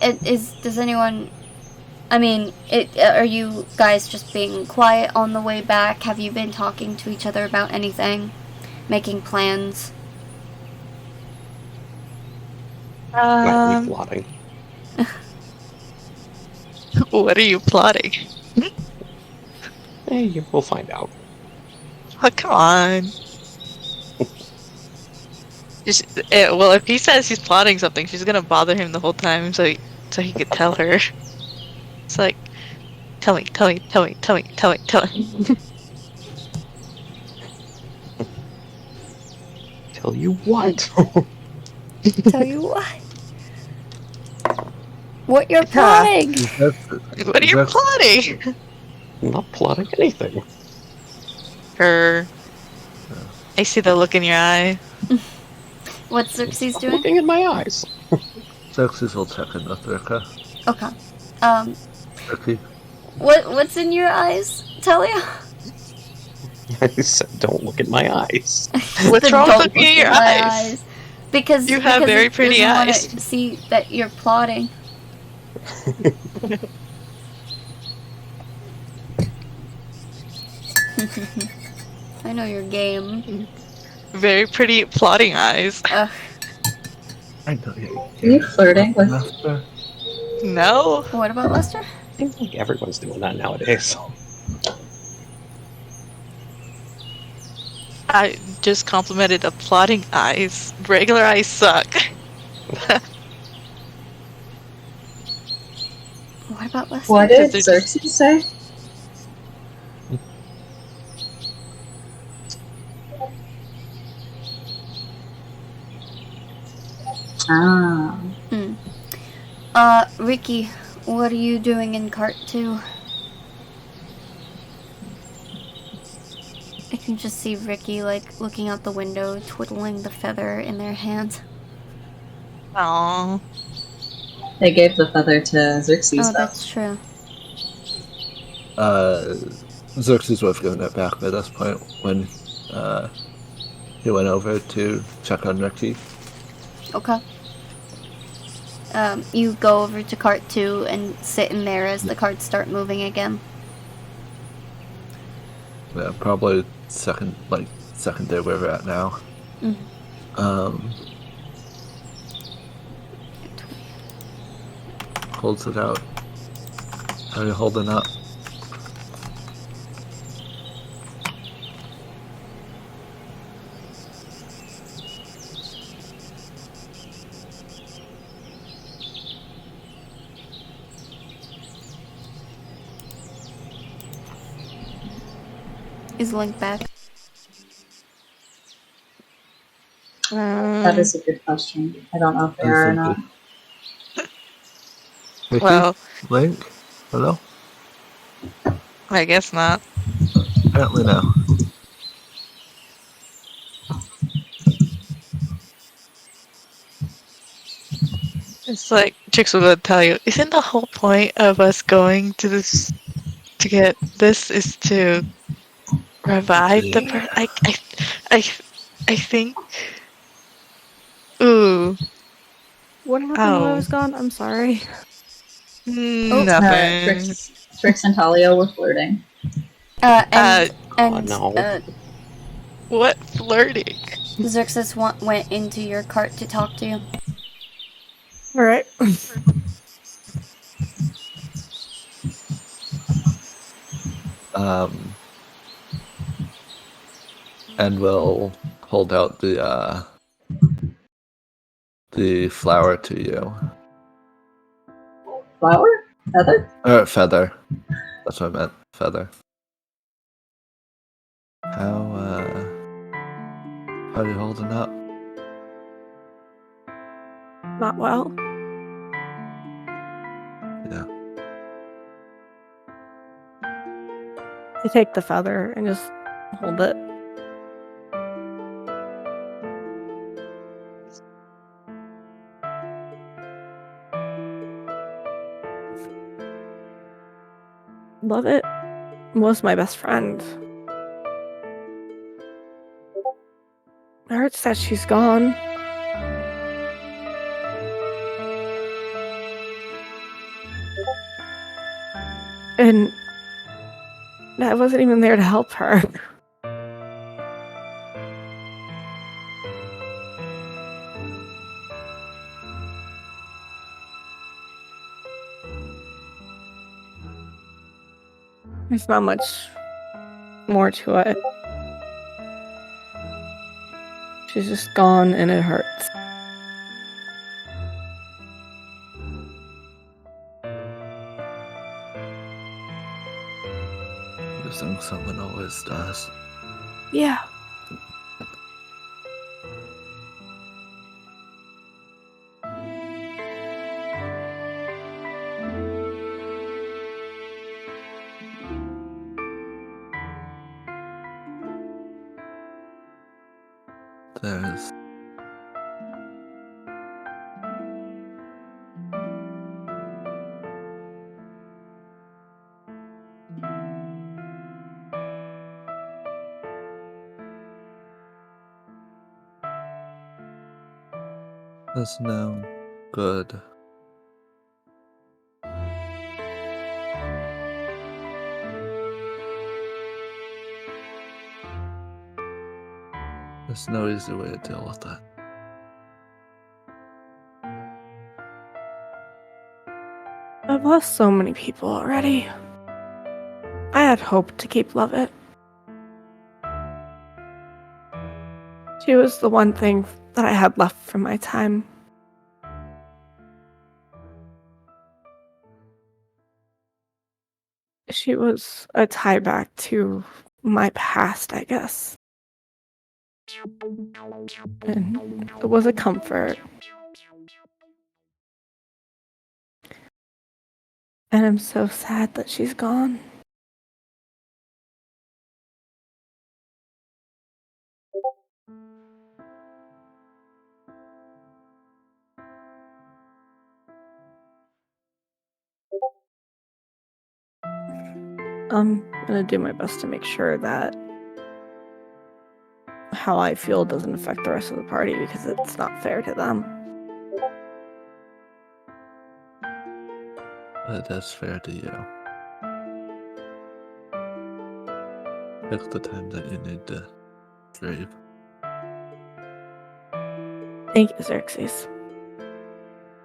Does anyone, I mean, are you guys just being quiet on the way back? Have you been talking to each other about anything? Making plans? Might be plotting. What are you plotting? Hey, we'll find out. Oh, come on. Well, if he says he's plotting something, she's gonna bother him the whole time so he could tell her. It's like, tell me. Tell you what? Tell you what? What you're plotting? What are you plotting? I'm not plotting anything. I see the look in your eye. What's Xerxes Stop doing? looking in my eyes. Xerxes will check in with Rika. Okay. Ricky. What's in your eyes, Talia? I said, don't look at my eyes. What's wrong Don't with looking look at your my eyes? Because You have very pretty he doesn't eyes. wanna see that you're plotting. I know your game. Very pretty plotting eyes. Ugh. I know you. Are you flirting with? Master? No. What about Lester? Seems like everyone's doing that nowadays. I just complimented the plotting eyes. Regular eyes suck. What about Lester? What did Because they're just- Xerxes say? Ah. Ricky, what are you doing in cart 2? I can just see Ricky, like, looking out the window, twiddling the feather in their hands. Aww. They gave the feather to Xerxes, Oh, though. that's true. Xerxes would have given it back by this point when he went over to check on Ricky. Okay. You go over to cart 2 and sit in there as the carts start moving again. Yeah, probably second day where we're at now. Holds it out. How are you holding up? Is Link back? That is a good question. I don't know if they are or not. Ricky? Well, Link? Hello? I guess not. Apparently no. It's like Chicks will tell you, isn't the whole point of us going to this to get this is to revive the I think. Ooh. What happened while I Oh. was gone? I'm sorry. Nothing. Trix and Talia were flirting. No. What flirting? Xerxes went into your cart to talk to you. Alright. And we'll hold out the flower to you. Flower? Feather? Feather. That's what I meant. Feather. How are you holding up? Not well. Yeah. I take the feather and just hold it. Love it. Was my best friend. It hurts that she's gone. And I wasn't even there to help her. There's not much more to it. She's just gone and it hurts. I think someone always does. Yeah. There's no good. There's no easy way to deal with that. I've lost so many people already. I had hoped to keep Lovett. She was the one thing that I had left from my time. She was a tie back to my past, I guess. And it was a comfort. And I'm so sad that she's gone. I'm gonna do my best to make sure that how I feel doesn't affect the rest of the party, because it's not fair to them. But that's fair to you. Pick the time that you need to grieve. Thank you, Xerxes.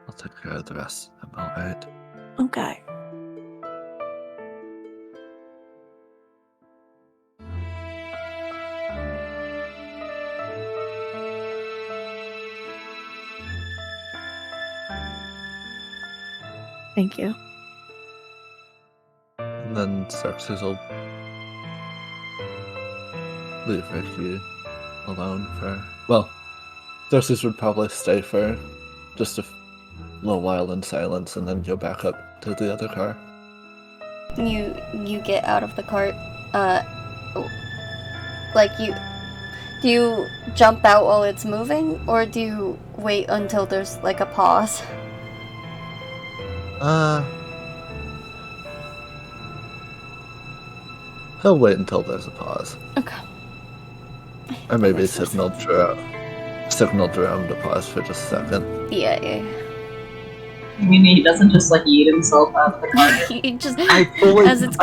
I'll take care of the rest. I'm alright. Okay. Thank you. And then Xerxes will leave Ricky alone for... Well, Xerxes would probably stay for just a little while in silence and then go back up to the other car. You get out of the cart. Do you jump out while it's moving, or do you wait until there's like a pause? He'll wait until there's a pause. Okay. Or maybe signal Jerome to pause for just a second. Yeah. I mean, he doesn't just like yeet himself out of the car. He just As it's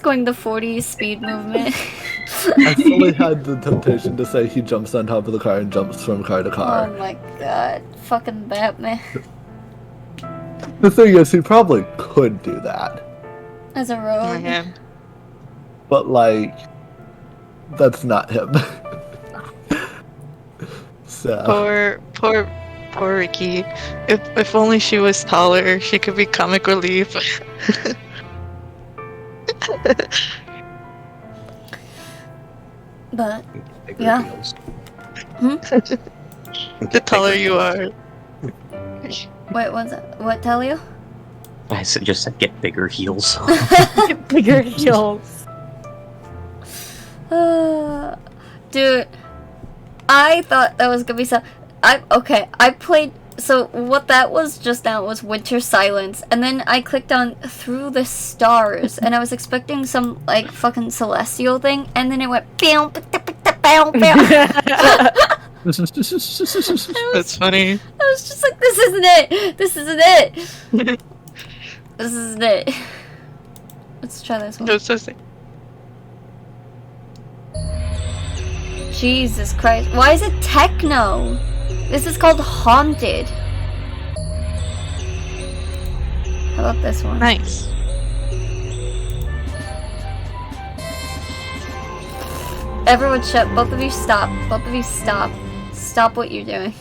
going the 40 speed movement. I fully had the temptation to say he jumps on top of the car and jumps from car to car. Oh my god, fucking Batman. The thing is, he probably could do that. As a rogue. Yeah. But, like, that's not him. So. Poor Ricky. If only she was taller, she could be comic relief. But, Bigger yeah. heels. The taller you are. wait, what tell you? I just said get bigger heels. Bigger heels. Dude, I thought that was gonna be I played, so what that was just now was Winter Silence, and then I clicked on Through the Stars, and I was expecting some, like, fucking celestial thing, and then it went bow, bow, bow. That's funny. I was just like, this isn't it! This isn't it! This isn't it. Let's try this one. No, so sick. Jesus Christ. Why is it techno? This is called Haunted. How about this one? Nice. Everyone shut. Both of you stop. Both of you stop. Stop what you're doing.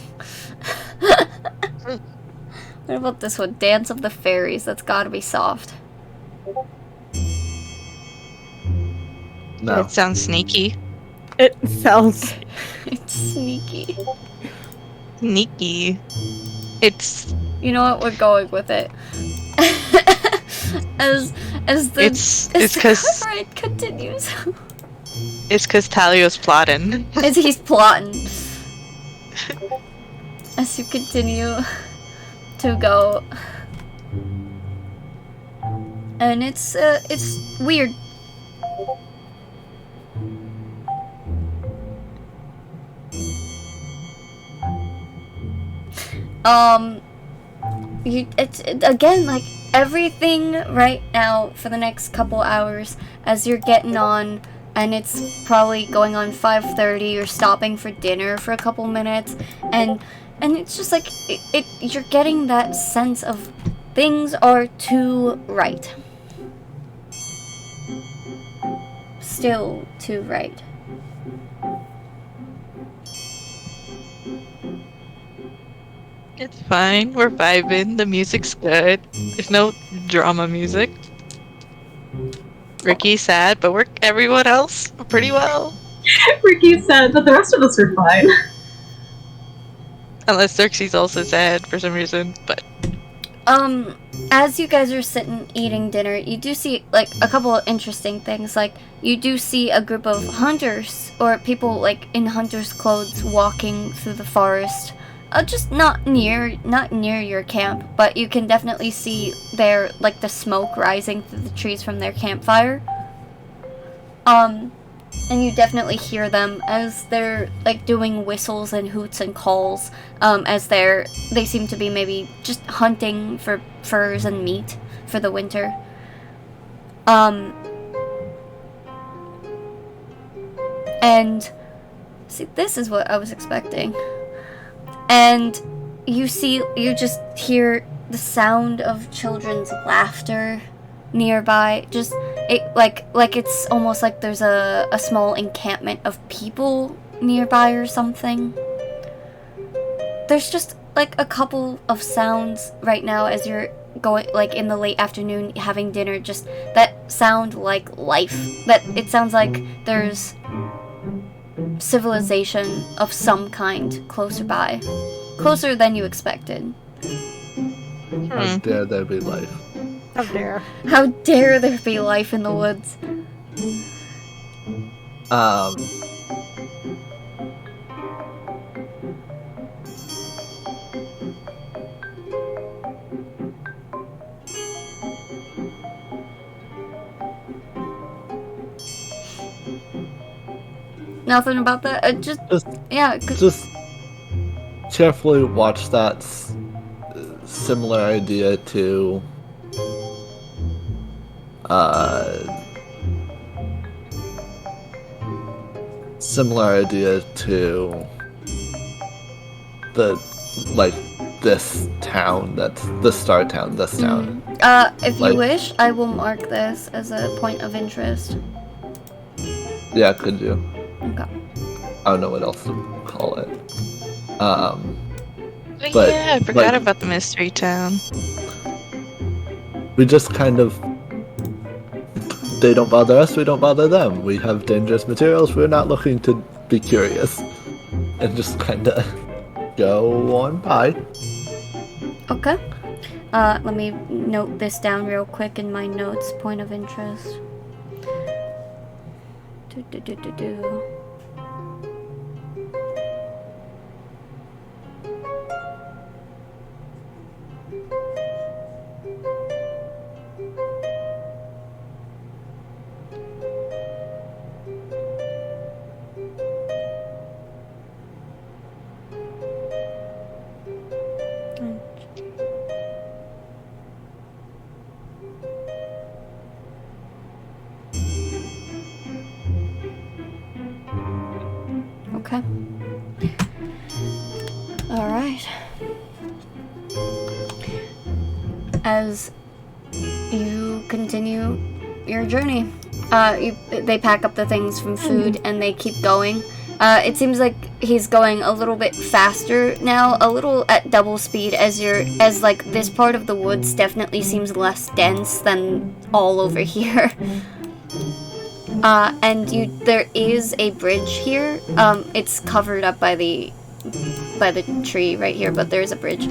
What about this one? Dance of the Fairies. That's gotta be soft. No. That sounds sneaky. It sounds. It's sneaky. Sneaky. It's You know what? We're going with it. as the It's because copyright continues. it's because Talio's plotting. As he's plotting. As you continue to go. And it's weird. It's again, like, everything right now for the next couple hours as you're getting on and it's probably going on 5:30. You're stopping for dinner for a couple minutes, and it's just like you're getting that sense of things are too right. Still too right. It's fine. We're vibing. The music's good. There's no drama music. Ricky's sad, but everyone else pretty well. Ricky's sad, but the rest of us are fine. Unless Xerxes also sad for some reason, but... As you guys are sitting eating dinner, you do see, like, a couple of interesting things. Like, you do see a group of hunters, or people, like, in hunters' clothes walking through the forest. Just not near your camp, but you can definitely see their, like, the smoke rising through the trees from their campfire. And you definitely hear them as they're, like, doing whistles and hoots and calls, as they seem to be maybe just hunting for furs and meat for the winter. And, see, this is what I was expecting. And you just hear the sound of children's laughter nearby. Just like it's almost like there's a small encampment of people nearby or something. There's just like a couple of sounds right now as you're going, like, in the late afternoon having dinner, just that sound like life. That it sounds like there's civilization of some kind closer by. Closer than you expected. How dare there be life? How dare. How dare there be life in the woods? Nothing about that? Just carefully watch that similar idea to this town, that's the star town, this town. If you wish, I will mark this as a point of interest. Yeah, could you? Okay. I don't know what else to call it. But yeah, I forgot about the mystery town. We just kind of... They don't bother us, we don't bother them. We have dangerous materials, we're not looking to be curious. And just kind of go on by. Okay. Let me note this down real quick in my notes. Point of interest. Okay. All right. As you continue your journey, they pack up the things from food and they keep going. It seems like he's going a little bit faster now, a little at double speed, as like this part of the woods definitely seems less dense than all over here. And there is a bridge here. It's covered up by the tree right here, but there is a bridge.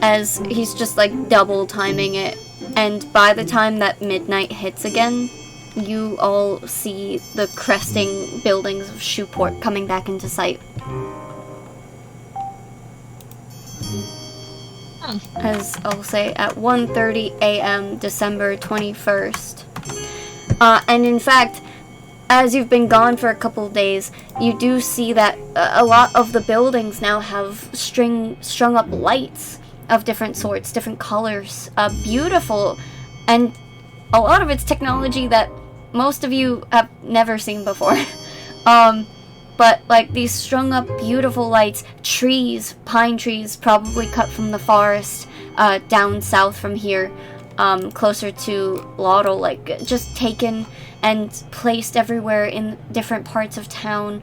As he's just like double timing it, and by the time that midnight hits again, you all see the cresting buildings of Shoeport coming back into sight. As I'll say, at 1:30 a.m. December 21st. And in fact, as you've been gone for a couple of days, you do see that a lot of the buildings now have strung up lights of different sorts, different colors. Beautiful. And a lot of it's technology that most of you have never seen before. But like these strung up beautiful lights, trees, pine trees, probably cut from the forest down south from here, closer to Laurel, like just taken and placed everywhere in different parts of town.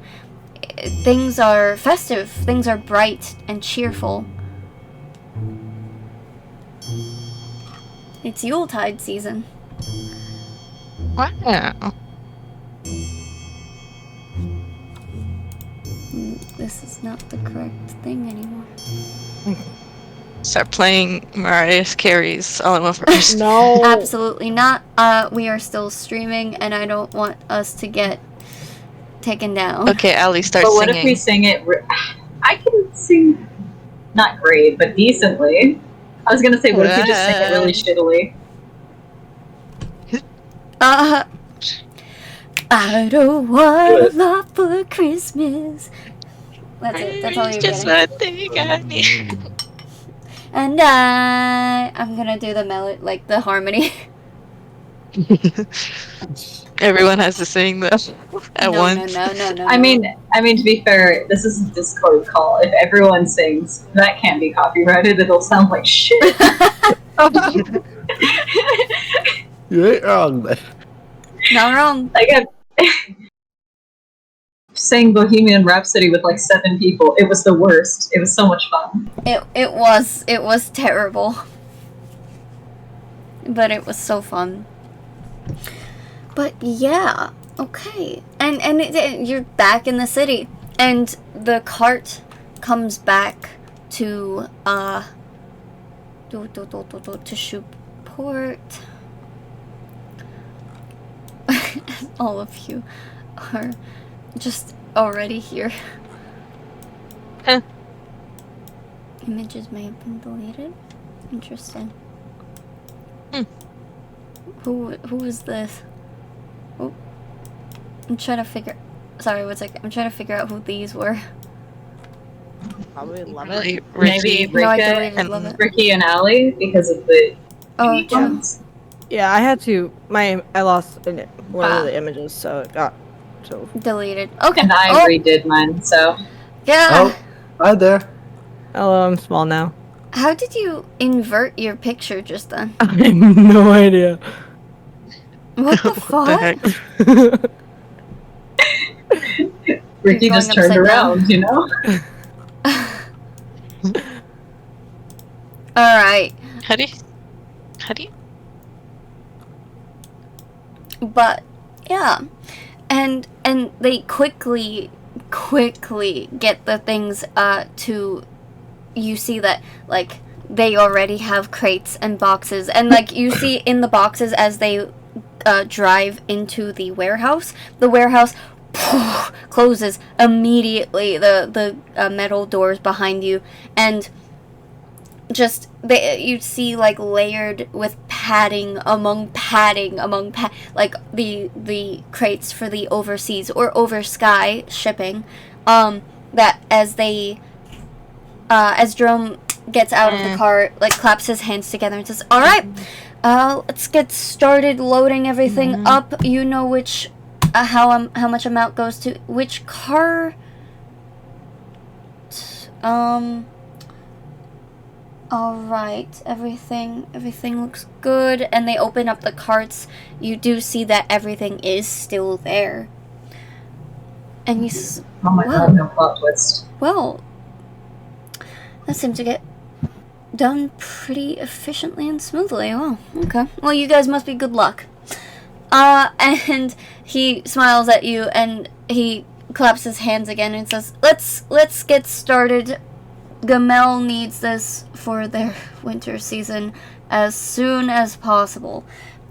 Things are festive, things are bright and cheerful. It's Yuletide season. Wow. This is not the correct thing anymore. Start playing Mariah Carey's All I Want for Christmas. No. Absolutely not. We are still streaming, and I don't want us to get taken down. Okay, Allie, start But what singing. if we sing it? I can sing, not great, but decently. I was gonna say, what if we just sing it really shittily? I don't want a lot for Christmas. That's it. That's all you're Just getting. one thing I need. And I'm gonna do the melody, like the harmony. Everyone has to sing this at No. once. I mean, to be fair, this is a Discord call. If everyone sings, that can't be copyrighted. It'll sound like shit. You ain't wrong, man. Not wrong. Like I sang Bohemian Rhapsody with like 7 people. It was the worst. It was so much fun. It was terrible. But it was so fun. But yeah, okay. And you're back in the city, and the cart comes back to Shoeport. All of you are just already here. Huh. Images may have been deleted. Interesting. Who is this? Oh, I'm trying to figure. Sorry, one second. I'm trying to figure out who these were. Probably love it. Really, Maybe Ricky. No, I Rika deleted and Love It. Ricky and Allie because of the Oh, unique true. ones. Yeah, I had to. I lost one Ah. of the images, so it got so. Deleted. Okay. And I redid mine, so Yeah. Oh, hi there. Hello, I'm small now. How did you invert your picture just then? I have no idea. What the What the fuck? heck? Ricky going just turned upside down. around, you know? Alright. How do you? But yeah. And they quickly get the things to, you see that like they already have crates and boxes, and like you see in the boxes as they drive into the warehouse closes immediately, the metal doors behind you, and just you see like layered with padding among like the crates for the overseas or over sky shipping, that as Jerome gets out of the car, like claps his hands together and says, "All right, let's get started loading everything up. You know which how much amount goes to which car. All right, everything looks good." And they open up the carts. You do see that everything is still there. And you Oh my Wow. god, no plot twist. well, that seemed to get done pretty efficiently and smoothly. Well, okay. Well, you guys must be good luck. And he smiles at you and he claps his hands again and says, Let's get started. Gamel needs this for their winter season as soon as possible."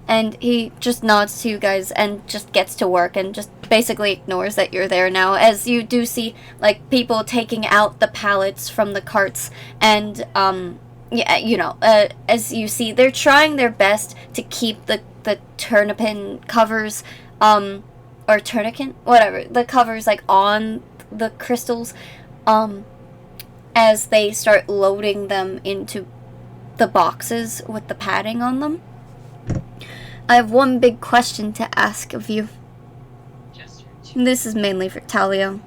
And he just nods to you guys and just gets to work and just basically ignores that you're there now, as you do see like people taking out the pallets from the carts, and yeah, you know, as you see, they're trying their best to keep the turnipin covers, or tourniquet, whatever, the covers like on the crystals, as they start loading them into the boxes with the padding on them. I have one big question to ask of you. This is mainly for Talio.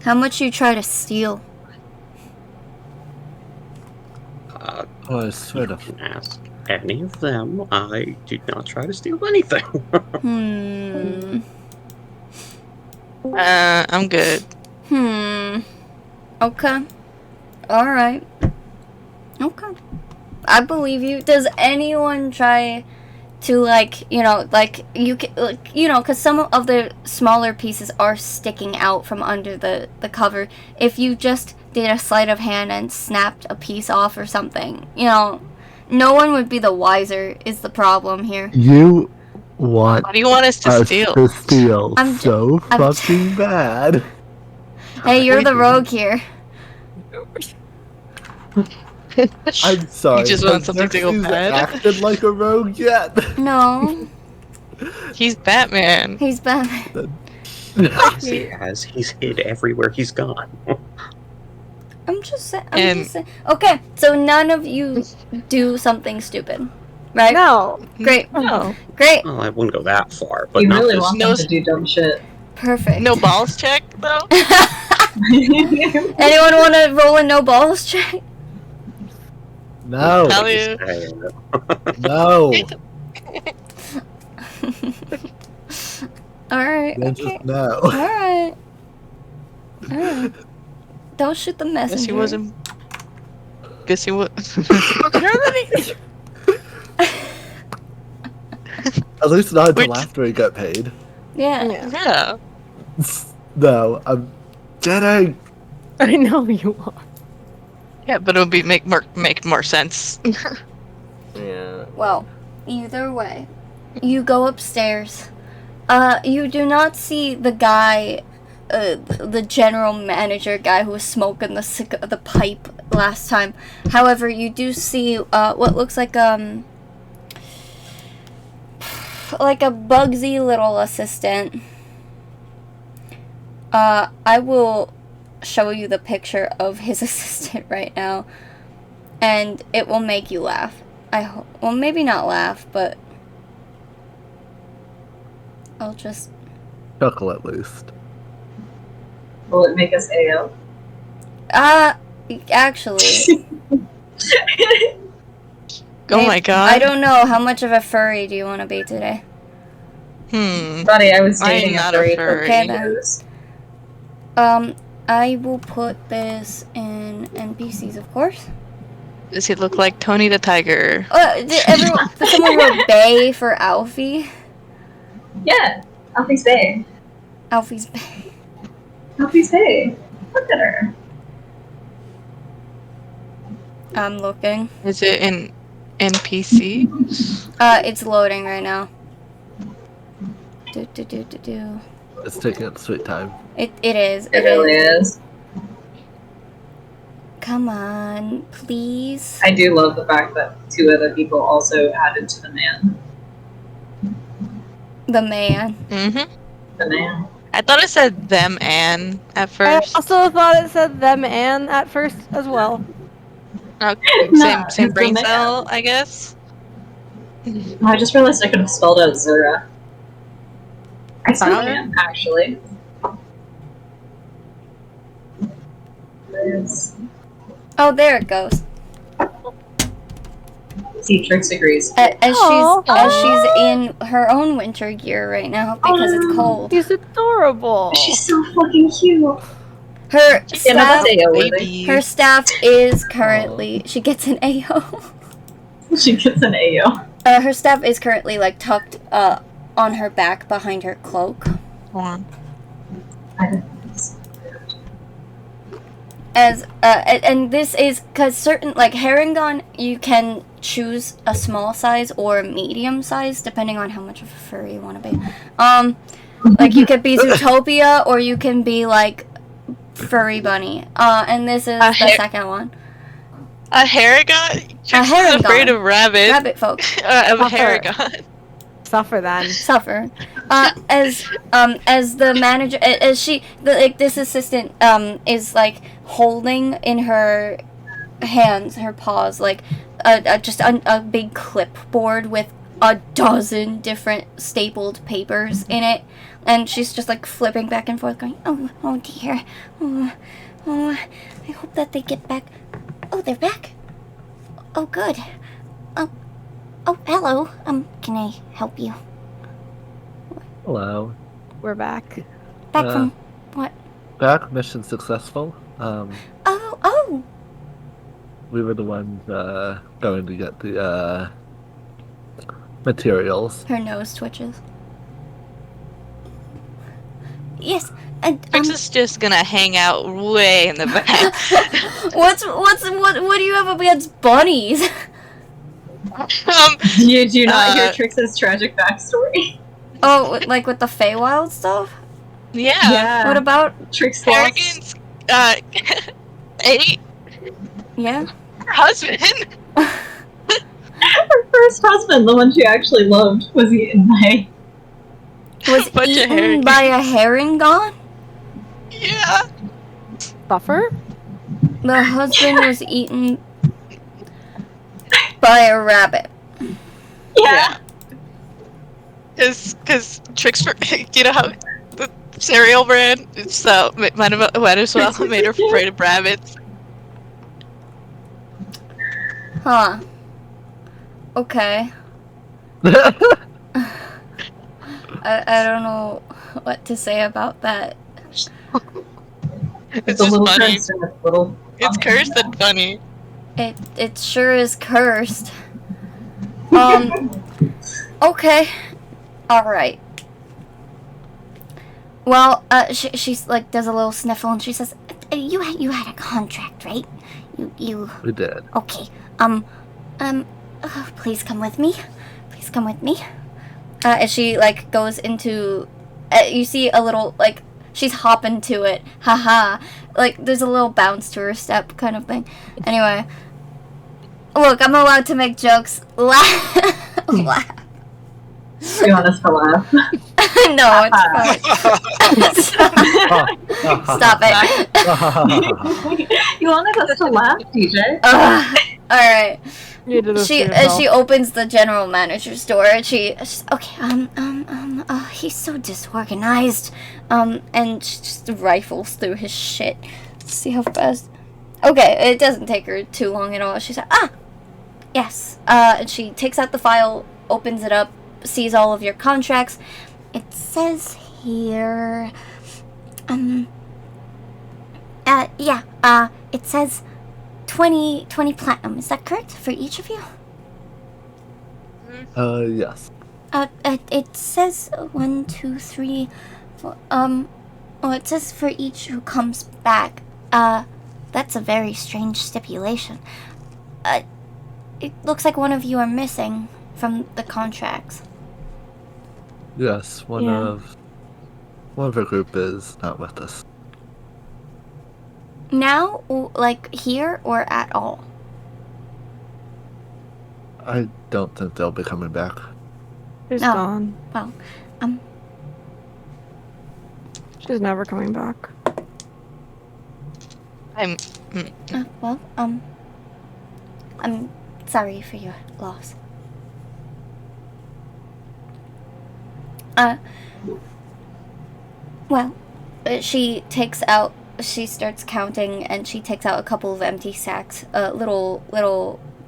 How much you try to steal? Oh, I swear You to. can ask any of them. I did not try to steal anything. I'm good. Okay. Alright. Okay. I believe you. Does anyone try to, like, you know, like, you can, like, you know, because some of the smaller pieces are sticking out from under the cover. If you just did a sleight of hand and snapped a piece off or something, you know, no one would be the wiser is the problem here. You want What do you want us to steal? to steal I'm so fucking bad. Hey, you're the rogue here. I'm sorry. You just want has something to go Xerxes bad? acted like a rogue yet? No, He's Batman. he's Batman. Yes, he has. He's hid everywhere he's gone. I'm just saying. Okay, so none of you do something stupid, right? No. Great. No. Great. Well, I wouldn't go that far, but You not really this. want them to do dumb shit. Perfect. No balls check, though? Anyone want to roll a no balls check? No. Hell yeah. No. Alright, Then okay. just no. Alright. Alright. Don't shoot the messenger. Guess he wasn't. Guess he was. At least not until Which- after he got paid. Yeah. Yeah. No, I'm kidding. I know you are. Yeah, but it would make more sense. Yeah. Well, either way, you go upstairs. You do not see the guy, the general manager guy who was smoking the pipe last time. However, you do see what looks like a Bugsy little assistant. I will show you the picture of his assistant right now, and it will make you laugh. I hope. Well, maybe not laugh, but I'll just. Chuckle at least. Will it make us AO? Actually, Oh my god. I don't know. How much of a furry do you want to be today? Buddy, I was I am dating not a a furry furry. for Okay, then. years. I will put this in NPCs, of course. Does he look like Tony the Tiger? Someone wrote Bay for Alfie. Yeah, Alfie's Bay. Alfie's Bay. Alfie's Bay. Look at her. I'm looking. Is it in NPC? It's loading right now. Do. It's taking its sweet time. It is. It really is. Come on, please. I do love the fact that 2 other people also added to the man. The man. Mm-hmm. The man. I thought it said them and at I first. also thought it said them and at first as well. Okay, No, same it's brain the man. cell, I guess. I just realized I could have spelled out Zura. I still Huh? can, actually. There's... Oh, there it goes. See, Trix agrees. As she's in her own winter gear right now because it's cold. He's adorable. She's so fucking cute. Her Yeah, no, staff, that's AO worthy. Baby. her staff is currently. She gets an AO. She gets an AO. Her staff is currently like tucked on her back behind her cloak. Hold on. I don't know. And this is because certain like Harengon, you can choose a small size or a medium size depending on how much of a furry you want to be. Like you could be Zootopia or you can be like Furry Bunny. And this is the second one. A Haragon? A Haragon. Afraid of rabbits. Rabbit folk I'm a Suffer. Haragon. Suffer then. suffer. As the manager, this assistant is like holding in her hands, her paws, like just a big clipboard with a dozen different stapled papers in it, and she's just like flipping back and forth, going, "Oh dear, oh, I hope that they get back. Oh, they're back. Oh, good. Oh, hello. Can I help you? Hello. We're back. Back from what? Back, mission successful. Oh. We were the ones going to get the materials. Her nose twitches. Yes, and Trix is just gonna hang out way in the back. what do you have against bunnies? Do you not hear Trix's tragic backstory? Oh, like with the Feywild stuff? Yeah. What about Trix Arrogance, ate yeah? her husband. Her first husband, the one she actually loved, was eaten by... Was Bunch of eaten by a herringon? Yeah. Buffer? The husband was eaten by a rabbit. Yeah. Because Trix, you know how the cereal brand, so might as well have made her afraid of rabbits. Huh. Okay. I don't know what to say about that. It's a just little funny. cursed and it's a little... It's cursed and funny. It sure is cursed. Okay. Alright. Well, she's like, does a little sniffle and she says, you had a contract, right? You... We did. Okay. Please come with me. Please come with me. As she, like, goes into... you see a little, like, she's hopping to it. Haha. Like, there's a little bounce to her step kind of thing. Anyway. Look, I'm allowed to make jokes. Laugh. You want us to laugh? No, it's fine. Stop it. You wanted us to laugh, DJ? Alright. You did this to She yourself. opens the general manager's door and she's okay, he's so disorganized. And she just rifles through his shit. Let's see how fast. Okay, it doesn't take her too long at all. She said, yes. And she takes out the file, opens it up, sees all of your contracts. It says here, it says 20 platinum. Is that correct for each of you? Yes. It says 1, 2, 3, 4, it says for each who comes back. That's a very strange stipulation. It looks like one of you are missing from the contracts. Yes, one of our group is not with us. Now, like here or at all? I don't think they'll be coming back. She's No. gone. Well, She's never coming back. I'm sorry for your loss. She starts counting and she takes out a couple of empty sacks, little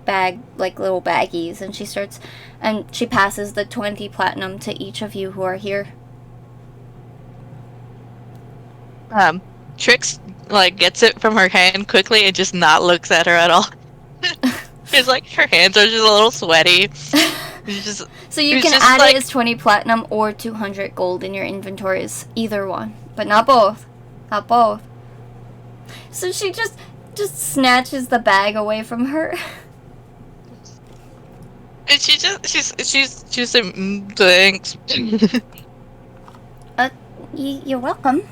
baggies, and she passes the 20 platinum to each of you who are here. Trix like gets it from her hand quickly and just not looks at her at all. It's like her hands are just a little sweaty. So you can add it as 20 platinum or 200 gold in your inventories, either one, but not both. Not both. So she just snatches the bag away from her. And she's like, thanks. You're welcome.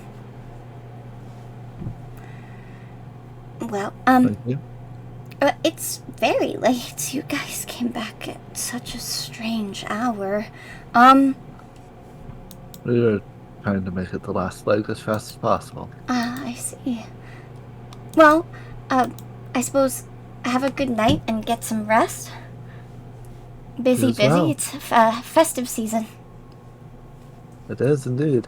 Well, Thank you. it's very late. You guys came back at such a strange hour. We were trying to make it the last leg as fast as possible. I see. Well, I suppose, have a good night and get some rest. Busy, You as well. It's festive season. It is indeed.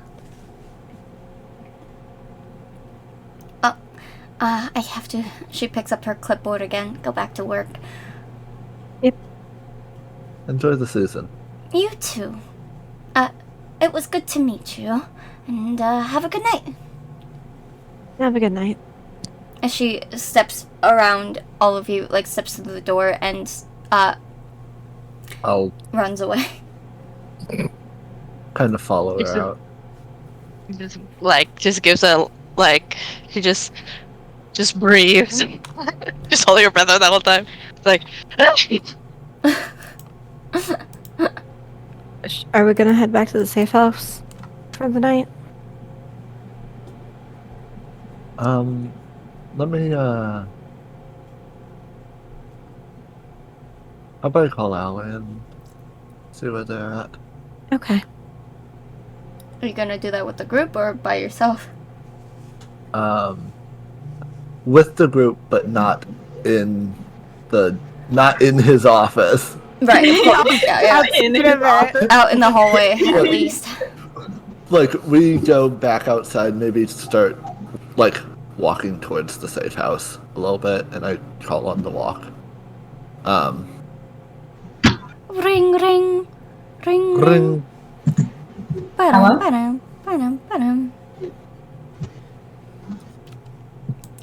I have to. She picks up her clipboard again. Go back to work. Enjoy the season. You too. It was good to meet you, and have a good night. Have a good night. As she steps around all of you, like steps to the door and I'll runs away. kind of follow her out. Just gives a she just breathes. Just holding her breath the whole time. It's like Are we gonna head back to the safe house for the night? Let me, how about I call Allie and see where they're at? Okay. Are you gonna do that with the group or by yourself? With the group, but not in his office. Right, of course. Yeah. Out in the hallway, at least. Like, we go back outside, maybe start, like, walking towards the safe house a little bit, and I call on the walk. Ring, ring. Ring, ring. Ring. Ba-dum, ba-dum, ba-dum, ba-dum.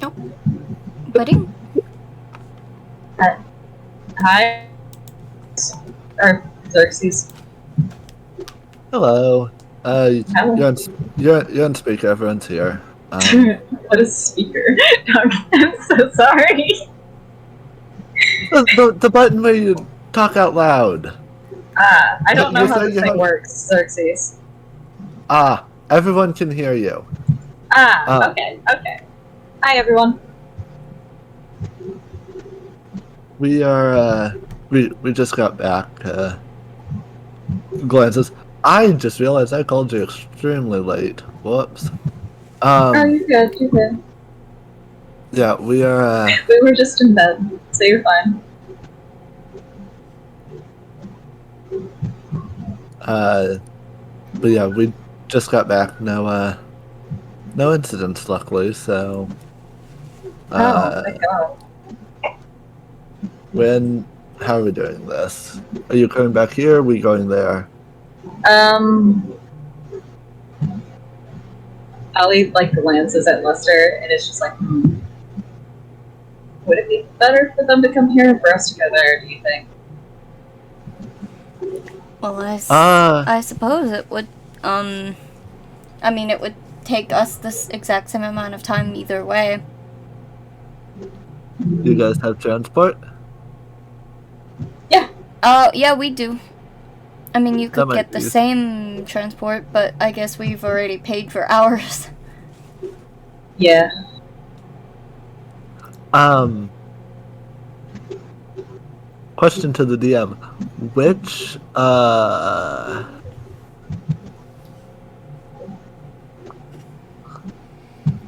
Oh. Pudding? Hi. Or Xerxes. Hello. Hello. You're on speaker, everyone's here. What is speaker? I'm so sorry. The button where you talk out loud. I don't know how You're this saying thing works, Xerxes. Everyone can hear you. Okay. Hi, everyone. We are, we just got back, glances. I just realized I called you extremely late. Whoops. You're good, you're good. Yeah, we are, We were just in bed, so you're fine. but yeah, we just got back. No incidents, luckily, so. Oh, my God. How are we doing this? Are you coming back here? Are we going there? Allie, glances at Lester, and it's just like, would it be better for them to come here or for us to go there, do you think? Well, I suppose it would, I mean, it would take us this exact same amount of time either way. You guys have transport? Yeah. Yeah, we do. I mean, you could That get might the be- same transport, but I guess we've already paid for ours. Yeah. Question to the DM. Which,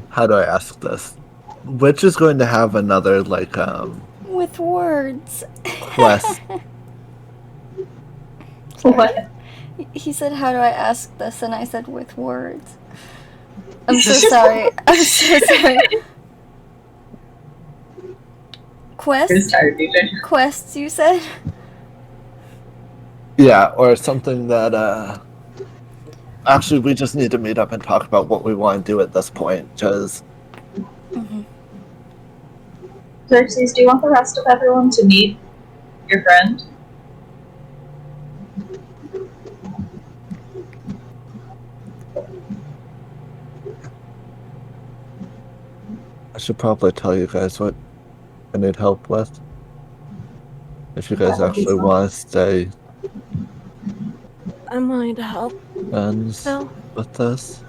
how do I ask this? Which is going to have another, With words. quest? What? He said, how do I ask this? And I said, with words. I'm so sorry. I'm so sorry. Quest? Who's tired, DJ? Quests, you said? Yeah, or something that, actually, we just need to meet up and talk about what we want to do at this point, because... Xerxes, do you want the rest of everyone to meet your friend? I should probably tell you guys what I need help with. If you guys That would be actually fun. want to stay I'm willing to help. friends Phil? with this.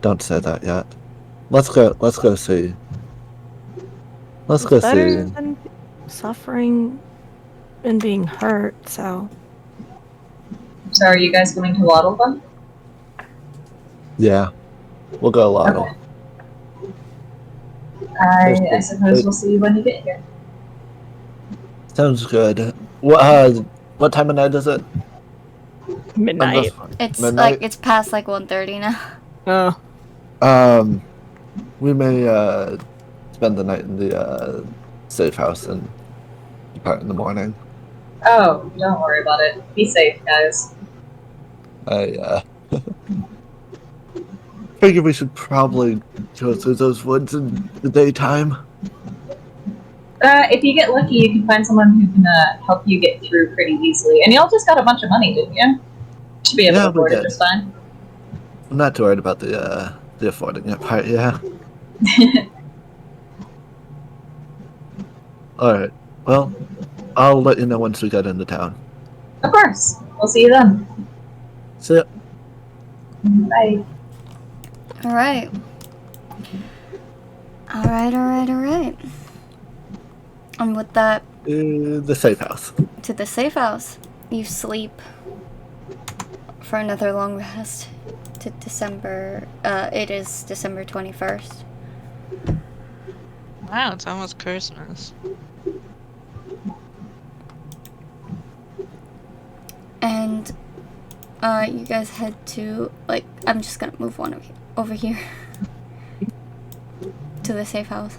Don't say that yet. Let's go see. Let's go Better see. than suffering and being hurt, so. So are you guys going to Waddle then? Yeah. We'll go Lotto. Okay. I suppose we'll see you when you get here. Sounds good. What time of night is it? Midnight. It's Midnight? it's past like 1:30 now. Oh. We may spend the night in the safe house and depart in the morning. Oh, don't worry about it. Be safe, guys. I figure we should probably go through those woods in the daytime. If you get lucky, you can find someone who can help you get through pretty easily. And y'all just got a bunch of money, didn't you? Should be able Yeah, to we afford it did. just fine. I'm not too worried about the affording it part, yeah. Alright. Well, I'll let you know once we get into town. Of course. We'll see you then. See ya. Bye. Alright. Alright. And with that, The safe house. to the safe house, you sleep for another long rest to December. It is December 21st. Wow, it's almost Christmas. And you guys head to, like, I'm just gonna move one over here to the safe house.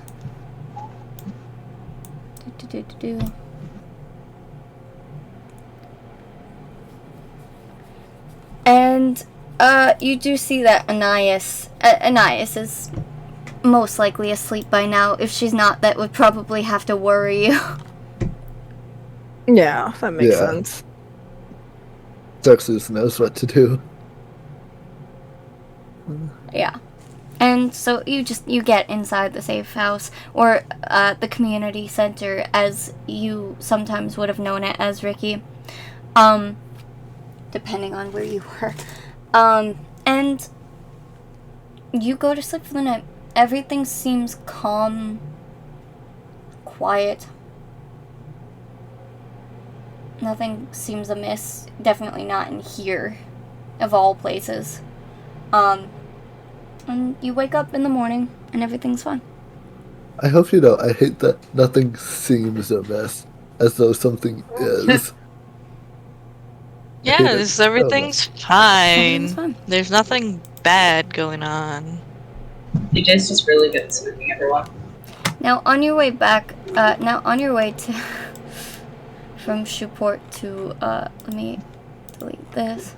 And you do see that Anais is most likely asleep by now. If she's not, that would probably have to worry you. Yeah, that makes Yeah. sense. Xerxes knows what to do. Yeah. And so you get inside the safe house, or the community center, as you sometimes would have known it as, Ricky. Depending on where you were. And you go to sleep for the night. Everything seems calm, quiet. Nothing seems amiss. Definitely not in here, of all places. And you wake up in the morning, and everything's fine. I hope you know I hate that nothing seems amiss, as though something is. Yes, everything's Everything's fine. fine. There's nothing bad going on. DJ's just really good at spooking everyone. Now, on your way back, to from Shoeport to, let me delete this.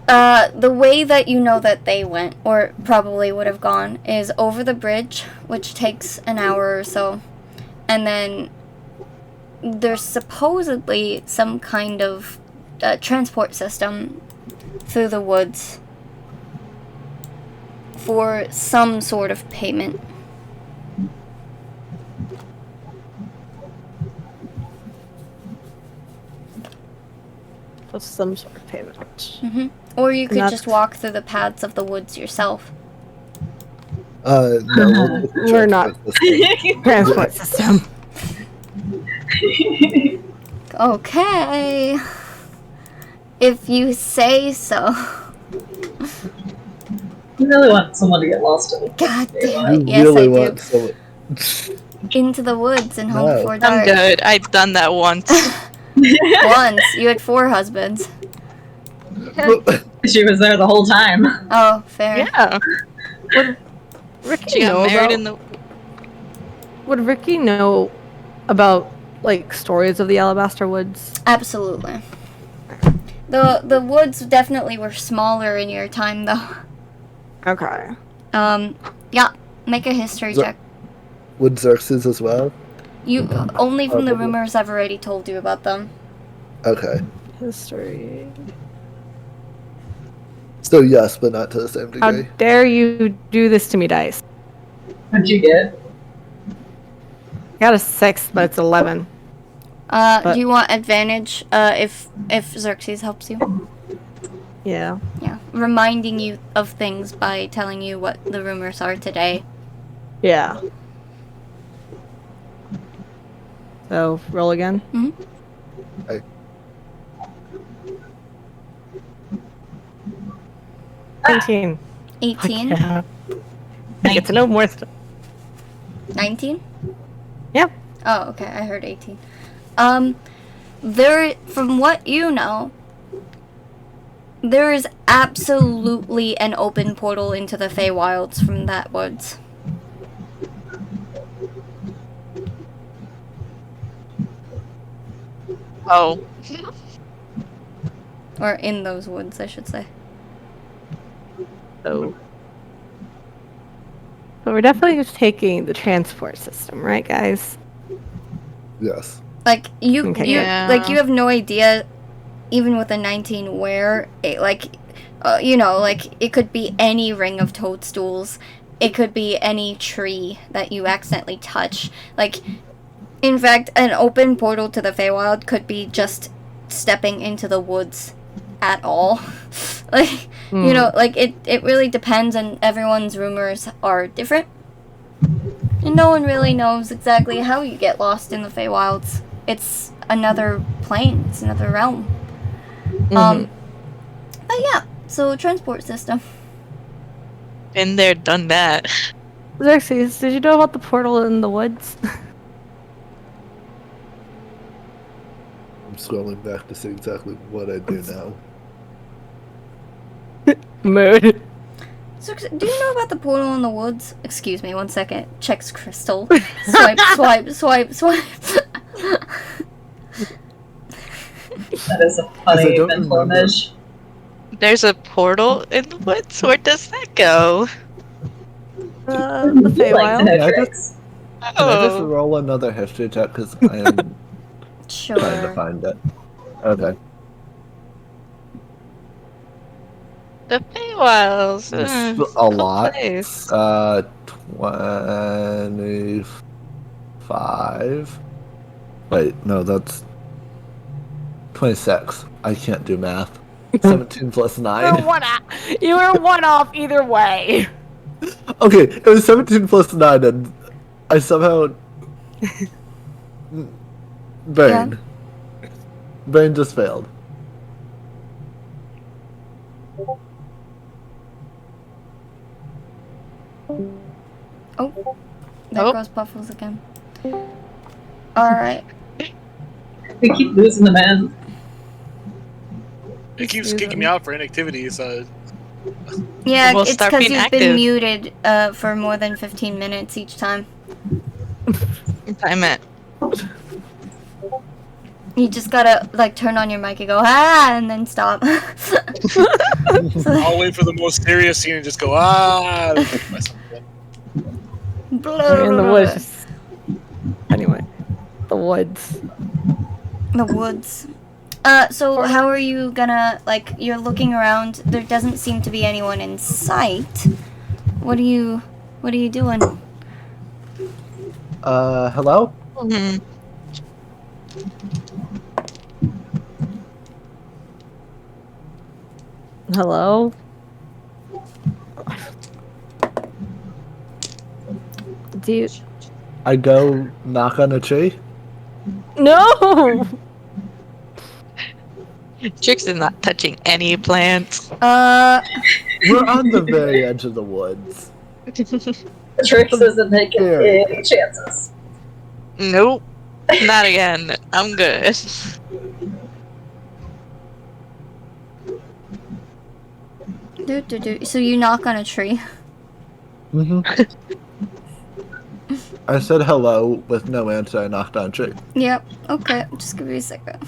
The way that you know that they went, or probably would have gone, is over the bridge, which takes an hour or so. And then there's supposedly some kind of transport system through the woods for some sort of payment. That's some sort of payment. Mm-hmm. Or you could Not- just walk through the paths of the woods yourself. No, We're not. Transport system. Okay. If you say so. You really want someone to get lost in the God day damn life. it. Yes, really I want do. someone. Into the woods and home No. before I'm dark. good. I've done that once. Once. You had 4 husbands. She was there the whole time. Oh, fair. Yeah. Would Ricky She got know married about, in the. Would Ricky know about, like, stories of the Alabaster Woods? Absolutely. The woods definitely were smaller in your time, though. Okay. Yeah. Make a history check. Would Xerxes as well? You only from the Probably. rumors I've already told you about them. Okay. History. So yes, but not to the same How degree. dare you do this to me, Dice? What'd you get? I got a 6, but it's 11. Do you want advantage, if Xerxes helps you? Yeah. Yeah. Reminding you of things by telling you what the rumors are today. Yeah. So, roll again. Mm-hmm. 19. 18? Yeah. I get to know more stuff. 19? Yeah. Oh, okay, I heard 18. From what you know, there is absolutely an open portal into the Feywilds from that woods. Oh. Or in those woods, I should say. So we're definitely just taking the transport system, right, guys? Yes. Like, you Yeah. like, you have no idea, even with a 19, where it, like, you know, like, it could be any ring of toadstools. It could be any tree that you accidentally touch. Like, in fact, an open portal to the Feywild could be just stepping into the woods at all. Like, you know, like, it really depends, and everyone's rumors are different. And no one really knows exactly how you get lost in the Feywilds. It's another plane. It's another realm. But yeah, so transport system. Been there, done that. Xerxes, did you know about the portal in the woods? I'm scrolling back to see exactly what I do now. Mood. So, do you know about the portal in the woods? Excuse me, 1 second. Checks crystal. Swipe, swipe, swipe, swipe. That is a funny mental image. There's a portal in the woods? Where does that go? The You like to Feywild. know Yeah, I tricks. Can I just Oh. roll another history check? Because I am trying to Sure. find it. Okay. The Feywilds. It's a cool lot. place. 25. Wait, no, that's 26. I can't do math. 17 plus 9. You were one off either way. Okay, it was 17 plus 9, and I somehow. Brain. Brain just failed. Oh, there Oh. goes Puffles again. Alright. We keep losing the man. It keeps kicking me out for inactivity, so Yeah, We'll it's start because being you've been active. muted for more than 15 minutes each time. I meant. You just gotta, like, turn on your mic and go, ah, and then stop. I'll wait for the most serious scene and just go, ah. and pick myself up. We're in the woods. Anyway, the woods. The woods. So how are you gonna, like, you're looking around, there doesn't seem to be anyone in sight. What are you doing? Hello? Mhm. Hello? Do you... I go knock on a tree? No! Trix is not touching any plants. We're on the very edge of the woods. Trix isn't taking any chances. Nope. Not again. I'm good. So you knock on a tree. I said hello with no answer. I knocked on a tree. Yep, okay, just give me a second.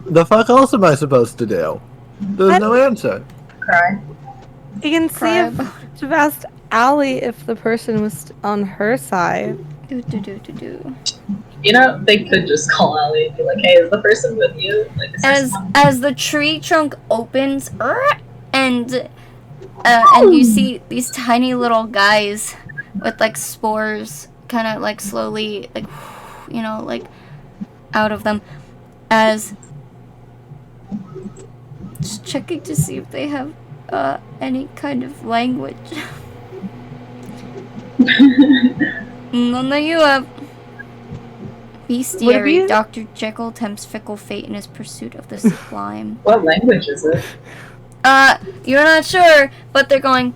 The fuck else am I supposed to do? There's no answer. Cry. You can see if to ask Allie if the person was on her side. You know, they could just call Allie and be like, hey, is the person with you? Like, is there someone? As the tree trunk opens, and you see these tiny little guys with, like, spores kind of, like, slowly, like, you know, like, out of them, as just checking to see if they have any kind of language. None that you have. Bestiary, Dr. Jekyll tempts fickle fate in his pursuit of the sublime. What language is it? You're not sure, but they're going.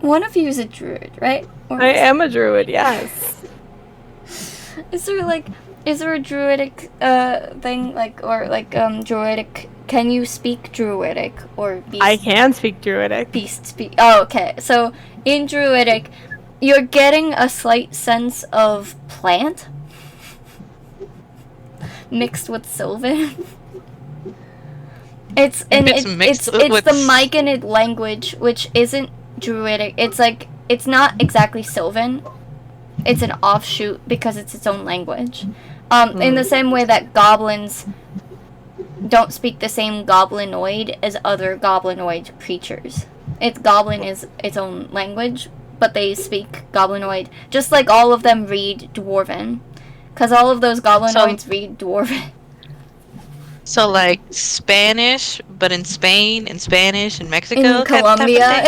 one of you is a druid, right? Or I am a druid, yes. Is there a druidic thing druidic? Can you speak druidic or beast? I can speak druidic. Beast speak. Oh, okay. So in druidic, you're getting a slight sense of plant mixed with Sylvan. It's the Myconid language, which isn't druidic. It's not exactly Sylvan. It's an offshoot because it's its own language. In the same way that goblins don't speak the same goblinoid as other goblinoid creatures. Goblin is its own language, but they speak goblinoid. Just like all of them read Dwarven. Because all of those goblinoids read Dwarven. So, like, Spanish, but in Spain, and Spanish in Mexico? In Colombia.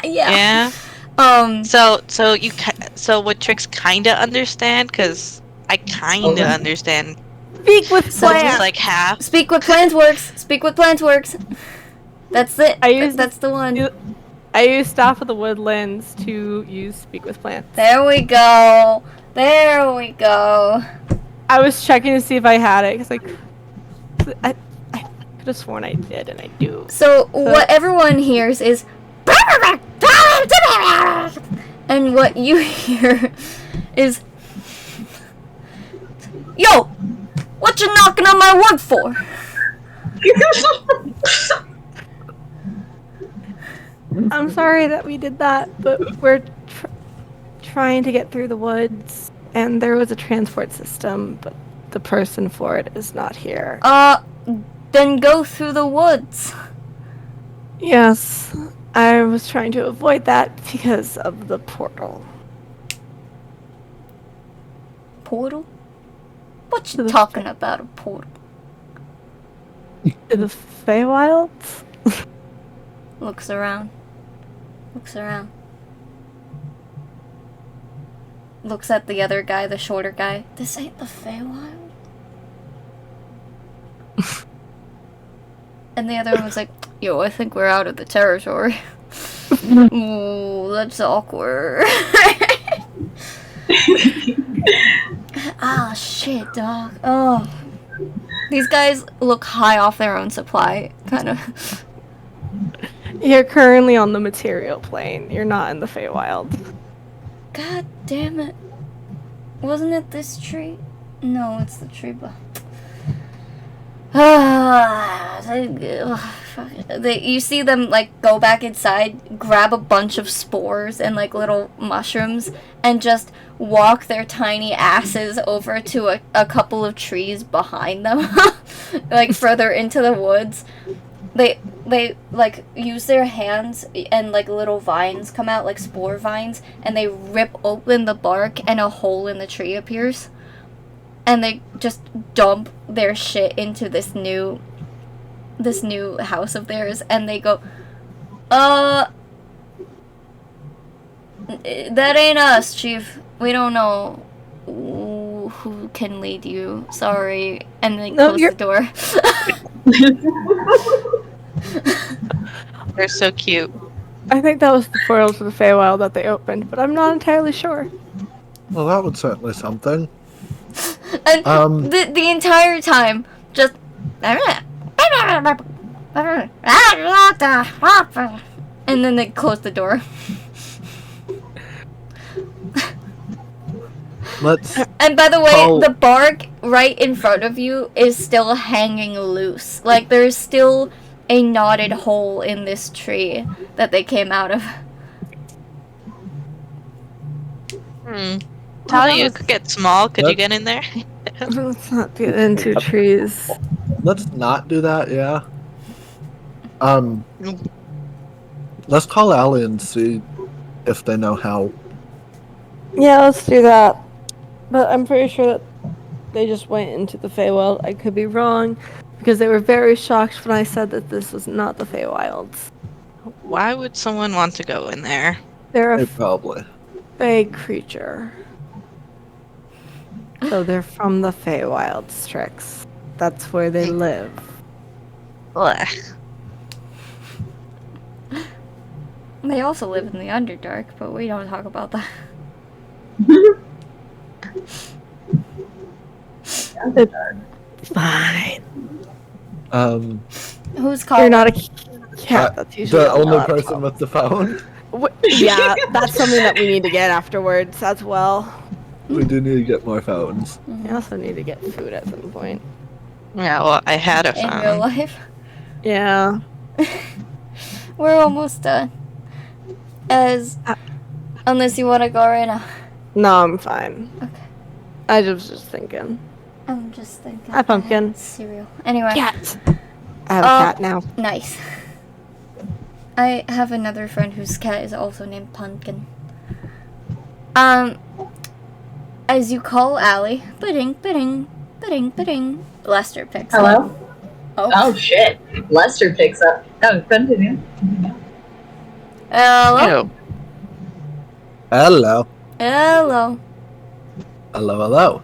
Yeah. So what Trix kinda understand? Because I kinda understand. Speak with So plants. just like half. Speak with plants works. Speak with plants works. That's it. That's the one. I use Staff of the Woodlands to use Speak with Plants. There we go. There we go. I was checking to see if I had it, because I could have sworn I did, and I do. So what everyone hears is, and what you hear is, yo, what you knocking on my wood for? I'm sorry that we did that, but we're trying to get through the woods, and there was a transport system, but the person for it is not here. Then go through the woods. Yes, I was trying to avoid that because of the portal. Portal? What you talking about, a portal? To the Feywilds? Looks around. Looks at the other guy, the shorter guy. This ain't the Feywild? And the other one was like, yo, I think we're out of the territory. Ooh, that's awkward. Ah, shit, dog. Oh. These guys look high off their own supply, kind of. You're currently on the material plane. You're not in the Feywild. God damn it. Wasn't it this tree? No, it's the tree behind. You see them like go back inside, grab a bunch of spores and like little mushrooms, and just walk their tiny asses over to a couple of trees behind them, like further into the woods. They like use their hands, and like little vines come out, like spore vines, and they rip open the bark and a hole in the tree appears. And they just dump their shit into this new house of theirs, and they go, that ain't us, Chief. We don't know who can lead you. Sorry. And they close the door. They're so cute. I think that was the portal to the Feywild that they opened, but I'm not entirely sure. Well, that was certainly something. And the entire time, just and then they close the door. And by the way, the bark right in front of you is still hanging loose. Like there's still a knotted hole in this tree that they came out of. Talia, could get small. Could you get in there? Let's not get into trees. Let's not do that, yeah. Let's call Allie and see if they know how. Yeah, let's do that. But I'm pretty sure that they just went into the Feywild. I could be wrong, because they were very shocked when I said that this was not the Feywilds. Why would someone want to go in there? They're a probably Fey creature. So they're from the Feywild, Strix. That's where they live. Ugh. They also live in the Underdark, but we don't talk about that. Fine. Who's calling? You're not a cat. That's usually the on only laptop. person with the phone. Yeah, that's something that we need to get afterwards as well. We do need to get more phones. We also need to get food at some point. Yeah, well, I had a In phone. real life. Yeah. We're almost done. Unless you want to go right now. No, I'm fine. Okay. I was just thinking. I'm just thinking. Hi, Pumpkin. Cereal. Anyway. Cat. I have a cat now. Nice. I have another friend whose cat is also named Pumpkin. As you call Allie, bidding, bidding, bidding, bidding, Lester picks up. Hello? Oh. Shit. Lester picks up. Oh, continue. Hello? Ew. Hello. Hello. Hello.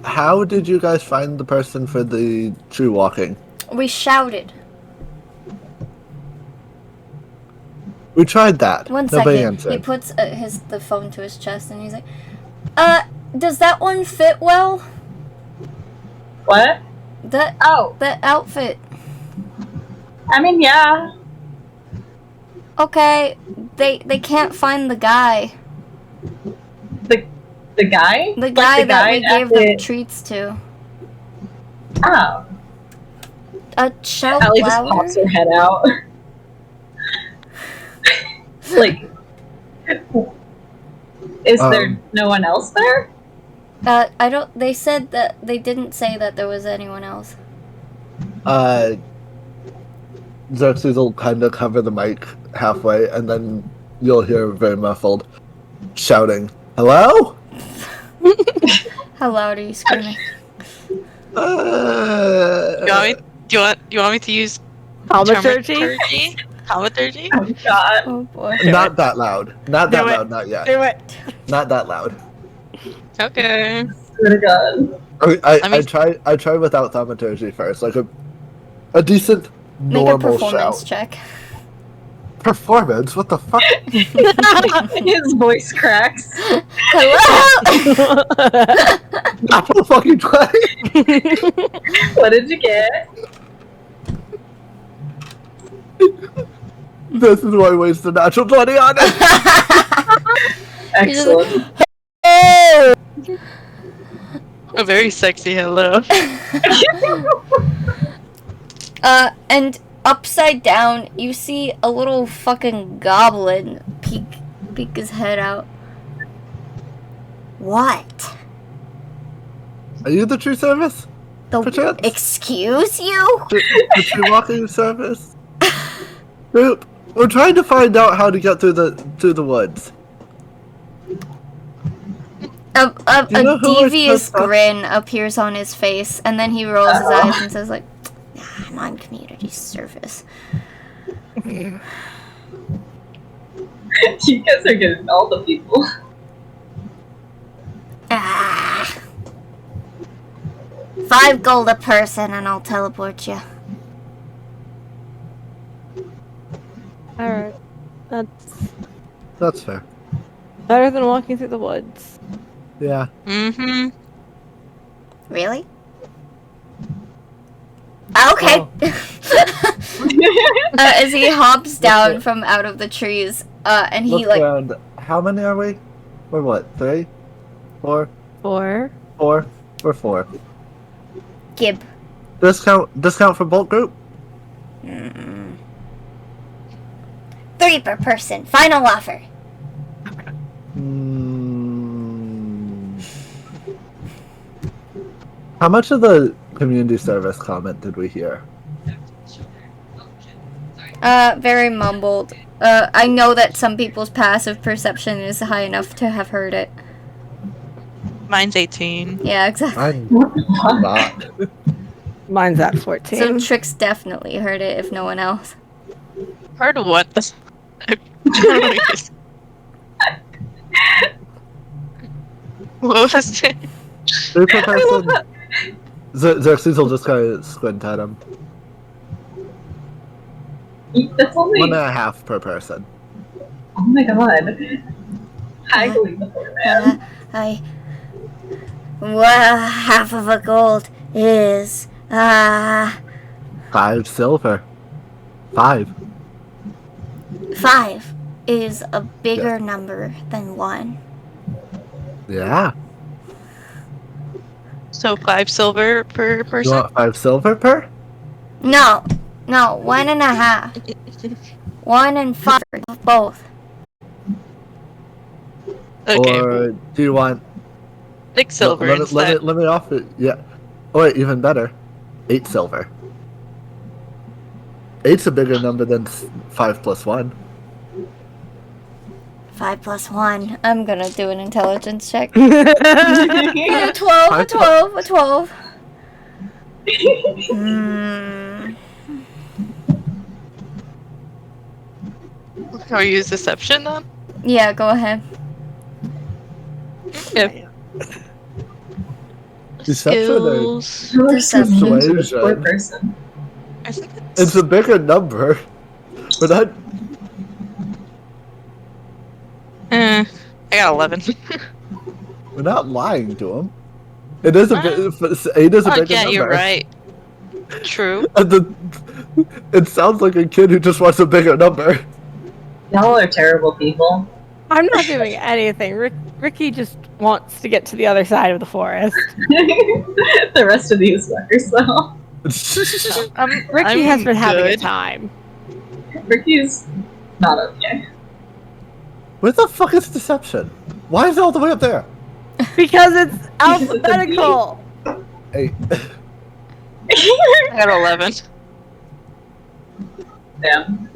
How did you guys find the person for the tree walking? We shouted. We tried that. One Nobody second. answered. He puts the phone to his chest and he's like, does that one fit well? What? That outfit. I mean, yeah. Okay, they can't find the guy. The guy? The guy that we gave them the... treats to. Oh. A shell Allie just flower? pops her head out. Like, is there no one else there? I don't. They said that they didn't say that there was anyone else. Xerxes will kind of cover the mic halfway, and then you'll hear very muffled shouting, "Hello?" How loud are you screaming? Do you want me to use Thaumaturgy? Thaumaturgy? Oh god. Oh boy. Not that loud. Not that loud. Not yet. Do it. Not that loud. Okay. Swear to god. I try without thaumaturgy first, like a decent Make a normal performance shout. check. Performance? What the fuck? His voice cracks. Hello. Not a fucking 20. What did you get? This is why I waste a natural 20 on it. Excellent. A very sexy hello. And upside down, you see a little fucking goblin peek his head out. What? Are you the tree service? Perchance? Excuse you? The tree walking service? We're trying to find out how to get through the woods. A you know who we're devious supposed to- grin appears on his face, and then he rolls his eyes and says, like, I'm on community service. You guys are getting all the people. Ah. 5 gold a person, and I'll teleport you. Alright. That's fair. Better than walking through the woods. Yeah. Mm-hmm. Really? Okay. As he hops down from out of the trees, and he Look around. How many are we? We're what? 3? 4? 4. 4? We're 4. Gib. Discount for bulk group? 3 per person. Final offer. How much of the community service comment did we hear? Very mumbled. I know that some people's passive perception is high enough to have heard it. Mine's 18. Yeah, exactly. I'm not. Mine's at 14. So Trix definitely heard it, if no one else. Heard of what? What was it? 3 per person. Xerxes will just kind of squint at him. That's only. 1.5 per person. Oh my god. Haggling the poor man. Well, half of a gold is 5 silver. 5. 5 is a bigger number than 1. Yeah. So 5 silver per You person? want 5 silver per? No, 1.5. 1 and 5, both. Okay, Or do you want 6 silver let instead. me offer, yeah. Oh wait, even better. 8 silver. 8's a bigger number than 5 plus 1. 5 plus 1. I'm gonna do an intelligence check. That's Yeah, 12, a 12. Can we use deception then? Yeah, go ahead. Yeah. Deception or Skills. How much does Deception. mean to a poor Persuasion. person? I think it's a bigger number. But I got 11. we're not lying to him. It is a bit. 8 is a Oh, bigger yeah, number. you're right. True. And it sounds like a kid who just wants a bigger number. Y'all are terrible people. I'm not doing anything. Ricky just wants to get to the other side of the forest. The rest of you suckers, though. Ricky has I'm been having a good. time. Ricky's not okay. Where the fuck is deception? Why is it all the way up there? Because it's alphabetical. 8. I got 11. Damn.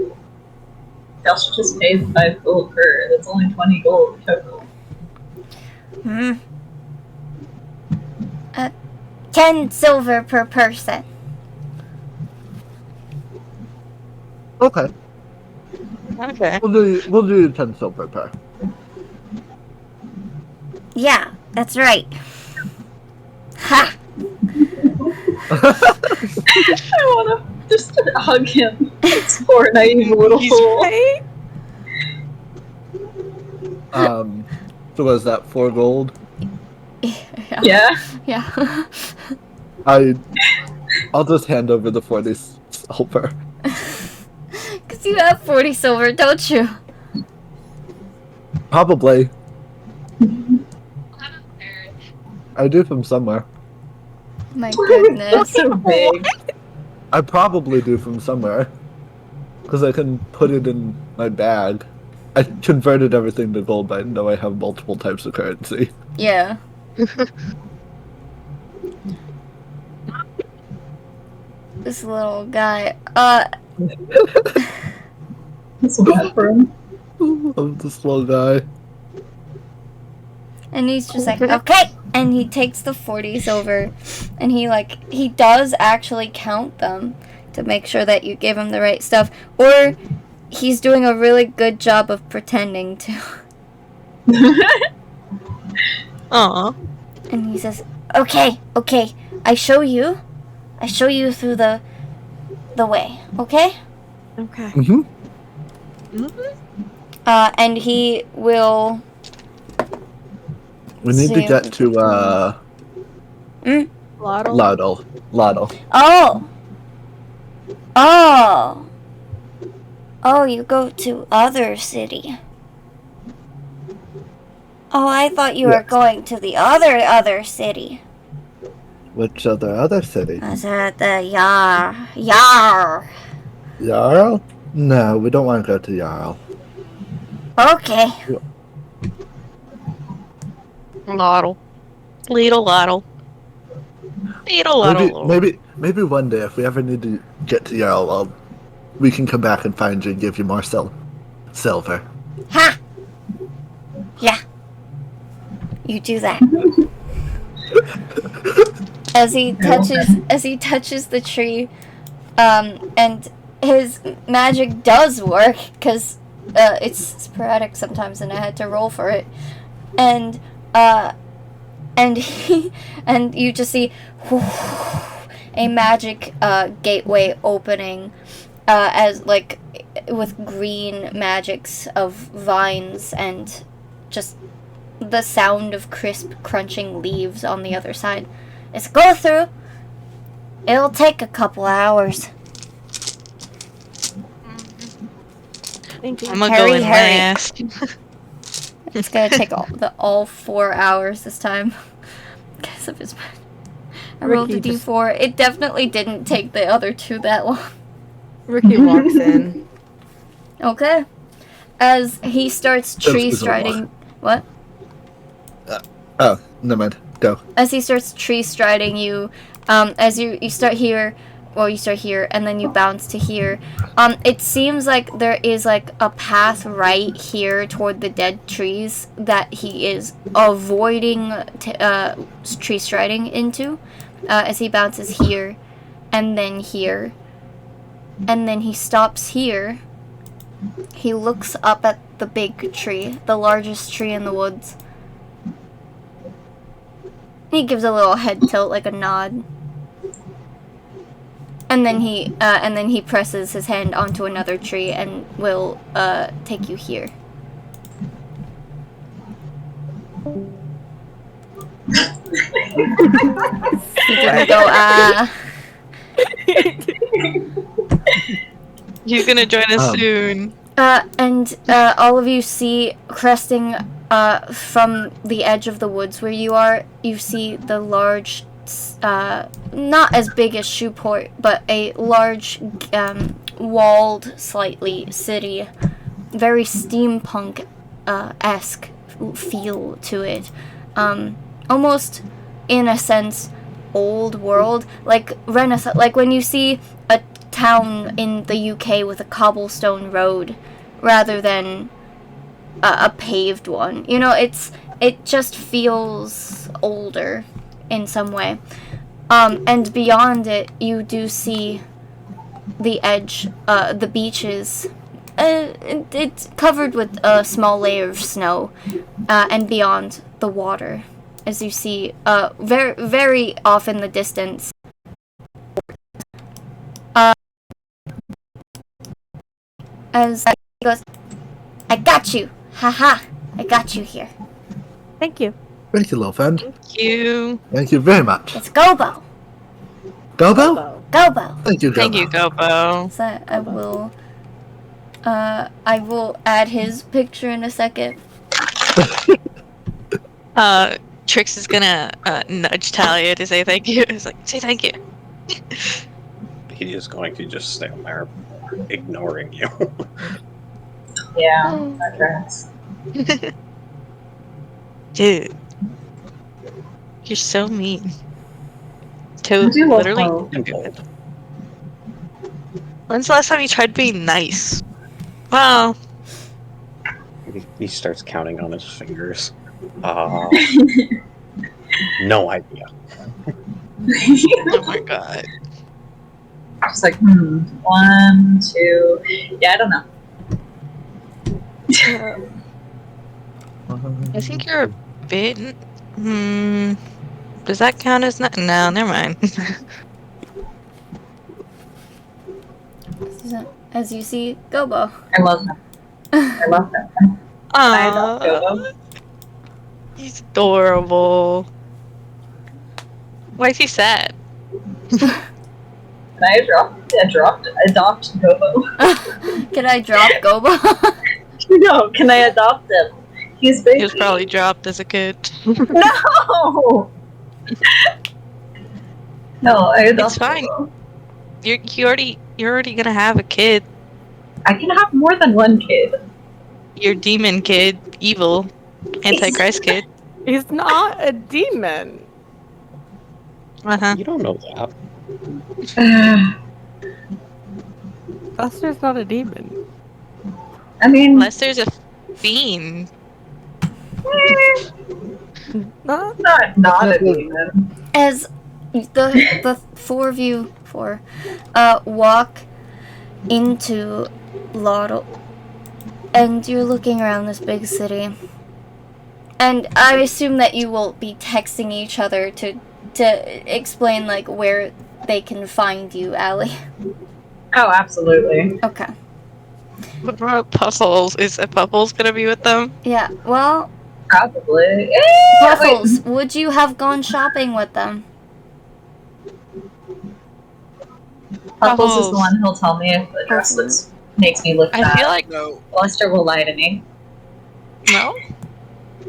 Y'all should just pay the 5 gold per. That's only 20 gold total. 10 silver per person. Okay. Okay. We'll do 10 silver per. Yeah, that's right. Ha! I wanna just hug him. It's poor naive little He's fool. Right? So was that 4 gold? Yeah. Yeah. I'll just hand over the 40 silver. Because you have 40 silver, don't you? Probably. I do from somewhere. My goodness. That's so big. I probably do from somewhere. Because I can put it in my bag. I converted everything to gold, but I know I have multiple types of currency. Yeah. This little guy. That's bad for him. Of this little guy. And he's just like, okay. And he takes the 40 silver, and he does actually count them to make sure that you give him the right stuff. Or he's doing a really good job of pretending to. Aw. And he says, okay, I show you through the way, okay? Okay. Mm-hmm. And he will. We need to See, get to, Lotto. Lotto. Oh, you go to other city. Oh, I thought you were Yes. going to the other city. Which other city? I said the Yar. Jarl? No, we don't want to go to Jarl. Okay. Lottle. Little Lottle. Little Lottle. Maybe one day if we ever need to get to Jarl, we can come back and find you and give you more silver. Ha! Yeah. You do that. As he touches the tree, and his magic does work, because it's sporadic sometimes and I had to roll for it. And you just see a magic gateway opening, as like with green magics of vines and just the sound of crisp crunching leaves on the other side. It's go through. It'll take a couple hours. Thank you. I'm gonna go in Hurry. last. It's gonna take all 4 hours this time. Because of his. I rolled a Ricky just- d4. It definitely didn't take the other 2 that long. Ricky walks in. Okay. As he starts tree Is a lot. striding. What? Oh, never mind. Go. As he starts tree striding you, as you start here, well, you start here, and then you bounce to here. It seems like there is like a path right here toward the dead trees that he is avoiding tree striding into, as he bounces here, and then here, and then he stops here. He looks up at the big tree, the largest tree in the woods. He gives a little head tilt, like a nod. And then he presses his hand onto another tree and will take you here. He's gonna go He's gonna join us soon. And all of you see cresting from the edge of the woods where you are, you see the large, not as big as Shoeport, but a large, walled, slightly city. Very steampunk-esque feel to it. Almost, in a sense, old world. Like Renaissance, like when you see a town in the UK with a cobblestone road rather than a paved one. You know, it just feels older in some way. And beyond it, you do see the edge, the beaches. It's covered with a small layer of snow, and beyond the water, as you see, very, very off in the distance. As he goes, I got you! Haha! I got you here. Thank you. Thank you, little friend. Thank you. Thank you very much. It's Gobo! Gobo? Gobo! Thank you, Gobo. Thank you, Gobo. So I will add his picture in a second. Trix is gonna nudge Talia to say thank you. It's like, say thank you. He is going to just stand there, ignoring you. Yeah, that tracks. Dude. You're so mean. I do love Literally. Bo. When's the last time you tried being nice? Wow. He starts counting on his fingers. No idea. Oh my god. Just like, 1, 2. Yeah, I don't know. I think you're a bit. Does that count as not? No, never mind. As you see, Gobo. I love him. I love him. I love Gobo. He's adorable. Why is he sad? Can I adopt Gobo? Can I drop Gobo? No, can I adopt him? He's big. He was probably dropped as a kid. No! No, I adopt It's fine. Gobo. You're already gonna have a kid. I can have more than one kid. Your demon kid, evil, Antichrist kid. He's not a demon. Uh-huh. You don't know that. Buster's not a demon. I mean, Unless there's a fiend. Not not a demon. As the four of you walk into Laurel, and you're looking around this big city, and I assume that you will be texting each other to explain like where they can find you, Allie. Oh, absolutely. Okay. What about Puffles? Is Puffles gonna be with them? Yeah, well, Probably. Puffles, would you have gone shopping with them? Puffles is the Puffles. one who'll tell me if the dress makes me look I bad. feel like No. Lester will lie to me. no.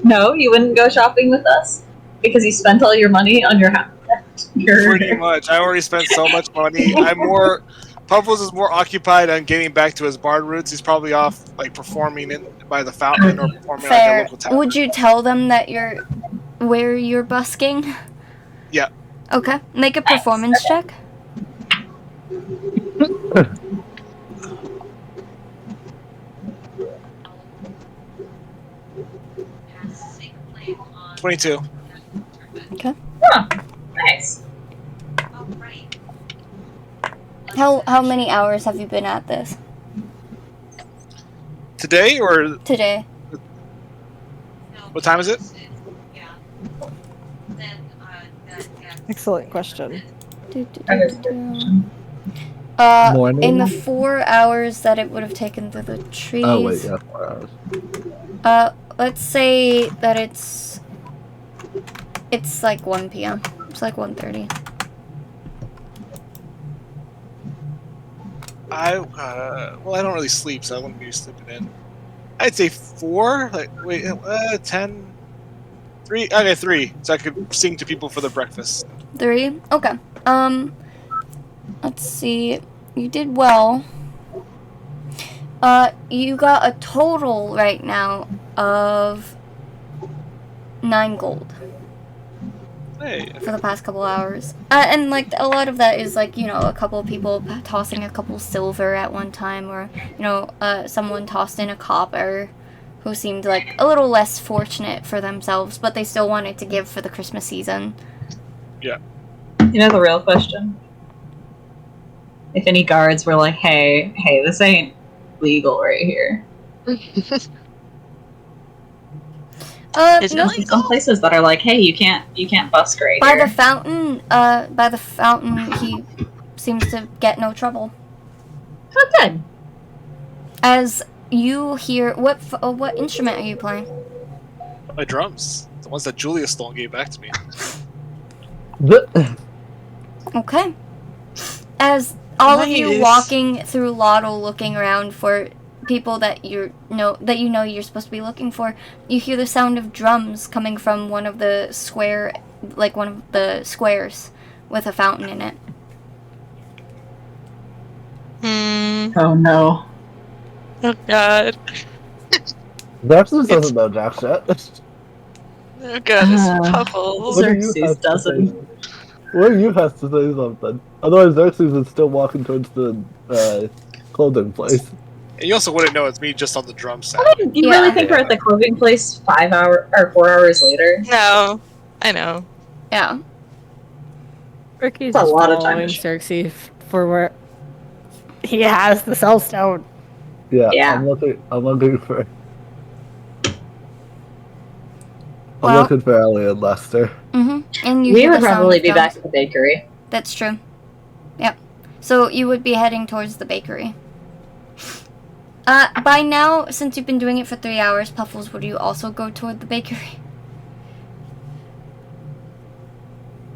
No, you wouldn't go shopping with us? Because you spent all your money on your house. Pretty much. I already spent so much money. Puffles is more occupied on getting back to his bard roots. He's probably off like performing by the fountain or performing like a Fair. local tavern. Would you tell them that where you're busking? Yeah. Okay. Make a performance check. $22. Okay. Huh. Nice. How many hours have you been at this Today or today? what time is it? Excellent question. Morning? In the 4 hours that it would have taken through the trees. Oh wait, yeah, 4 hours. Let's say that it's like 1 p.m. It's like 1:30. I don't really sleep, so I wouldn't be sleeping in. I'd say 4. Like 10, 3. Okay, 3. So I could sing to people for their breakfast. 3? Okay. Let's see. You did well. You got a total right now of 9 gold Hey. for the past couple hours. And like a lot of that is like, a couple of people tossing a couple silver at one time, or someone tossed in a copper who seemed like a little less fortunate for themselves, but they still wanted to give for the Christmas season. Yeah. You know the real question? If any guards were like, hey, this ain't legal right here. Is it No, legal? Some places that are like, hey, you can't busk right by here. the fountain, he seems to get no trouble. Oh, good. As you hear, what instrument are you playing? My drums. The ones that Julia stole and gave back to me. Okay. As all of you Nice. walking through Lotto looking around for people that you know you're supposed to be looking for, you hear the sound of drums coming from one of the squares with a fountain in it. Oh no. Oh god. Darkness doesn't know jack shit. Oh god, it's Puffles. What do you Xerxes have to doesn't. say? What do you have to say something? Otherwise, Xerxes is still walking towards the clothing place. And you also wouldn't know it's me just on the drum sound. You really think we're at the clothing place 4 hours later? No. I know. Yeah. Ricky's That's a just lot of time following to sh- Xerxes for where he has the cellstone. Yeah, Yeah. I'm looking for Well- Ellie and Lester. And you We hear would the sound probably of be drums. back at the bakery. That's true. Yep. So you would be heading towards the bakery. By now, since you've been doing it for 3 hours, Puffles, would you also go toward the bakery?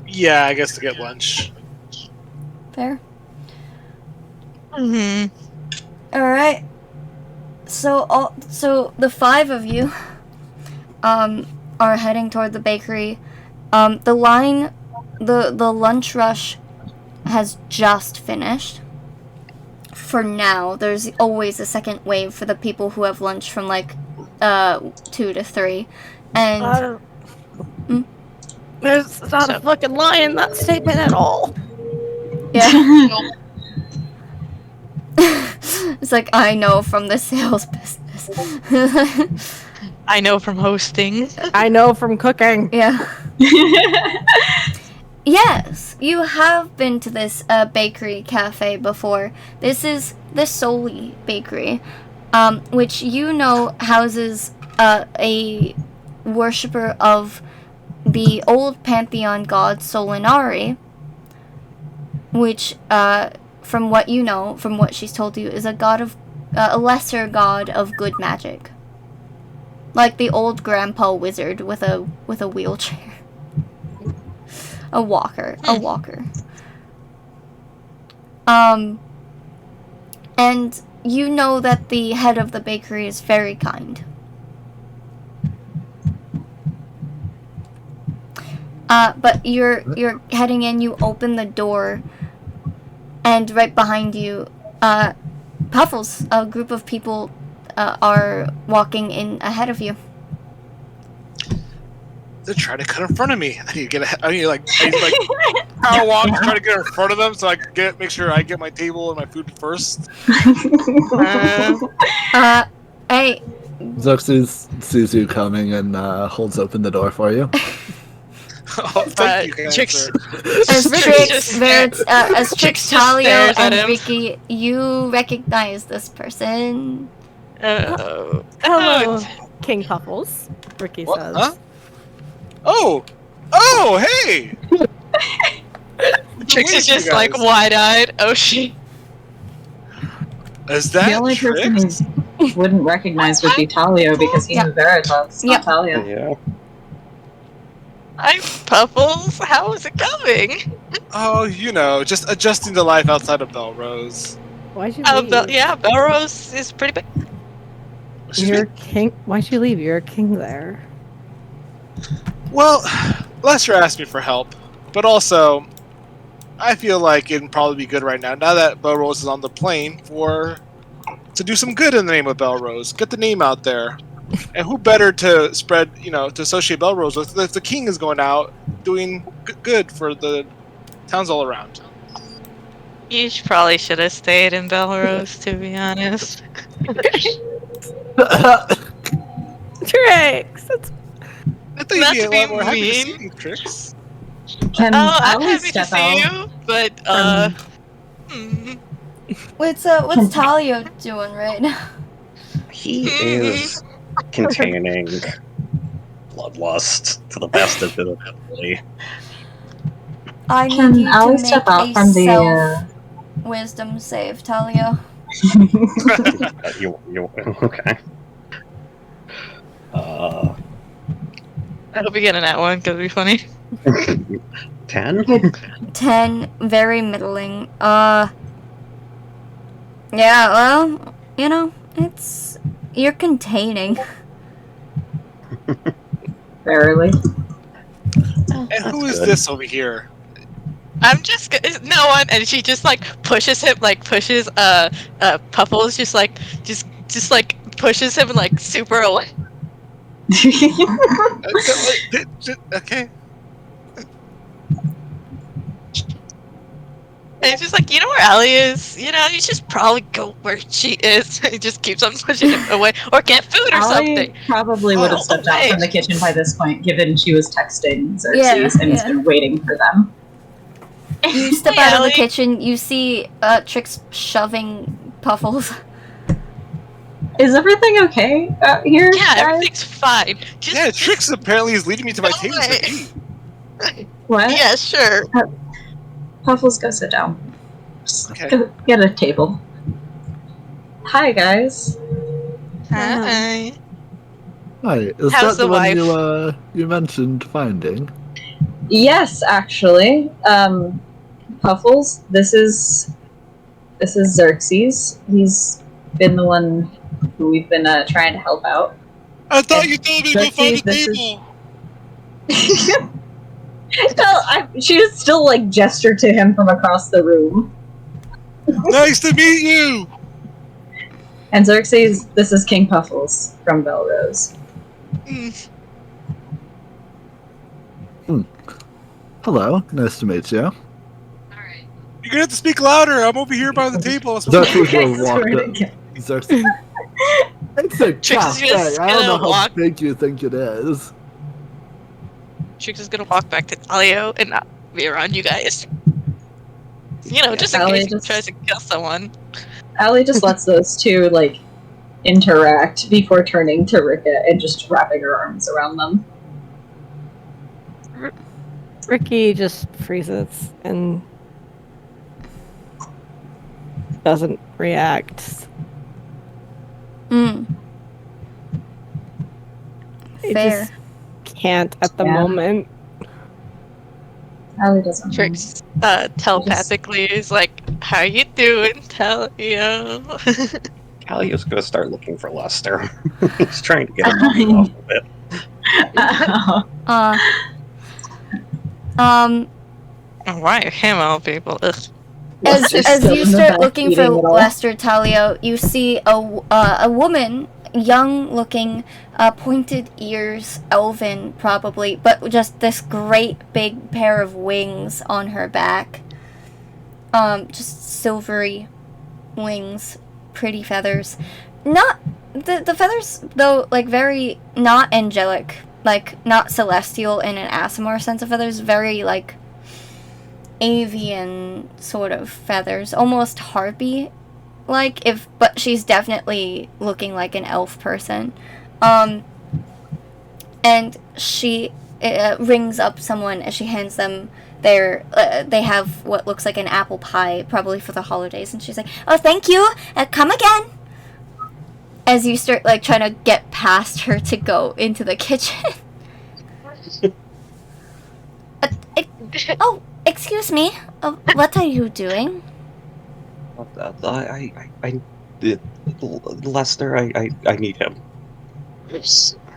Yeah, I guess to get lunch. Fair. Mm-hmm. Alright. So the 5 of you are heading toward the bakery. The lunch rush has just finished. For now, there's always a second wave for the people who have lunch from like 2 to 3. And There's not a fucking lie in that statement at all. yeah. It's like, I know from the sales business. I know from hosting. I know from cooking. Yeah. Yes, you have been to this bakery cafe before. This is the Soli Bakery, which houses a worshipper of the old pantheon god Solinari, which from what you know, from what she's told you, is a god of a lesser god of good magic, like the old grandpa wizard with a wheelchair, a walker. And you know that the head of the bakery is very kind. But you're heading in, you open the door, and right behind you, Puffles, a group of people, are walking in ahead of you. They're trying to cut in front of me. I need to power walk to try to get in front of them so I can make sure I get my table and my food first. Hey. Xerxes sees you coming and holds open the door for you. Oh, thank you, guys. Trix, As Trix, Talia, stares at and him. Ricky, you recognize this person. Hello, King Puffles. Ricky What? says. Huh? Oh, hey! Trix is just like wide-eyed. Oh, she. Is that The only person Trix? who wouldn't recognize would be Talio because he knew Veritas, not Talia. Yeah. Hi, Puffles. How is it going? Oh, just adjusting to life outside of Belrose. Why'd you leave? Belrose is pretty big. You're king. Why'd you leave? You're a king there. Well, Lester asked me for help, but also, I feel like it'd probably be good right now that Belrose is on the plane, to do some good in the name of Belrose, get the name out there. And who better to spread, to associate Belrose with if the king is going out doing good for the towns all around? You probably should have stayed in Belrose, to be honest. Trix! I think Not you'd to be a lot be more happy to mean. see you, Trix. Can I'm Ali happy to step see out? you, but What's Talia doing right now? He is containing bloodlust to the best of his ability. I need Can you to Ali make step out a from the? wisdom save, Talia. You okay? I hope you get in that one because it'd be funny. 10? 10, very middling. Yeah, well, you're containing. Barely. And who is good. this over here? I'm just no one, and she just pushes him, pushes Puffles, just pushes him super away. Okay. And it's just where Allie is? You should probably go where she is. He just keeps on pushing him away, or get food or Ali something. probably would have stepped out from the kitchen by this point, given she was texting Xerxes and has been waiting for them. You step out of the kitchen, you see Trix shoving Puffles. Is everything okay out here? Yeah, guys? everything's fine. Trix apparently is leading me to my table to eat. What? Yeah, sure. Puffles, go sit down. Just Okay. go get a table. Hi, guys. Hi. Hi, is How's that the the one wife? you mentioned finding? Yes, actually. Puffles, this is Xerxes. He's been the one who we've been trying to help out. I thought you told me to go find a Xerxes, table. She just still gesture to him from across the room. Nice to meet you. And Xerxes, this is King Puffles from Belrose. Hello, nice to meet you. You're gonna have to speak louder. I'm over here by the table. Xerxes I will walk swear to up. God. Xerxes. It's a Trix is cafe. just I don't know gonna how walk- big you think it is. Trix is gonna walk back to Talio and not be around you guys. Just in Allie case he just- tries to kill someone. Ali just lets those two interact before turning to Rika and just wrapping her arms around them. Ricky just freezes and doesn't react. Hmm. It Fair. just can't at the Yeah. moment. Allie doesn't know. Trix telepathically is like, "How you doing, Talio?" Callio's gonna start looking for Lester. He's trying to get a puppy off of it. Why him, all people? Ugh. As still you in the start back looking for eating it all. Lester Talio, you see a woman, young-looking, pointed ears, elven probably, but just this great big pair of wings on her back. Just silvery wings, pretty feathers. Not the feathers though, like very not angelic, like not celestial in an Aasimar sense of feathers. Very like avian sort of feathers, almost harpy like, but she's definitely looking like an elf person. And she rings up someone as she hands them their they have what looks like an apple pie, probably for the holidays, and she's like, "Oh, thank you, come again." As you start like trying to get past her to go into the kitchen. Oh, excuse me. What are you doing? Lester, I need him.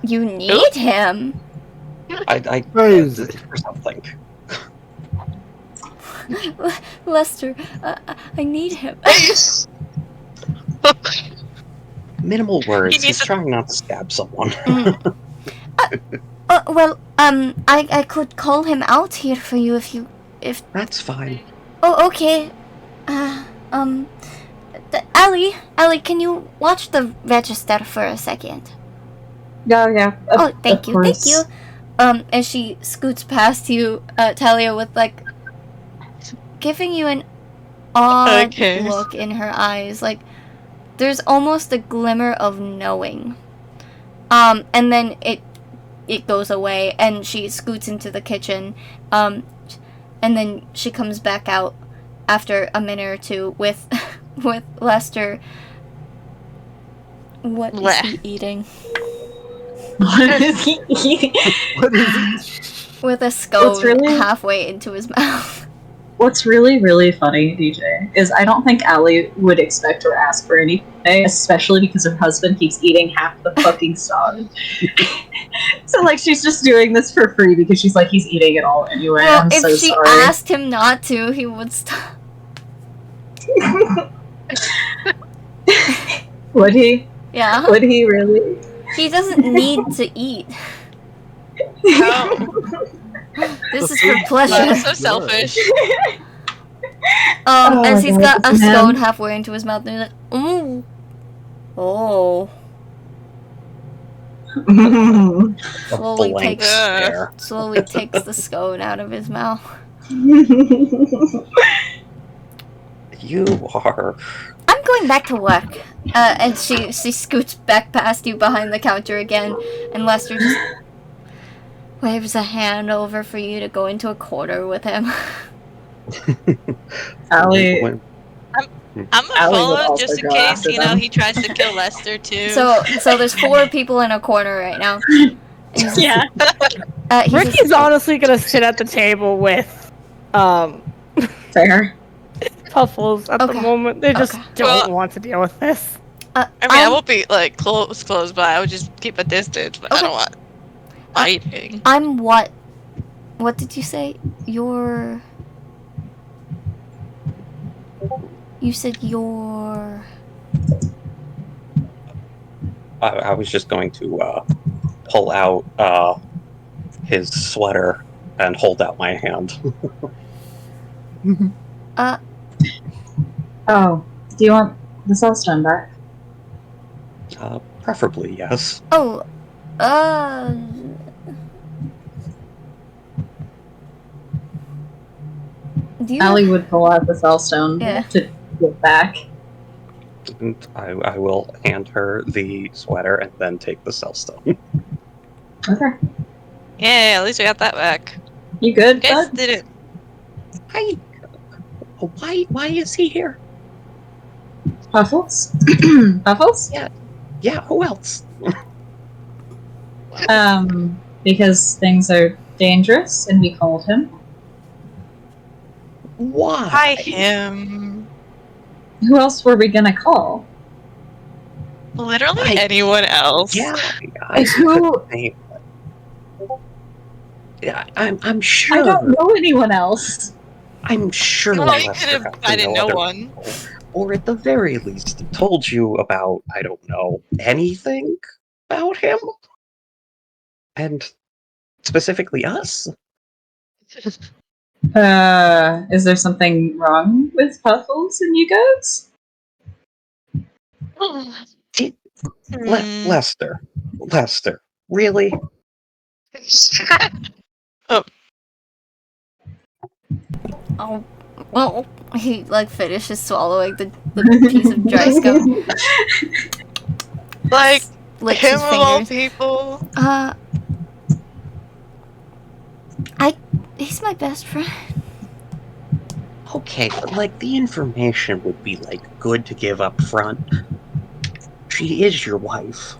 You need him. I Crazy. for something. Lester, I need him. Minimal words. needs He's to- trying not to stab someone. Well, I could call him out here for you if. That's fine. Oh, okay. Allie, can you watch the register for a second? Yeah. Oh, thank of you. course. As she scoots past you, Talia, with like giving you an odd Okay. look in her eyes, like there's almost a glimmer of knowing. And then it goes away, and she scoots into the kitchen, and then she comes back out after a minute or two with Lester. What is he eating? What is he eating? What is With a scone really- halfway into his mouth. What's really, really funny, DJ, is I don't think Allie would expect or ask for anything, especially because her husband keeps eating half the fucking stuff. So, like, she's just doing this for free because she's like, he's eating it all anyway. Well, I'm if so she sorry. asked him not to, he would stop. Would he? Yeah. Would he really? He doesn't need to eat. Oh, This is for pleasure. that's so selfish. Oh As my he's God, got a this man. scone halfway into his mouth, and he's like, ooh. Oh. A Slowly blank takes- stare. Slowly takes the scone out of his mouth. You are. I'm going back to work. And she scoots back past you behind the counter again, and Lester just waves a hand over for you to go into a corner with him. Allie, When- I'm gonna Allie would follow also just in go case, after you know, them. he tries to kill Lester too. So there's 4 people in a corner right now. And he's- yeah. he's Ricky's just- honestly gonna sit at the table with Fair. Puffles at the Okay. moment. They just Okay. don't Well- want to deal with this. I mean, I won't be like close by. I would just keep a distance, but I Okay. don't want fighting. I'm what? What did you say? You said you're... I was just going to pull out his sweater and hold out my hand. Oh, do you want the cell stone back? Preferably, yes. Oh, do you... Allie would pull out the cell stone Yeah. to give back. And I will hand her the sweater and then take the cell stone. Okay. Yeah, at least we got that back. You good, You guys bud? did it. Why is he here? Puffles? Puffles? Yeah, who else? Because things are dangerous, and we called him. Why? Hi, him. Who else were we gonna call? Literally anyone else. Yeah, Who? Yeah, I'm sure. I don't know anyone else. I'm sure Well, you Lester could have got to invited know no other one. people, or at the very least told you about, I don't know, anything about him? And specifically us? Is there something wrong with Puffles and you guys? Lester, really? Oh, well, he like finishes swallowing the piece of dry scum. Like, Licks him his of all fingers. people. He's my best friend. Okay, but like the information would be like good to give up front. She is your wife.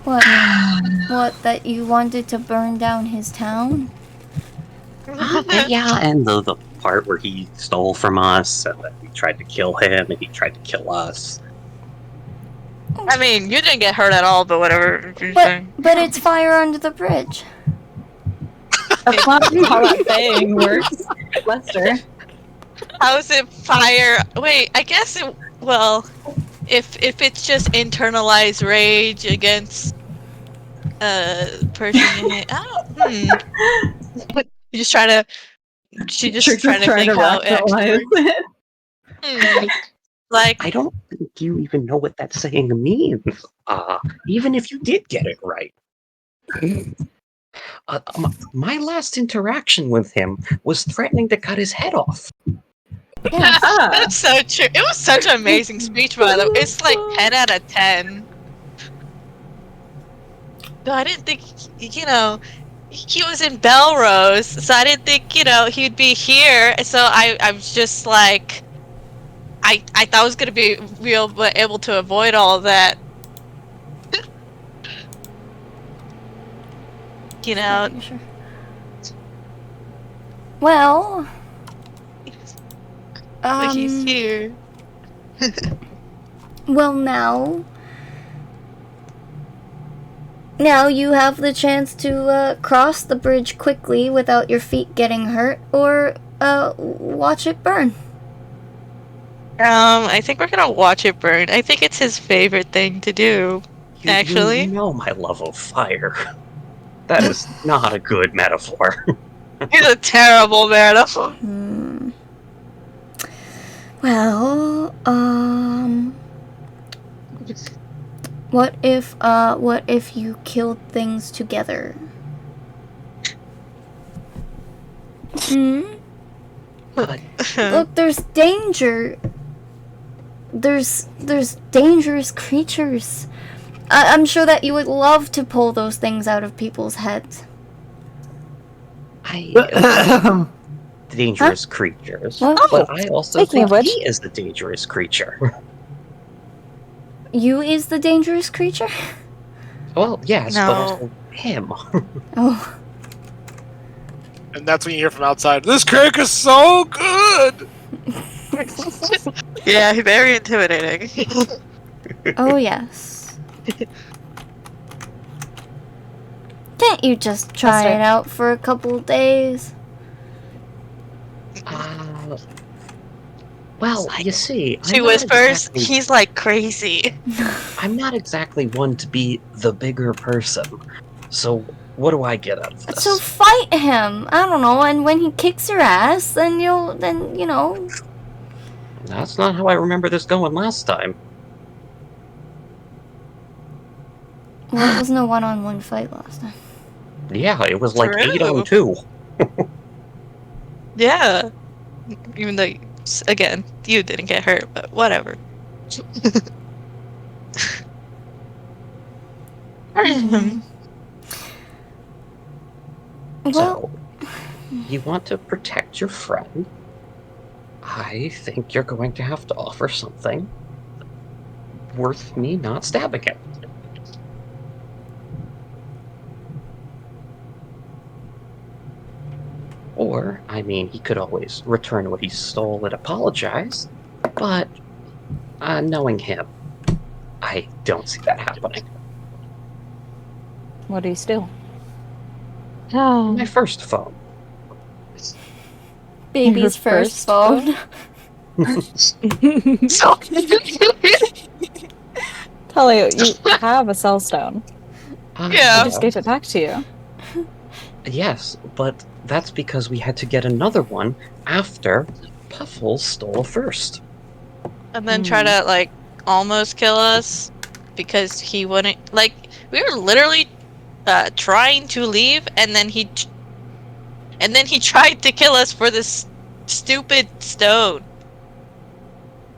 What? What, that you wanted to burn down his town? Yeah, and the part where he stole from us, and then we tried to kill him, and he tried to kill us. I mean, you didn't get hurt at all, but whatever you're saying. But it's fire under the bridge. That's not how that saying works, Lester. How's it fire? Wait, I guess it. Well, if it's just internalized rage against person in it. You just trying to. She just Trix trying is to think how it actually rationalize works. Like, I don't think you even know what that saying means. Even if you did get it right. My last interaction with him was threatening to cut his head off. Yes. that's so true. It was such an amazing speech, by the way. It's like 10 out of 10. No, I didn't think, he was in Belrose, so I didn't think, he'd be here. So I was just like, I thought I was gonna be able to avoid all of that. Sure. Well, But he's here. Well, now you have the chance to cross the bridge quickly without your feet getting hurt, or watch it burn. I think we're gonna watch it burn. I think it's his favorite thing to do. Actually, You know my love of fire. That is not a good metaphor. he's a terrible metaphor. Well, what if you killed things together? Look, there's danger. There's dangerous creatures. I'm sure that you would love to pull those things out of people's heads. Dangerous creatures. What? But I also Speaking of think which- he is the dangerous creature. You is the dangerous creature? Well, yes, No. but also him. Oh. And that's when you hear from outside, "This cake is so good!" Yeah, very intimidating. Oh, yes. Can't you just try Lester. it out for a couple days? Well, you see, She I'm not whispers, exactly- he's like crazy. I'm not exactly one to be the bigger person. So what do I get out of this? So fight him. I don't know, and when he kicks your ass, then you know. That's not how I remember this going last time. Well, it was no one-on-one fight last time. Yeah, it was like True. 8-on-2. Yeah. Even though, again, you didn't get hurt, but whatever. Well, So, you want to protect your friend? I think you're going to have to offer something worth me not stabbing him. Or, I mean, he could always return what he stole and apologize, but knowing him, I don't see that happening. What do you steal? My first phone. Baby's Your first first phone. Talia, you have a cell stone. Yeah. I just gave it back to you. Yes, but that's because we had to get another one after Puffles stole first. And then try to, like, almost kill us because he wouldn't. Like, we were literally trying to leave, and then he tried to kill us for this stupid stone.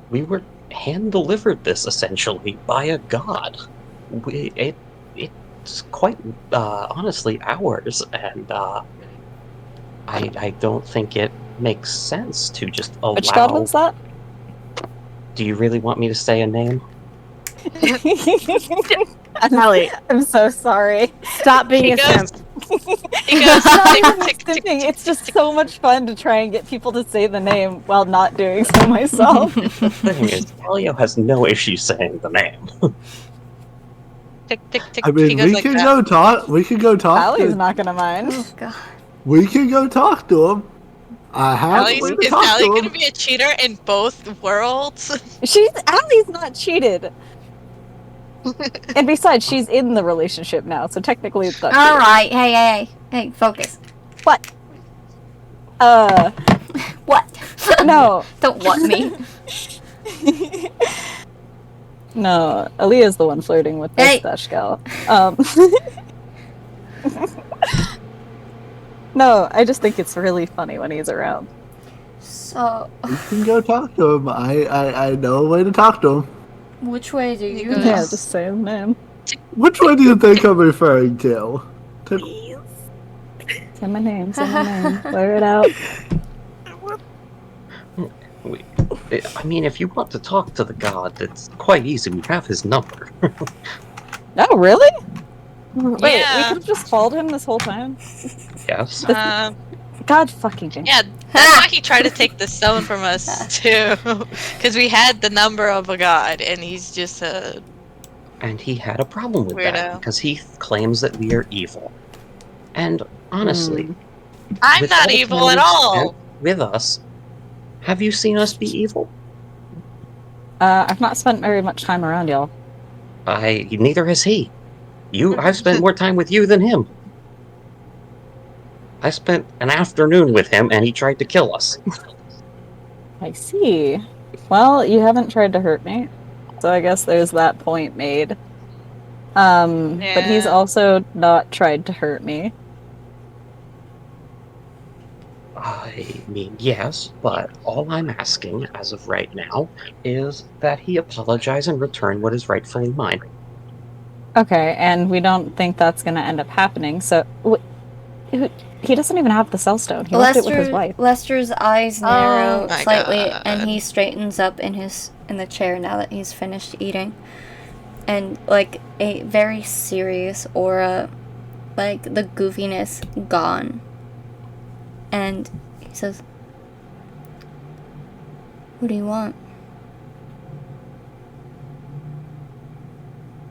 We were hand-delivered this, essentially, by a god. It's quite, honestly, ours, and, I don't think it makes sense to just allow... Which god was that? Do you really want me to say a name? Allie, I'm so sorry. stop being a simp. He goes, Not tick, even tick, tick, simping, tick, it's just so much fun to try and get people to say the name while not doing so myself. The thing is, Talia has no issue saying the name. tick, tick, tick. I He mean, goes we like can that. go talk. We can go talk. Allie's not gonna mind. Oh god. We can go talk to him. I have a way to Is talk Allie to gonna him. be a cheater in both worlds? Allie's not cheated. And besides, she's in the relationship now, so technically it's not cheating. Alright, hey, focus. What? What? No. Don't what me. No, Aaliyah's the one flirting with this Hey. Dash gal. No, I just think it's really funny when he's around. So, We can go talk to him. I know a way to talk to him. which way do you goes- go? Yeah, just say his name. Which one do you think I'm referring to? Say my name, blur it out. I mean, if you want to talk to the god, it's quite easy. We have his number. Oh, really? Wait, we Yeah. could have just called him this whole time? Yes. God fucking damn. Yeah, that's why he tried to take the stone from us too, because we had the number of a god, and he's just a. And he had a problem with Weirdo. that because he claims that we are evil. And honestly, I'm with not the evil time at you've all. spent with us, have you seen us be evil? I've not spent very much time around y'all. Neither has he. I've spent more time with you than him. I spent an afternoon with him, and he tried to kill us. I see. Well, you haven't tried to hurt me, so I guess there's that point made. But he's Yeah. also not tried to hurt me. I mean, yes, but all I'm asking, as of right now, is that he apologize and return what is rightfully mine. Okay, and we don't think that's gonna end up happening, so... He doesn't even have the cell stone. He left it with his wife. Lester's eyes narrow my slightly, God. and he straightens up in the chair now that he's finished eating, and like a very serious aura, like the goofiness gone, and he says, "What do you want?"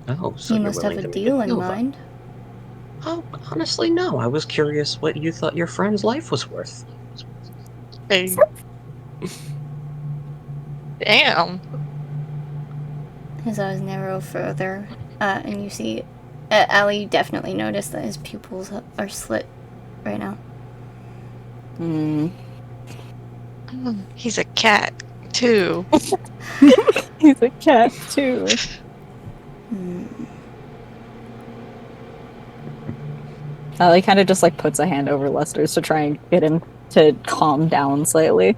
Oh, so You you're must have willing a to make deal in then. mind. Oh, honestly, no. I was curious what you thought your friend's life was worth. Hey. Damn. His eyes narrow further, and you see, Allie, you definitely noticed that his pupils are slit right now. He's a cat too. He's a cat, too. He kind of just like puts a hand over Lester's to try and get him to calm down slightly.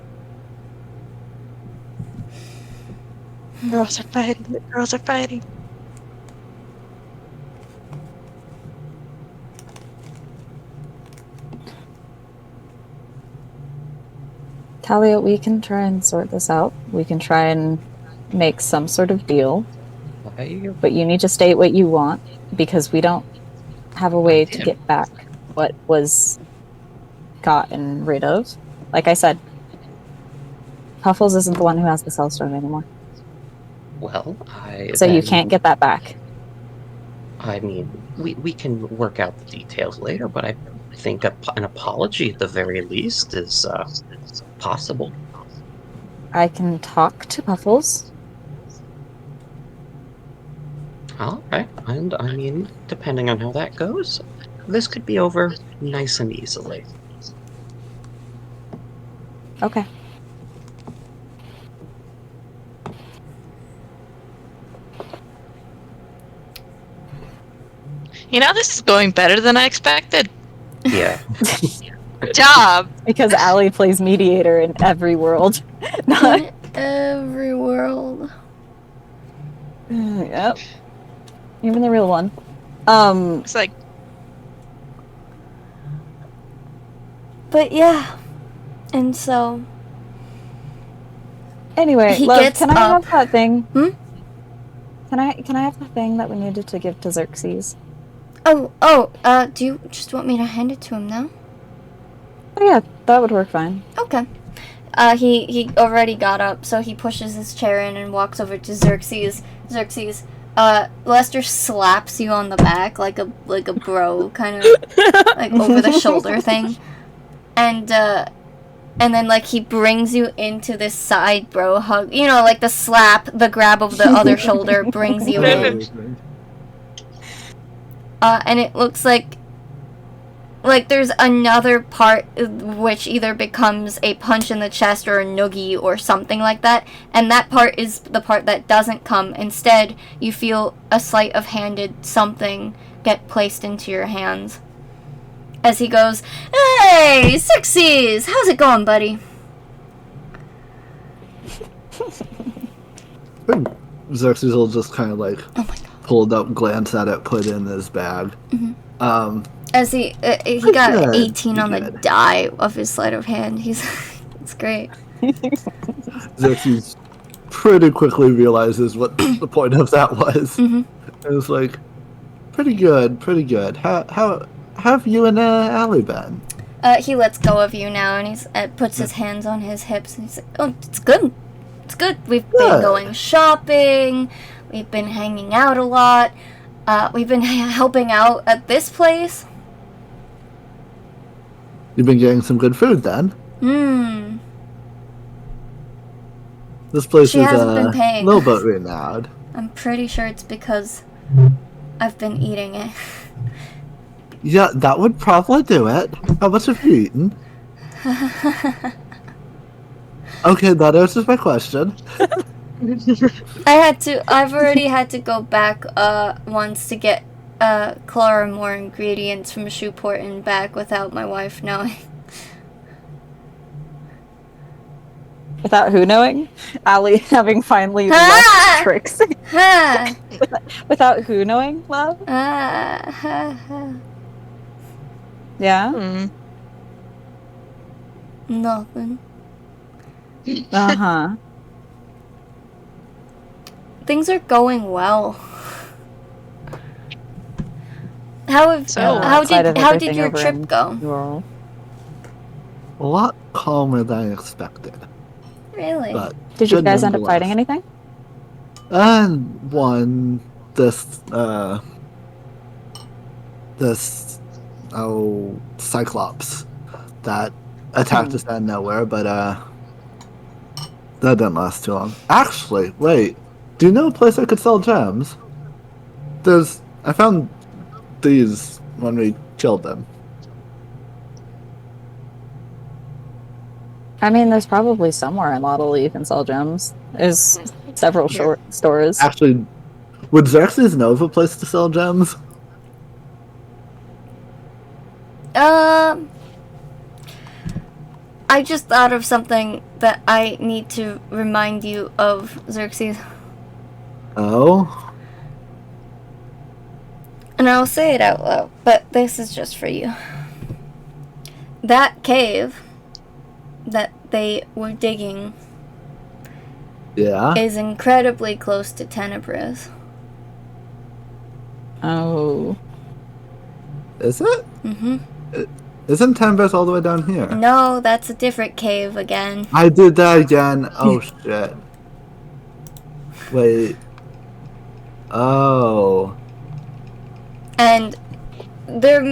Girls are fighting. The girls are fighting. Talia, we can try and sort this out. We can try and make some sort of deal. But you need to state what you want, because we don't have a way to get back what was gotten rid of. Like I said, Puffles isn't the one who has the cell stone anymore. Well, So you can't get that back. I mean, we can work out the details later, but I think an apology at the very least is possible. I can talk to Puffles. All right, and I mean, depending on how that goes, this could be over nice and easily. Okay. You know, this is going better than I expected. Yeah. Good job. Because Allie plays mediator in every world. Not In every world. Yep. Even the real one. It's like, But yeah. And so Anyway, He love, gets can I up. have that thing? Hmm? Can I have the thing that we needed to give to Xerxes? do you just want me to hand it to him now? Oh yeah, that would work fine. Okay. He already got up, so he pushes his chair in and walks over to Xerxes. Xerxes, Lester slaps you on the back like a bro kind of like over the shoulder thing. And then like he brings you into this side bro hug. You know, like the slap, the grab of the other shoulder brings you in. And it looks like there's another part which either becomes a punch in the chest or a noogie or something like that, and that part is the part that doesn't come. Instead, you feel a sleight of handed something get placed into your hands. As he goes, "Hey, Xerxes! How's it going, buddy?" Xerxes will just kind of like Oh my god. pull it up, glance at it, put it in his bag. As he got Good, 18 on the good. die of his sleight of hand. It's great. Xerxes pretty quickly realizes what the point of that was. Mhm. It was like, pretty good, pretty good. How have you and Allie been? He lets go of you now, and he's puts his hands on his hips, and he's like, "Oh, it's good. It's good. We've been Good. going shopping. We've been hanging out a lot. We've been helping out at this place. You've been getting some good food then. This place She is hasn't been paying a little us. bit renowned. I'm pretty sure it's because I've been eating it." Yeah, that would probably do it. How much have you eaten? Okay, that answers my question. I've already had to go back once to get Clara more ingredients from Shoeport and back without my wife knowing. Without who knowing? Allie having finally Ah! left tricks. Ha! Without who knowing, love? Yeah? Nothing. Uh-huh. Things are going well. How did your trip go? A lot calmer than I expected. Really? But Did you good guys end up nonetheless. fighting anything? One, Cyclops that attacked us out of nowhere, but that didn't last too long. Actually, wait, do you know a place I could sell gems? I found these when we killed them. I mean, there's probably somewhere in Lottley you can sell gems. There's several short stores. Actually, would Xerxes know of a place to sell gems? I just thought of something that I need to remind you of, Xerxes. Oh? And I'll say it out loud, but this is just for you. That cave that they were digging Yeah. is incredibly close to Tenebris. Oh. Is it? Mm-hmm. Isn't Tenebris all the way down here? No, that's a different cave again. I did that again. Oh shit. Wait. Oh. And there,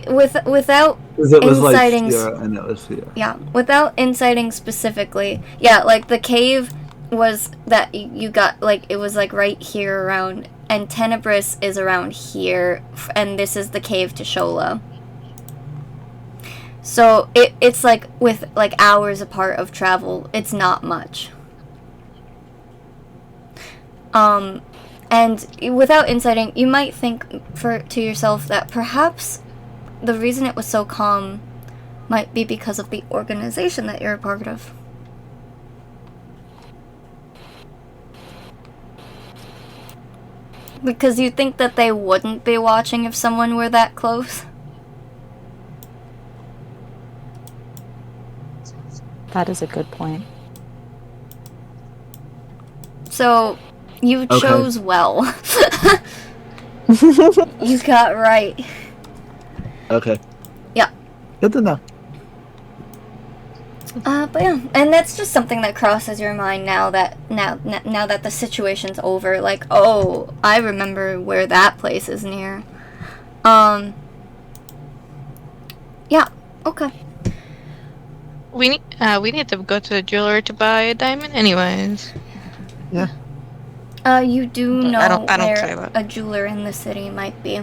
without Because it was like inciting here and it was here. yeah, without inciting specifically, yeah, like the cave was that you got, like, it was like right here around, and Tenebris is around here, and this is the cave to Shola. So it's like with like hours apart of travel, it's not much. And without inciting, you might think to yourself that perhaps the reason it was so calm might be because of the organization that you're a part of. Because you think that they wouldn't be watching if someone were that close. That is a good point. So, you Okay. chose well. You got right. Okay. Yeah. Good to know. But yeah, and that's just something that crosses your mind now that the situation's over. Like, oh, I remember where that place is near. Yeah. Okay. We need to go to the jeweler to buy a diamond, anyways. Yeah. You do But know I don't where care about- a jeweler in the city might be.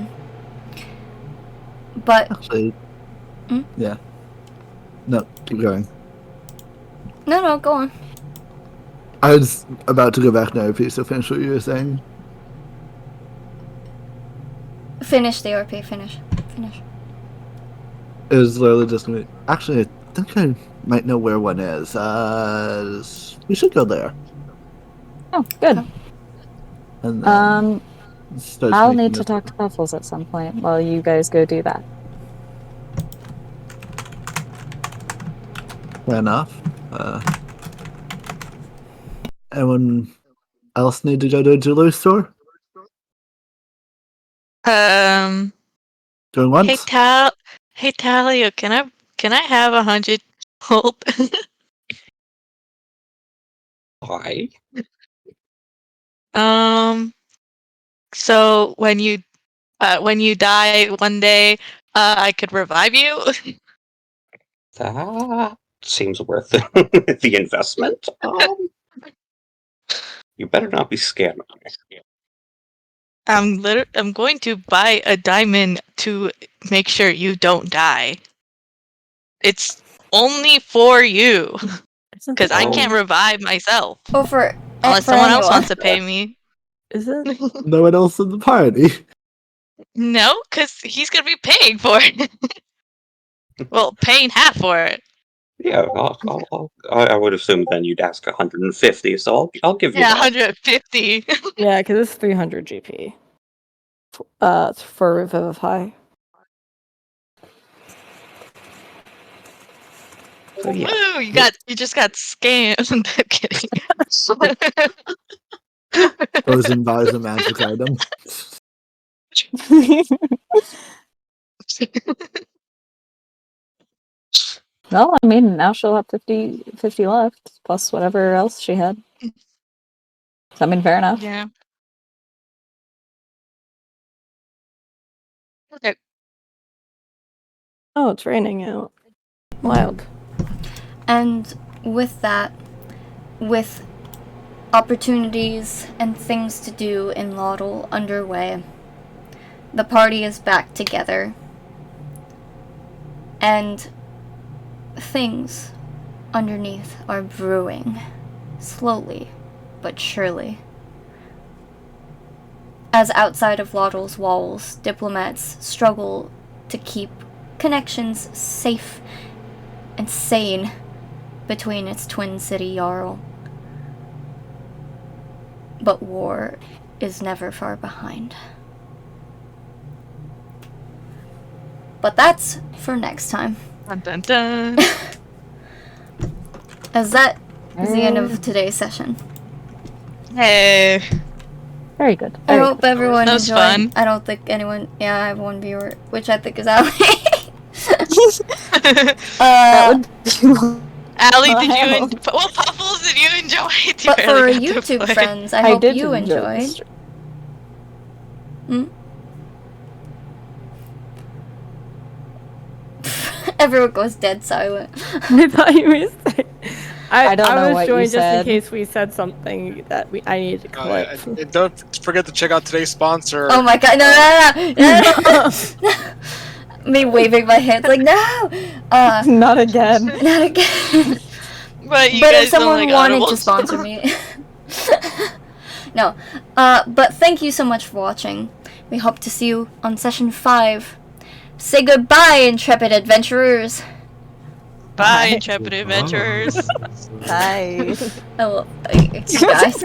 But Actually. Hmm? Yeah. No, keep going. no, go on. I was about to go back now, please, to finish what you were saying. Finish the RP. Finish. It was literally just gonna be... Actually, I think I might know where one is. We should go there. Oh, good. And then start I'll making need to this- talk to Puffles at some point while you guys go do that. Fair enough. Anyone else need to go to a jewelry store? Hey Going once? Talia, can I have 100 gold? Why? So when you die one day, I could revive you. That seems worth the investment. You better not be scamming me. I'm going to buy a diamond to make sure you don't die. It's only for you, because I can't revive myself Oh, for unless for someone else anyone. wants to pay me. Is it? No one else in the party. No, because he's gonna be paying for it. Well, paying half for it. Yeah, I would assume then you'd ask 150, so I'll give you Yeah, that. 150. Yeah, because it's 300 GP. It's for Revivify. So yeah. Woo! You just got scammed. I'm kidding. Goes and buys a magic item. Well, I mean, now she'll have 50 left, plus whatever else she had. So, I mean, fair enough. Yeah. Okay. Oh, it's raining out. Wild. And with that, with opportunities and things to do in Laudel underway, the party is back together. And things underneath are brewing, slowly but surely. As outside of Laudel's walls, diplomats struggle to keep connections safe and sane between its twin city Jarl. But war is never far behind. But that's for next time. Dun dun dun. As that is the end of today's session. Hey. Very good. I Very hope everyone That was enjoyed. fun. I don't think anyone. Yeah, I have one viewer, which I think is Ali. That would Allie, did you? Wow. Well, Puffles, did you enjoy it? But for our YouTube friends, I hope did you enjoy enjoyed. this. Everyone goes dead silent. I thought you were saying. I don't know was what you joined just said. in case we said something that I needed to clip. And don't forget to check out today's sponsor. Oh my god, no. Me waving my hands like, no! Not again. Not again. But you But guys if someone don't like wanted to audibles. sponsor me. No. But thank you so much for watching. We hope to see you on session 5. Say goodbye, intrepid adventurers. Bye, intrepid adventurers. Bye. I love you guys.